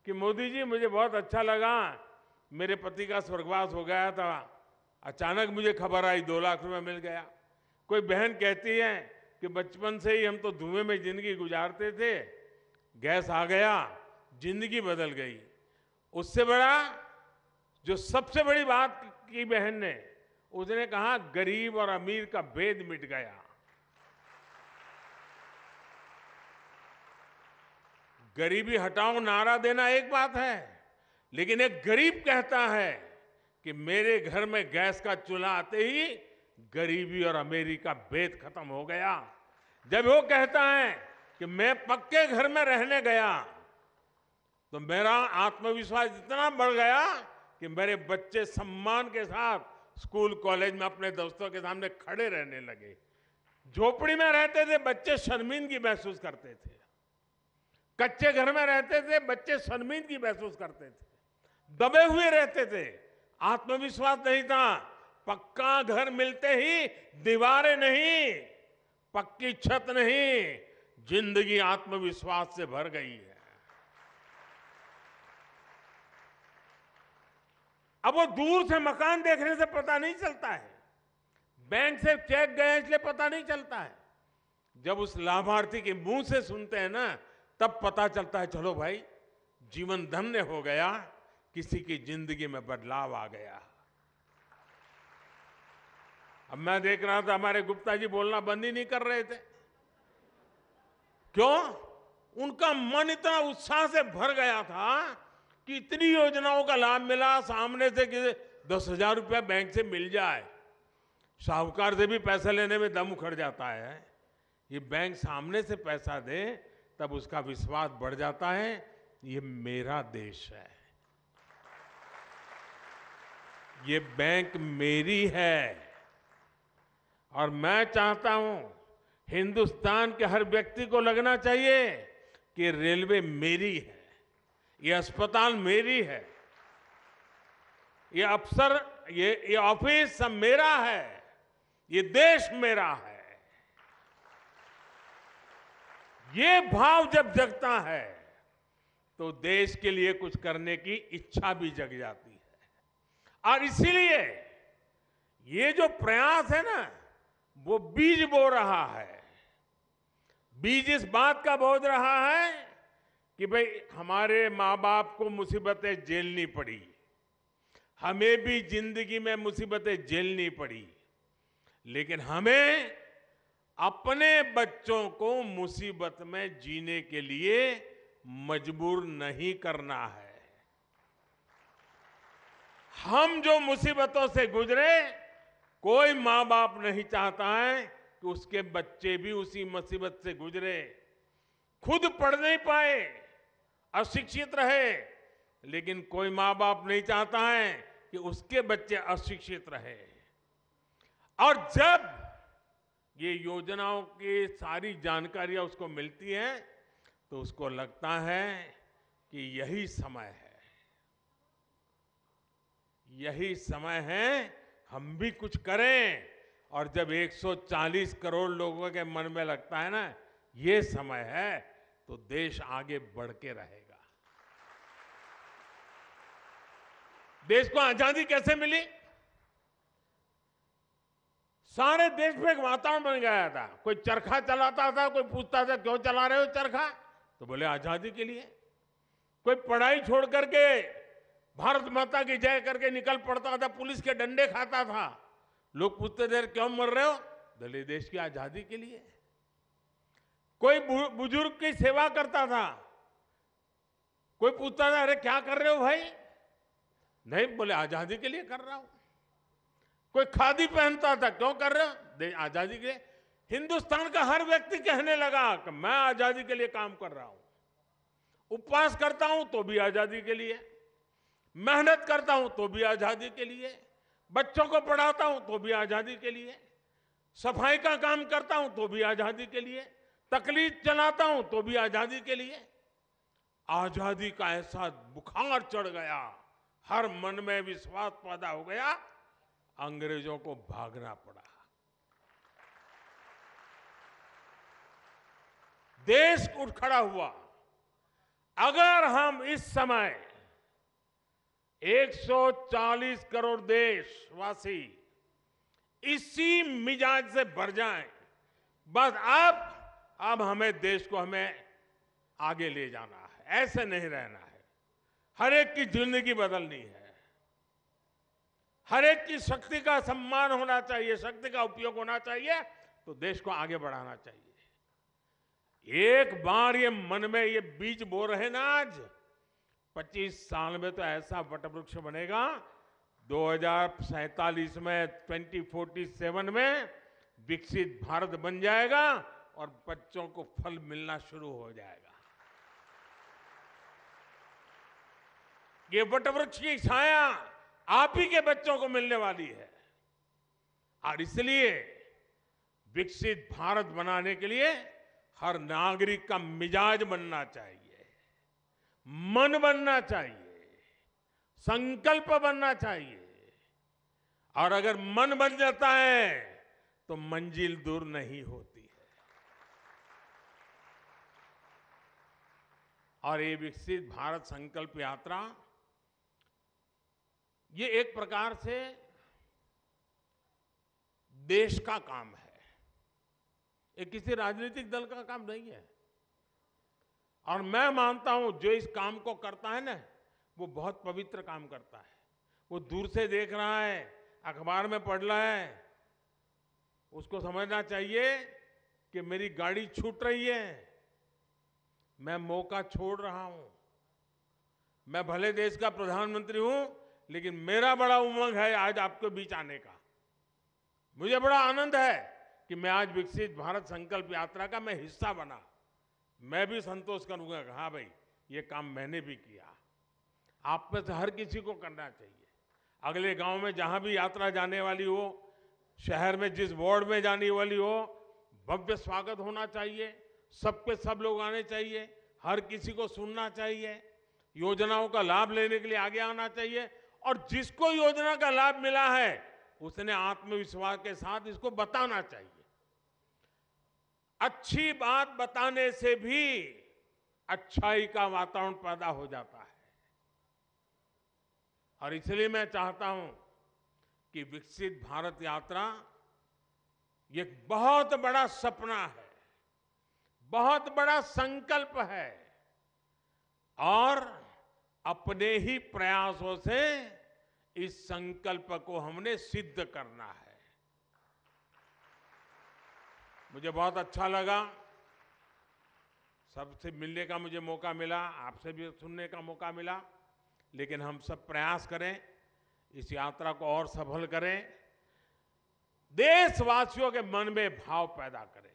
कि मोदी जी मुझे बहुत अच्छा लगा, मेरे पति का स्वर्गवास हो गया था, अचानक मुझे खबर आई 2 लाख रुपए मिल गया। कोई बहन कहती है कि बचपन से ही हम तो धुएं में जिंदगी गुजारते थे, गैस आ गया, जिंदगी बदल गई। उससे बड़ा, जो सबसे बड़ी बात की बहन ने, उसने कहा गरीब और अमीर का भेद मिट गया। गरीबी हटाओ नारा देना एक बात है, लेकिन एक गरीब कहता है कि मेरे घर में गैस का चूल्हा आते ही गरीबी और अमीरी का भेद खत्म हो गया। जब वो कहता है कि मैं पक्के घर में रहने गया, तो मेरा आत्मविश्वास इतना बढ़ गया कि मेरे बच्चे सम्मान के साथ स्कूल कॉलेज में अपने दोस्तों के सामने खड़े रहने लगे। झोपड़ी में रहते थे बच्चे शर्मिंदगी महसूस करते थे, कच्चे घर में रहते थे बच्चे शर्मिंदगी महसूस करते थे, दबे हुए रहते थे, आत्मविश्वास नहीं था। पक्का घर मिलते ही दीवारें नहीं, पक्की छत नहीं, जिंदगी आत्मविश्वास से भर गई है। अब वो दूर से मकान देखने से पता नहीं चलता है, बैंक से चेक गए इसलिए पता नहीं चलता है। जब उस लाभार्थी के मुंह से सुनते हैं ना, तब पता चलता है, चलो भाई जीवन धन्य हो गया, किसी की जिंदगी में बदलाव आ गया। अब मैं देख रहा था हमारे गुप्ता जी बोलना बंद ही नहीं कर रहे थे। क्यों? उनका मन इतना उत्साह से भर गया था कि इतनी योजनाओं का लाभ मिला, सामने से कि 10,000 रुपया बैंक से मिल जाए। साहूकार से भी पैसा लेने में दम उखड़ जाता है, ये बैंक सामने से पैसा दे तब उसका विश्वास बढ़ जाता है, ये मेरा देश है, ये बैंक मेरी है। और मैं चाहता हूं हिंदुस्तान के हर व्यक्ति को लगना चाहिए कि रेलवे मेरी है, ये अस्पताल मेरी है, ये अफसर, ये ऑफिस सब मेरा है, ये देश मेरा है। ये भाव जब जगता है तो देश के लिए कुछ करने की इच्छा भी जग जाती है। और इसीलिए ये जो प्रयास है ना, वो बीज बो रहा है। बीज इस बात का बो रहा है कि भाई हमारे माँ बाप को मुसीबतें झेलनी पड़ी, हमें भी जिंदगी में मुसीबतें झेलनी पड़ी, लेकिन हमें अपने बच्चों को मुसीबत में जीने के लिए मजबूर नहीं करना है। हम जो मुसीबतों से गुजरे, कोई माँ बाप नहीं चाहता है कि उसके बच्चे भी उसी मुसीबत से गुजरे, खुद पढ़ नहीं पाए, अशिक्षित रहे, लेकिन कोई माँ बाप नहीं चाहता है कि उसके बच्चे अशिक्षित रहे। और जब ये योजनाओं की सारी जानकारियां उसको मिलती हैं तो उसको लगता है कि यही समय है, यही समय है हम भी कुछ करें और जब 140 करोड़ लोगों के मन में लगता है ना ये समय है, तो देश आगे बढ़ के रहेगा। देश को आजादी कैसे मिली? सारे देश में एक वातावरण बन गया था। कोई चरखा चलाता था, कोई पूछता था क्यों चला रहे हो चरखा, तो बोले आजादी के लिए। कोई पढ़ाई छोड़ करके भारत माता की जय करके निकल पड़ता था, पुलिस के डंडे खाता था। लोग पूछते थे क्यों मर रहे हो, बोले देश की आजादी के लिए। कोई बुजुर्ग की सेवा करता था, कोई पूछता था अरे क्या कर रहे हो भाई, नहीं बोले आजादी के लिए कर रहा हूं। कोई खादी पहनता था, क्यों कर रहे हो, आजादी के लिए। हिंदुस्तान का हर व्यक्ति कहने लगा कि मैं आजादी के लिए काम कर रहा हूं। उपवास करता हूं तो भी आजादी के लिए, मेहनत करता हूं तो भी आजादी के लिए, बच्चों को पढ़ाता हूं तो भी आजादी के लिए, सफाई का काम करता हूं तो भी आजादी के लिए, तकलीफ चलाता हूं तो भी आजादी के लिए। आजादी का ऐसा बुखार चढ़ गया, हर मन में विश्वास पैदा हो गया, अंग्रेजों को भागना पड़ा। देश उठ खड़ा हुआ। अगर हम इस समय 140 करोड़ देशवासी इसी मिजाज से भर जाएं, बस अब हमें देश को हमें आगे ले जाना है, ऐसे नहीं रहना है। हर एक की जिंदगी बदलनी है, हर एक की शक्ति का सम्मान होना चाहिए, शक्ति का उपयोग होना चाहिए, तो देश को आगे बढ़ाना चाहिए। एक बार ये मन में ये बीज बो रहे ना, आज 25 साल में तो ऐसा वटवृक्ष बनेगा, 2047 में 2047 में विकसित भारत बन जाएगा और बच्चों को फल मिलना शुरू हो जाएगा। ये वटवृक्ष की छाया आप ही के बच्चों को मिलने वाली है। और इसलिए विकसित भारत बनाने के लिए हर नागरिक का मिजाज बनना चाहिए, मन बनना चाहिए, संकल्प बनना चाहिए। और अगर मन बन जाता है तो मंजिल दूर नहीं होती है। और ये विकसित भारत संकल्प यात्रा, ये एक प्रकार से देश का काम है, ये किसी राजनीतिक दल का काम नहीं है। और मैं मानता हूं जो इस काम को करता है ना, वो बहुत पवित्र काम करता है। वो दूर से देख रहा है, अखबार में पढ़ रहा है, उसको समझना चाहिए कि मेरी गाड़ी छूट रही है, मैं मौका छोड़ रहा हूं। मैं भले देश का प्रधानमंत्री हूं, लेकिन मेरा बड़ा उमंग है आज आपके बीच आने का। मुझे बड़ा आनंद है कि मैं आज विकसित भारत संकल्प यात्रा का मैं हिस्सा बना। मैं भी संतोष करूंगा कि हाँ भाई, ये काम मैंने भी किया। आप में से हर किसी को करना चाहिए। अगले गांव में जहां भी यात्रा जाने वाली हो, शहर में जिस वार्ड में जाने वाली हो, भव्य स्वागत होना चाहिए। सबके सब लोग आने चाहिए, हर किसी को सुनना चाहिए, योजनाओं का लाभ लेने के लिए आगे आना चाहिए। और जिसको योजना का लाभ मिला है उसने आत्मविश्वास के साथ इसको बताना चाहिए। अच्छी बात बताने से भी अच्छाई का वातावरण पैदा हो जाता है। और इसलिए मैं चाहता हूं कि विकसित भारत यात्रा ये एक बहुत बड़ा सपना है, बहुत बड़ा संकल्प है, और अपने ही प्रयासों से इस संकल्प को हमने सिद्ध करना है। मुझे बहुत अच्छा लगा, सबसे मिलने का मुझे मौका मिला, आपसे भी सुनने का मौका मिला। लेकिन हम सब प्रयास करें, इस यात्रा को और सफल करें, देशवासियों के मन में भाव पैदा करें,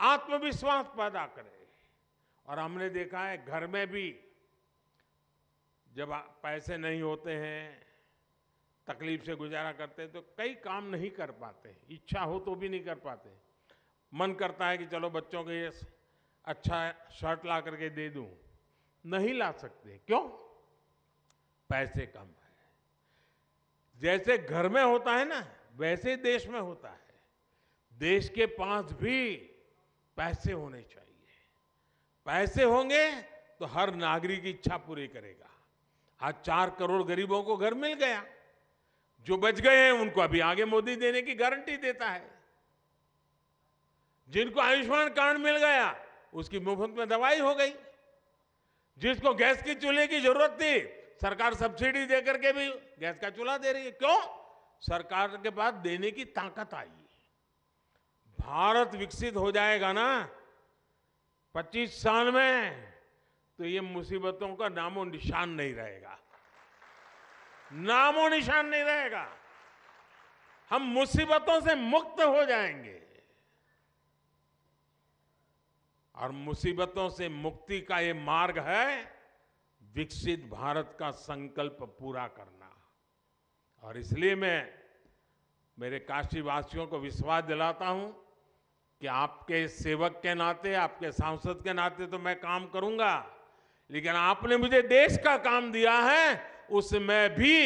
आत्मविश्वास पैदा करें। और हमने देखा है घर में भी जब पैसे नहीं होते हैं, तकलीफ से गुजारा करते हैं, तो कई काम नहीं कर पाते। इच्छा हो तो भी नहीं कर पाते। मन करता है कि चलो बच्चों को ये अच्छा शर्ट ला करके दे दूं, नहीं ला सकते। क्यों? पैसे कम है। जैसे घर में होता है ना वैसे देश में होता है। देश के पास भी पैसे होने चाहिए। पैसे होंगे तो हर नागरिक की इच्छा पूरी करेगा। आज 4 करोड़ गरीबों को घर मिल गया। जो बच गए हैं उनको अभी आगे मोदी देने की गारंटी देता है। जिनको आयुष्मान कार्ड मिल गया उसकी मुफ्त में दवाई हो गई। जिसको गैस की चूल्हे की जरूरत थी सरकार सब्सिडी देकर के भी गैस का चूल्हा दे रही है। क्यों? सरकार के पास देने की ताकत आई। भारत विकसित हो जाएगा ना 25 साल में, तो ये मुसीबतों का नामो निशान नहीं रहेगा। नामो निशान नहीं रहेगा। हम मुसीबतों से मुक्त हो जाएंगे। और मुसीबतों से मुक्ति का ये मार्ग है विकसित भारत का संकल्प पूरा करना। और इसलिए मैं मेरे काशीवासियों को विश्वास दिलाता हूं कि आपके सेवक के नाते, आपके सांसद के नाते तो मैं काम करूंगा, लेकिन आपने मुझे देश का काम दिया है, उसमें भी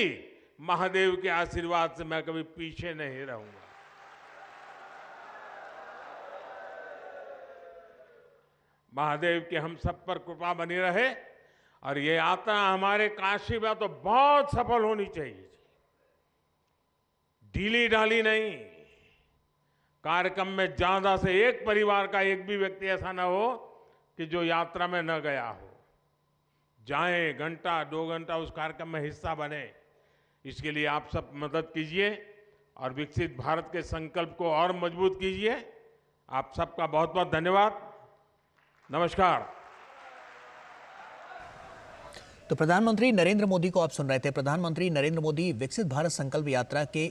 महादेव के आशीर्वाद से मैं कभी पीछे नहीं रहूंगा। महादेव की हम सब पर कृपा बनी रहे और ये यात्रा हमारे काशी में तो बहुत सफल होनी चाहिए। ढीली ढाली नहीं। कार्यक्रम में ज्यादा से एक परिवार का एक भी व्यक्ति ऐसा ना हो कि जो यात्रा में न गया हो। जाएं, घंटा 2 घंटा उस कार्यक्रम में हिस्सा बने। इसके लिए आप सब मदद कीजिए और विकसित भारत के संकल्प को और मजबूत कीजिए। आप सबका बहुत बहुत धन्यवाद। नमस्कार।
तो प्रधानमंत्री नरेंद्र मोदी को आप सुन रहे थे। प्रधानमंत्री नरेंद्र मोदी विकसित भारत संकल्प यात्रा के